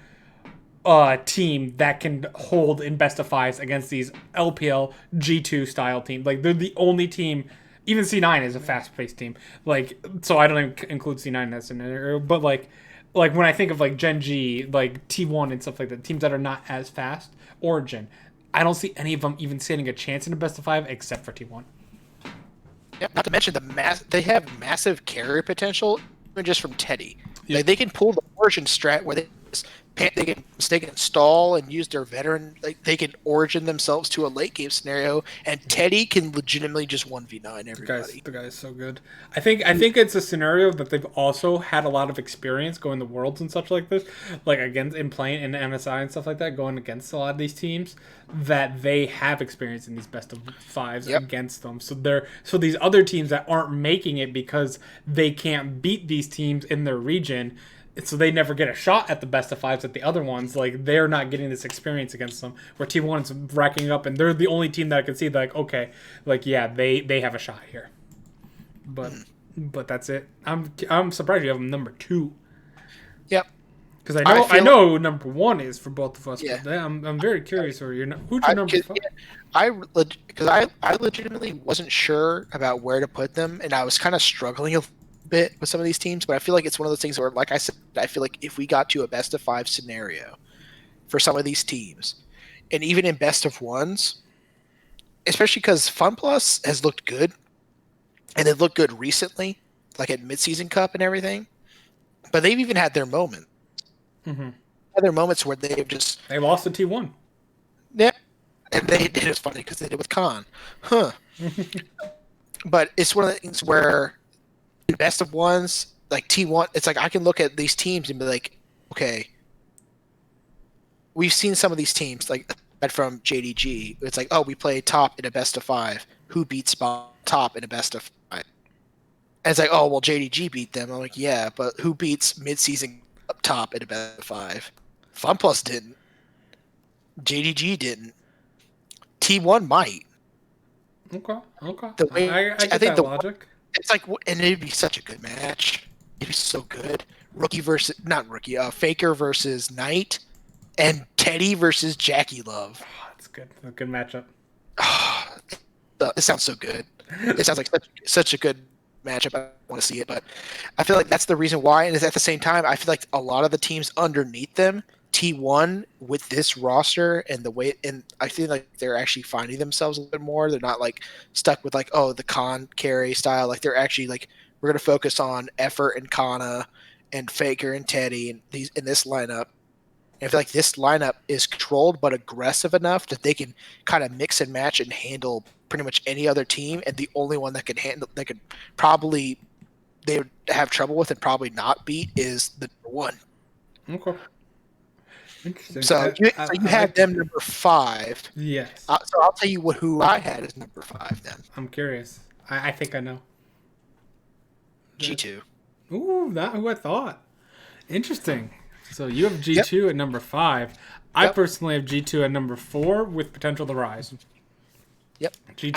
team that can hold in best of 5s against these LPL G2 style teams. Like they're the only team. Even C9 is a fast paced team. Like so, I don't even include C9 in that scenario. But like when I think of like Gen G, like T1 and stuff like that, teams that are not as fast, Origin, I don't see any of them even standing a chance in a best of 5 except for T1. Yeah, not to mention they have massive carry potential even just from Teddy. Yep. Like they can pull the Origin strat where they can stall and use their veteran. Like they can Origin themselves to a late game scenario, and Teddy can legitimately just 1v9 everybody. The guy is so good. I think it's a scenario that they've also had a lot of experience going to Worlds and such like this, like against in playing in MSI and stuff like that, going against a lot of these teams that they have experience in these best of 5s against them. So these other teams that aren't making it because they can't beat these teams in their region. So they never get a shot at the best of 5s at the other ones. Like they're not getting this experience against them. Where T1's racking up, and they're the only team that I can see. Like okay, like yeah, they have a shot here. But that's it. I'm surprised you have them number 2. Yep. Because I know who number 1 is for both of us. Yeah. But I'm very curious. Who's your number 5? Because I legitimately wasn't sure about where to put them, and I was kind of struggling a bit with some of these teams, but I feel like it's one of those things where, like I said, I feel like if we got to a best of 5 scenario for some of these teams. And even in best of ones, especially because FunPlus has looked good, and they've looked good recently, like at midseason cup and everything. But they've even had their moment. Mm-hmm. Had their moments where they've just They lost to T1. yeah, and it was funny because they did with Khan, huh? But it's one of the things where in best of ones, like T1, it's like I can look at these teams and be like, okay, we've seen some of these teams like from JDG. It's like, oh, we played top in a best of 5. Who beats top in a best of 5? And it's like, oh, well, JDG beat them. I'm like, yeah, but who beats midseason up top in a best of 5? FunPlus didn't. JDG didn't. T1 might. Okay. The way I get I think that logic. it's like, and it'd be such a good match. It'd be so good. Faker versus Knight, and Teddy versus Jackie Love. Oh, that's good. A good matchup. It sounds so good. It sounds like such a good matchup. I want to see it, but I feel like that's the reason why. And at the same time, I feel like a lot of the teams underneath them, T1 with this roster and the way, and I feel like they're actually finding themselves a little bit more. They're not like stuck with like, oh, the Khan carry style. Like they're actually like, we're going to focus on Effort and Kana and Faker and Teddy and these in this lineup. And I feel like this lineup is controlled but aggressive enough that they can kind of mix and match and handle pretty much any other team. And the only one that could probably they would have trouble with and probably not beat is the number 1. Okay. Interesting. So you had them number 5. Yes. So I'll tell you who I had as number 5 then. I'm curious. I think I know. G2. Ooh, not who I thought. Interesting. So you have G2 at number 5. I personally have G2 at number 4 with potential to rise. Yep. G2.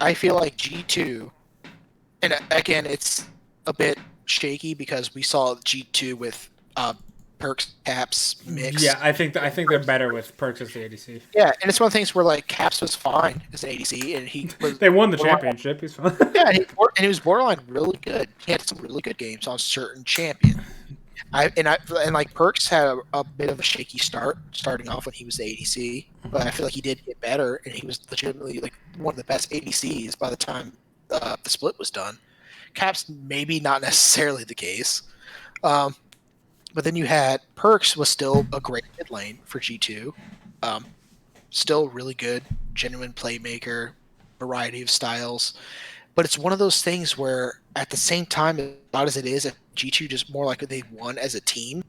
I feel like G2, and again, it's a bit shaky because we saw G2 with Perks, Caps mix. Yeah, I think they're better with Perks as the ADC. Yeah, and it's one of the things where like Caps was fine as an ADC, and he was they won the championship. He's fine. Yeah, and he was borderline really good. He had some really good games on certain champions. Like Perks had a bit of a shaky starting off when he was the ADC, but I feel like he did get better, and he was legitimately like one of the best ADCs by the time the split was done. Caps maybe not necessarily the case, but then you had Perks was still a great mid lane for G2, still really good, genuine playmaker, variety of styles. But it's one of those things where, at the same time, not as it is, G2 just more like they won as a team,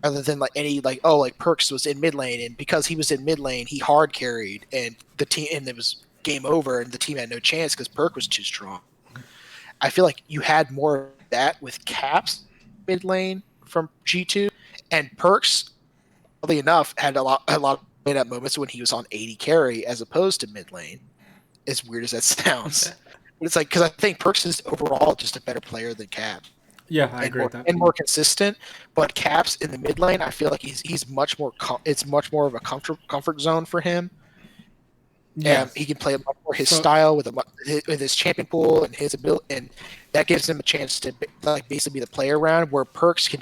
rather than like Perks was in mid lane, and because he was in mid lane, he hard carried, and the team, and it was game over, and the team had no chance because Perk was too strong. I feel like you had more of that with Caps mid lane from G2, and Perks, oddly enough, had a lot of made-up moments when he was on 80 carry as opposed to mid lane. As weird as that sounds. But it's like, because I think Perks is overall just a better player than Cap. Yeah, I agree with that. And more consistent. But Cap's in the mid lane, I feel like he's much more. It's much more of a comfort zone for him. Yeah, he can play much more his style with his champion pool and his ability, and that gives him a chance to like basically be the player around. Where Perks can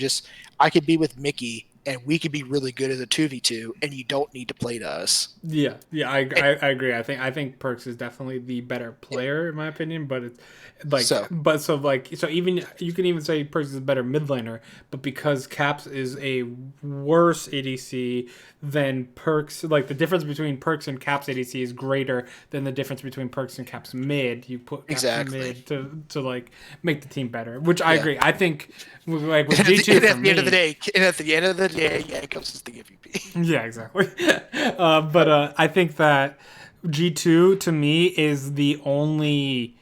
I could be with Mickey and we could be really good as a 2v2, and you don't need to play to us. Yeah, I agree. I think Perks is definitely the better player in my opinion, but it's like so even you can even say Perks is a better mid laner, but because Caps is a worse ADC than Perks, like the difference between Perks and Caps ADC is greater than the difference between Perks and Caps mid. You put Caps mid to like make the team better, which I agree. I think like with G2 and at the end of the day, Jacobs is the MVP. Yeah, exactly. But I think that G2 to me is the only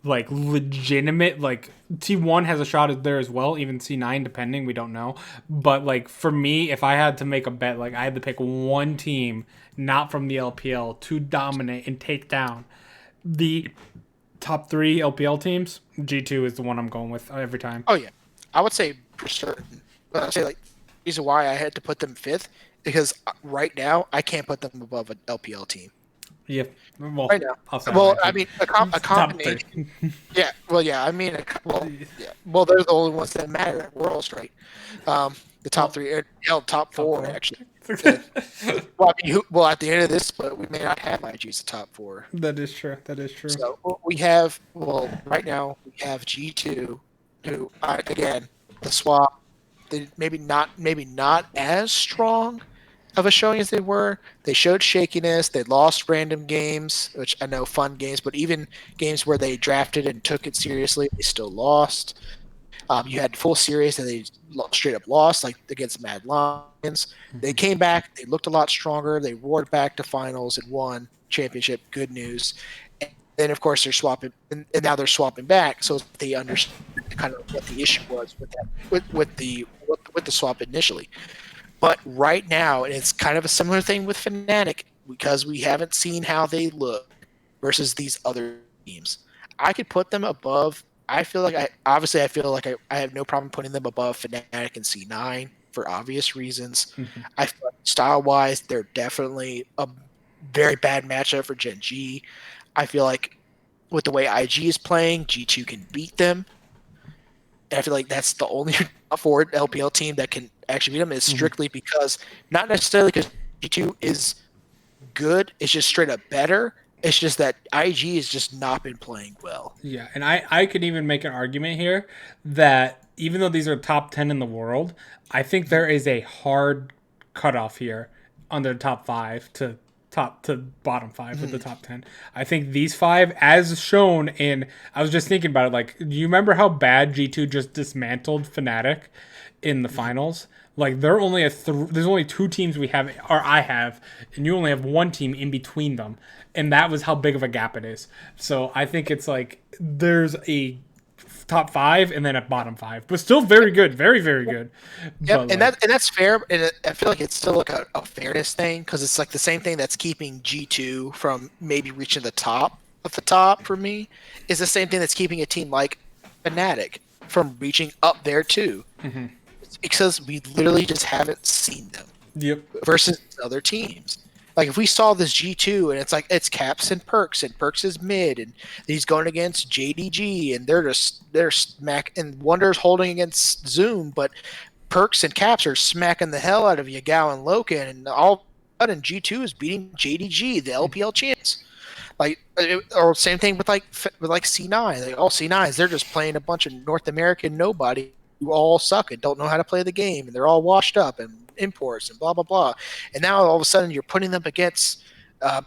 like legitimate, like T1 has a shot at there as well, even C9 depending, we don't know. But like for me, if I had to make a bet, like I had to pick one team not from the LPL to dominate and take down the top 3 LPL teams, G2 is the one I'm going with every time. Oh yeah, I would say for certain. But I'd say like the reason why I had to put them 5th because right now I can't put them above an LPL team. Yeah. Well, right now. I mean, a combination. Well, they're the only ones that matter at Worlds, right? The top three, top four actually. At the end of this, but we may not have IG's the top four. That is true. So we have, right now we have G2, who again the swap, they maybe not as strong of a showing as they were. They showed shakiness. They lost random games, which I know fun games, but even games where they drafted and took it seriously, they still lost. You had full series that they straight up lost, like against Mad Lions. They came back. They looked a lot stronger. They roared back to finals and won championship. Good news. And then, of course, they're swapping, and now they're swapping back, so they understand kind of what the issue was with that, with the swap initially. But right now, and it's kind of a similar thing with Fnatic, because we haven't seen how they look versus these other teams. I could put them above. I feel like I have no problem putting them above Fnatic and C9 for obvious reasons. Mm-hmm. I feel like style-wise, they're definitely a very bad matchup for Gen G. I feel like with the way IG is playing, G2 can beat them. And I feel like that's the only forward LPL team that can actually beat them is strictly because, not necessarily because G2 is good, it's just straight up better. It's just that IG has just not been playing well. Yeah, and I could even make an argument here that even though these are top 10 in the world, I think there is a hard cutoff here on the top 5 to bottom 5 of the top 10. I think these 5, as shown in, I was just thinking about it, like, do you remember how bad G2 just dismantled Fnatic in the finals? Like, there's only 2 teams we have, or I have, and you only have 1 team in between them. And that was how big of a gap it is. So I think it's like there's a top 5 and then a bottom 5, but still very good, very, very good. Yeah, and that's fair. And I feel like it's still like a fairness thing, because it's like the same thing that's keeping G2 from maybe reaching the top of the top for me is the same thing that's keeping a team like Fnatic from reaching up there too. Mm-hmm. It's because we literally just haven't seen them. Yep. Versus other teams. Like, if we saw this G2 and it's Caps and Perks is mid, and he's going against JDG, and they're smack, and Wonder's holding against Zoom, but Perks and Caps are smacking the hell out of Yagao and Loken, and all of a sudden G2 is beating JDG, the LPL champs. Like, or same thing with C9. Like, all C9s, they're just playing a bunch of North American nobody who all suck and don't know how to play the game, and they're all washed up and imports and blah blah blah, and now all of a sudden you're putting them against T1,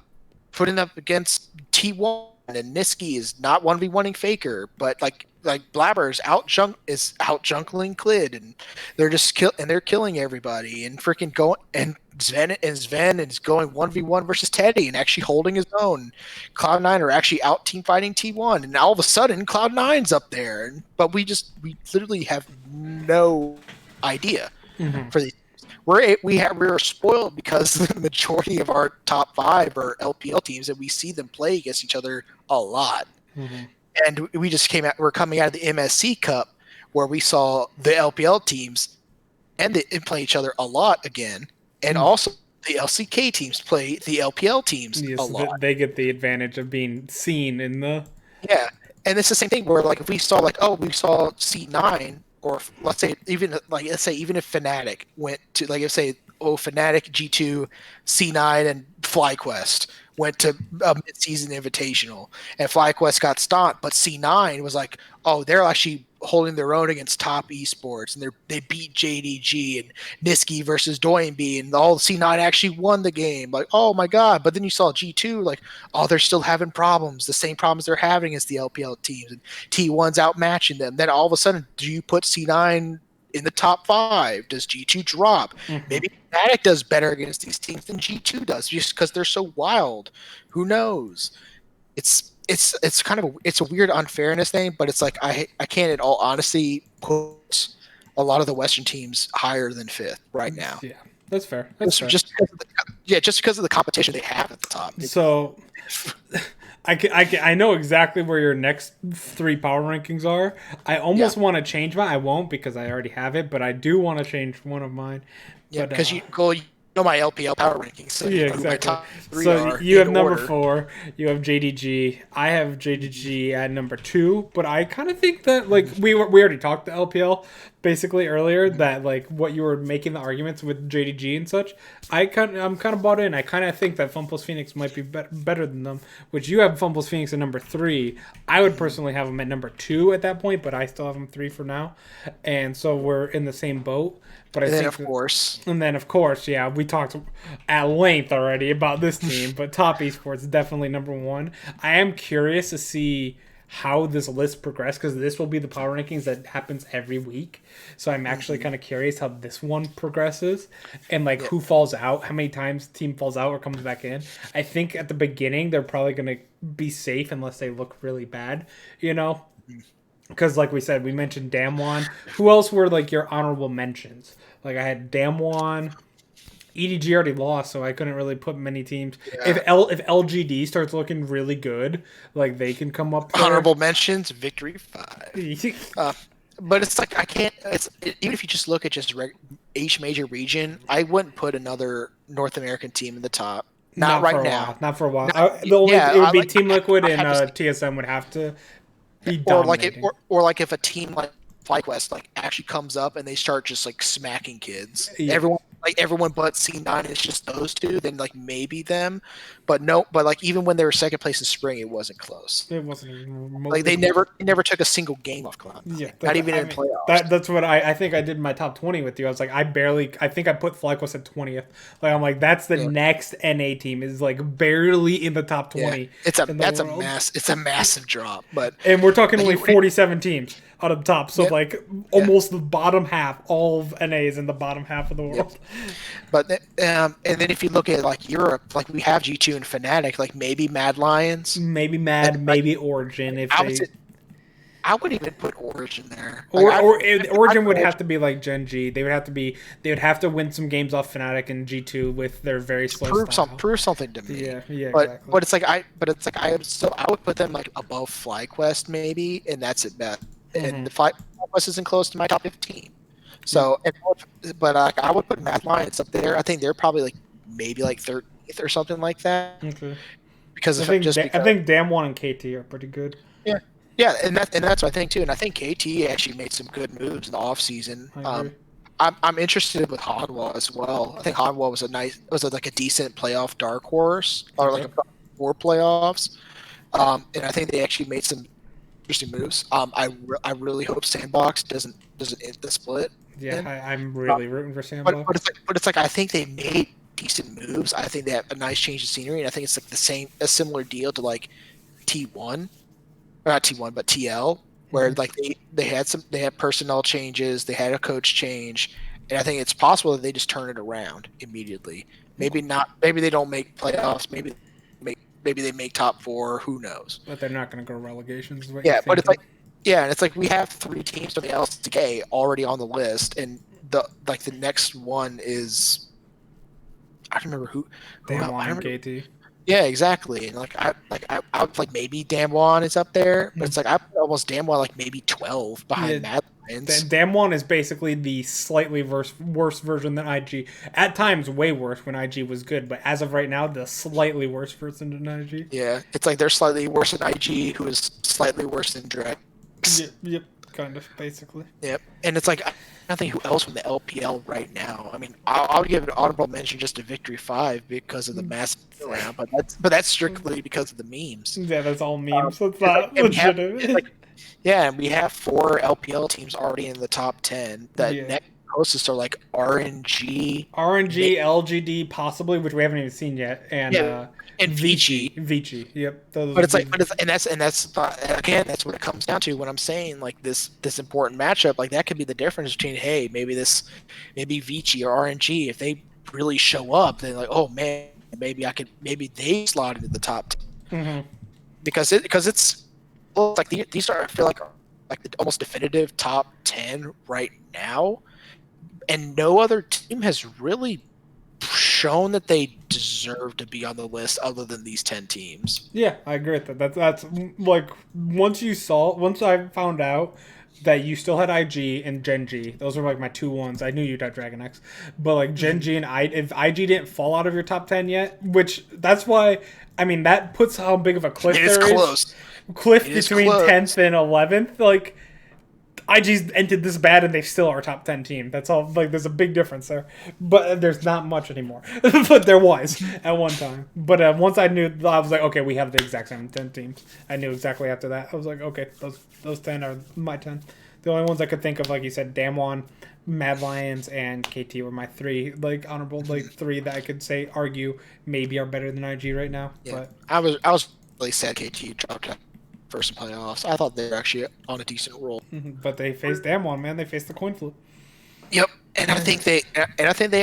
and Niski is not 1v1ing Faker, but like Blabber is out junkling Clid, and they're killing everybody, and freaking going, and Sven is going 1v1 versus Teddy and actually holding his own. Cloud9 are actually out team fighting T1, and all of a sudden Cloud9's up there, but we literally have no idea for these. We're spoiled because the majority of our top 5 are LPL teams, and we see them play against each other a lot. And we're coming out of the MSC Cup, where we saw the LPL teams and they play each other a lot again, and also the LCK teams play the LPL teams a lot. They get the advantage of being seen in the and it's the same thing where, like, if we saw we saw C9. Or let's say even if Fnatic went to, like, Fnatic, G2, C9, and FlyQuest went to a mid-season invitational, and FlyQuest got stomped, but C9 was like, oh, they're actually holding their own against top esports, and they beat JDG and Niski versus Doinby, and all C9 actually won the game. Like, oh my god! But then you saw G2, like, oh, they're still having problems, the same problems they're having as the LPL teams, and T1's outmatching them. Then all of a sudden, do you put C9 in the top 5? Does G2 drop? Maybe Fnatic does better against these teams than G2 does, just because they're so wild. Who knows? It's kind of a weird unfairness thing, but it's like I can't in all honesty put a lot of the Western teams higher than 5th right now. Yeah, that's fair. Just because of the competition they have at the top. So I know exactly where your next 3 power rankings are. I almost want to change mine. I won't, because I already have it, but I do want to change one of mine. Yeah, because you know my LPL power rankings. So yeah, exactly. My top 3 so you have number order. 4. You have JDG. I have JDG at number 2, but I kind of think that, like, we already talked to LPL, basically earlier that like what you were making the arguments with JDG and such. I'm kind of bought in. I kind of think that Fun Plus Phoenix might be, better than them, which you have Fun Plus Phoenix at number 3. I would personally have them at number 2 at that point, but I still have them 3 for now, and so we're in the same boat. But and then of course, yeah, we talked at length already about this team, but Top Esports is definitely number 1. I am curious to see how this list progresses, because this will be the power rankings that happens every week. So I'm actually kind of curious how this one progresses and like who falls out, how many times the team falls out or comes back in. I think at the beginning they're probably going to be safe unless they look really bad, you know? Because like we said, we mentioned Damwon. Who else were like your honorable mentions? Like I had Damwon. EDG already lost, so I couldn't really put many teams. Yeah. If LGD starts looking really good, like they can come up there. Honorable mentions, Victory 5. But it's like I can't. Even if you just look at just each major region, I wouldn't put another North American team in the top. Not right now. Not for a while. It would be Team Liquid and TSM would have to be dominating. Or like if a team like FlyQuest like actually comes up and they start just like smacking kids. Yeah. Everyone but C9 is just those two, then like maybe them. But no, but like even when they were second place in spring, it wasn't close. It wasn't even like they never took a single game off Cloud9. Yeah, not even in playoffs. That's what I think I did in my top 20 with you. I was like, I think I put FlyQuest at 20th. Like I'm like, that's the next NA team is like barely in the top 20. Yeah. It's a massive drop. And we're talking only 47 teams out of the top, so almost the bottom half, all of NA is in the bottom half of the world. But and then if you look at like Europe, like we have G2 and Fnatic, like maybe Mad Lions, maybe maybe Origin. I would even put Origin there. Origin would have to be like Gen G. They would have to win some games off Fnatic and G2 with their very slow style. Prove something to me. Yeah, but, exactly. But I would put them like above FlyQuest maybe, and that's it. And the FlyQuest isn't close to my top 15. So, but I would put Mad Lions up there. I think they're probably like maybe like 13th or something like that. Okay. Because I think Damwon and KT are pretty good. Yeah, yeah, and that's what I think too. And I think KT actually made some good moves in the off season. I'm interested with Hanwha as well. I think Hanwha was like a decent playoff dark horse or like a 4 playoffs. And I think they actually made some interesting moves. I really hope Sandbox doesn't hit the split. Yeah, I'm really rooting for Sandbox. But it's like I think they made decent moves. I think they have a nice change of scenery, and I think it's like a similar deal to like T1, or not T1, but TL, where like they had personnel changes, they had a coach change, and I think it's possible that they just turn it around immediately. Maybe not. Maybe they don't make playoffs. Maybe they make top 4. Who knows? But they're not going to go relegations. But it's like, and it's like we have 3 teams from the LCK already on the list, and the next one is I don't remember who. Damwon and KT. Yeah, exactly. And I would like maybe Damwon is up there, but it's like I put almost Damwon like maybe 12 behind Mad Lions. Damwon is basically the slightly worse version than IG. At times, way worse when IG was good, but as of right now, the slightly worse version than IG. Yeah, it's like they're slightly worse than IG, who is slightly worse than Drex. Yep, kind of, basically. Yep, and it's like I think who else from the LPL right now. I mean, I'll give an honorable mention just to Victory 5 because of the massive round, but that's strictly because of the memes. Yeah, that's all memes. That's not legitimate. And we have 4 LPL teams already in the top 10. The next closest are like RNG, LGD possibly, which we haven't even seen yet, and Vici. Yep. That's again, that's what it comes down to when I'm saying like this important matchup. Like that could be the difference between maybe Vici or RNG, if they really show up, then like, oh man, maybe they slot into the top 10. Because it's like these are, I feel like the almost definitive top 10 right now, and no other team has really shown that they deserve to be on the list other than these 10 teams. Yeah, I agree with that. That's like once I found out that you still had IG and Gen G, those were like my 2 ones. I knew you'd have Dragon X, but like Gen G and if IG didn't fall out of your top 10 yet, which that's why, I mean, that puts how big of a cliff there is. Close. Cliff between 10th and 11th. Like, IG's ended this bad and they still are top 10 team. That's all. Like, there's a big difference there, but there's not much anymore. But there was at one time. But once I knew, I was like, okay, we have the exact same 10 teams. I knew exactly after that. I was like, okay, those 10 are my 10. The only ones I could think of, like you said, Damwon, Mad Lions, and KT were my 3 like honorable 3 that I could say argue maybe are better than IG right now. Yeah. But I was really sad KT dropped out first playoffs. I thought they were actually on a decent roll. but they faced Damwon, man. They faced the coin flip. Yep, and I think they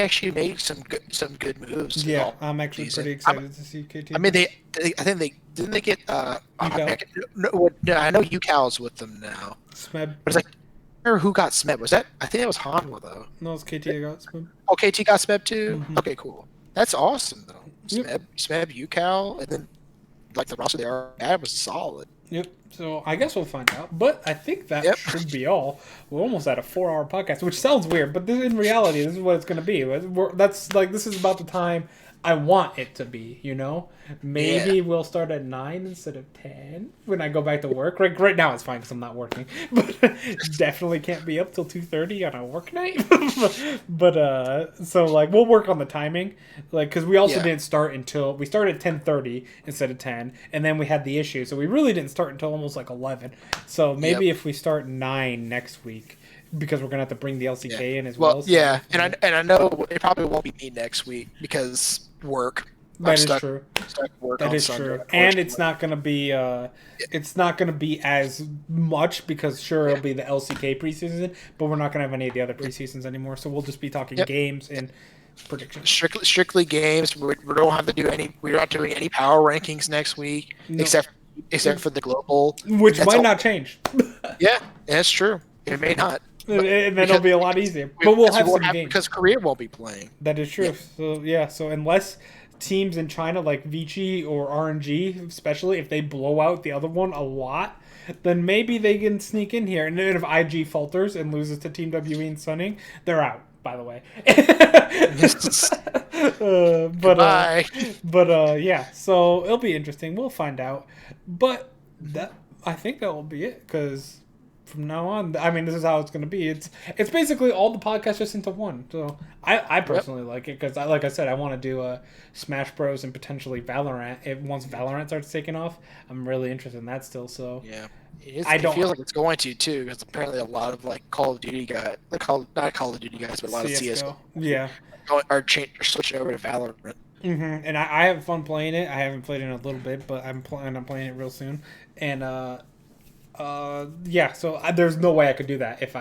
actually made some good moves. Yeah, I'm actually pretty excited to see KT. I mean, I think they didn't they get UCal? I know UCal's with them now. Smeb. But it's like, I remember who got Smeb? I think that was Hanwha though. No, it's KT that got Smeb. Oh, KT got Smeb too. Mhm. Okay, cool. That's awesome though. Yep. Smeb, UCal, and then like the roster they are at was solid. Yep. So I guess we'll find out. But I think that should be all. We're almost at a 4-hour podcast, which sounds weird, but in reality, this is what it's going to be. This is about the time I want it to be, you know? Maybe we'll start at 9 instead of 10 when I go back to work. Right now it's fine because I'm not working. But definitely can't be up till 2:30 on a work night. But so like we'll work on the timing. Like because we also didn't start until we started at 10:30 instead of 10, and then we had the issue. So we really didn't start until almost like 11. So maybe if we start 9 next week, because we're gonna have to bring the LCK in as well. Yeah, and I know it probably won't be me next week because work. That is true. That is true, and it's not gonna be as much because it'll be the LCK preseason, but we're not gonna have any of the other preseasons anymore. So we'll just be talking games and predictions. Strictly games. We don't have to do any. We're not doing any power rankings next week, except for the global, which might not change. Yeah, that's true. It may not. And then it'll be a lot easier. But we'll have some games. Because Korea won't be playing. That is true. So unless teams in China like Vici or RNG, especially if they blow out the other one a lot, then maybe they can sneak in here. And then if IG falters and loses to Team WE and Sunning, they're out, by the way. Yeah, so it'll be interesting. We'll find out. But I think that will be it because from now on, I mean, this is how it's going to be. It's basically all the podcasts just into one. So I personally like it because, like I said, I want to do Smash Bros. And potentially Valorant. Once Valorant starts taking off, I'm really interested in that still. So yeah, it feels like it's going to too because apparently a lot of like Call of Duty guys, not Call of Duty guys, but a lot CS:GO. of CS:GO, are switching over to Valorant. Mm-hmm. And I have fun playing it. I haven't played it in a little bit, but I'm playing it real soon. And so there's no way I could do that if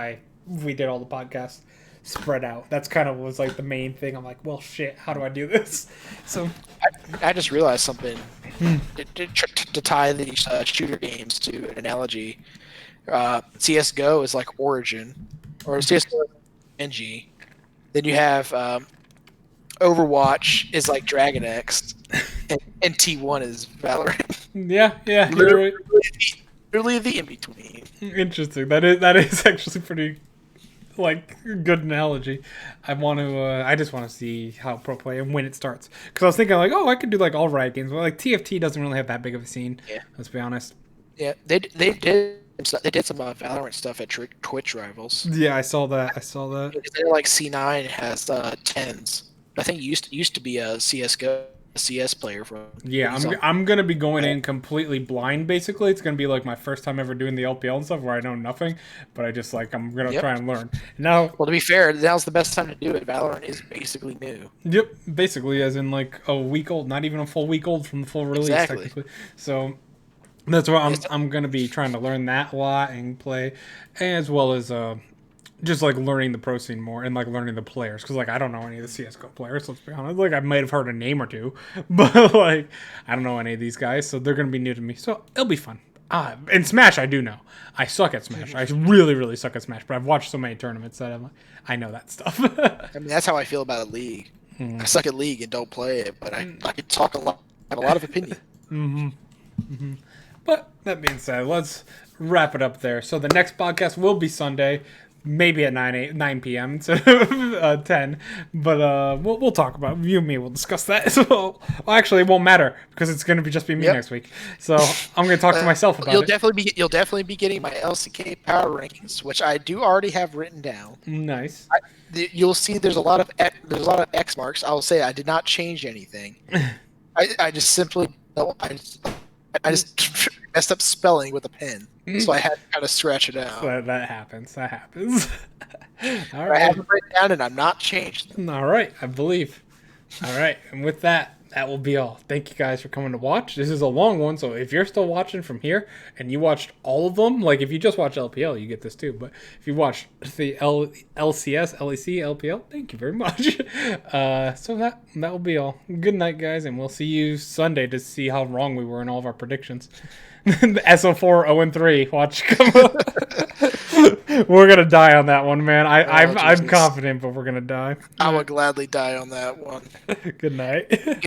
we did all the podcasts spread out. That's kind of was like the main thing. I'm like, well, shit, how do I do this? So I just realized something to tie these shooter games to an analogy. CS:GO is like Origin, or CS:GO is NG. Then you have Overwatch is like Dragon X, and T1 is Valorant. Yeah, Literally the in between. Interesting. That is actually pretty good analogy. I just want to see how pro play and when it starts because I was thinking like, oh, I could do like all Riot games, but like TFT doesn't really have that big of a scene. Yeah, let's be honest. Yeah, they did some Valorant stuff at Twitch Rivals. Yeah, I saw that. They're like C9 has 10s. I think used to be a CS:GO. CS player from. Yeah, I'm gonna be going in completely blind. Basically, it's gonna be like my first time ever doing the LPL and stuff, where I know nothing, but I just I'm gonna try and learn. Now, well, to be fair, now's the best time to do it. Valorant is basically new. Yep, basically, as in like a week old, not even a full week old from the full release, technically. So that's why I'm gonna be trying to learn that a lot and play, as well as just like learning the pro scene more and like learning the players because like I don't know any of the CS:GO players. Let's be honest. Like I might have heard a name or two, but like I don't know any of these guys, so they're gonna be new to me. So it'll be fun. And Smash, I do know. I suck at Smash. I really, really suck at Smash. But I've watched so many tournaments that I know that stuff. I mean, that's how I feel about a League. I suck at League and don't play it, but I can talk a lot. I have a lot of opinion. But that being said, let's wrap it up there. So the next podcast will be Sunday. maybe at 9 p.m. to 10. But we'll talk about it. You and me. We'll discuss that. So, well, actually, it won't matter because it's going to be just be me next week. So I'm going to talk to myself about it. You'll definitely be getting my LCK power rankings, which I do already have written down. Nice. You'll see there's a lot of X marks. I'll say I did not change anything. I just simply I just messed up spelling with a pen, so I had to kind of scratch it out. So that happens. All right. I have it written down, and I'm not changed them. All right, I believe. All right, and with that will be all. Thank you guys for coming to watch. This is a long one, so if you're still watching from here and you watched all of them, like if you just watch LPL, you get this too. But if you watched the LCS, LEC, LPL, thank you very much. So that will be all. Good night, guys, and we'll see you Sunday to see how wrong we were in all of our predictions. The SO4 0-3. Watch come up. We're gonna die on that one, man. I'm confident, but we're gonna die. I would gladly die on that one. Good night.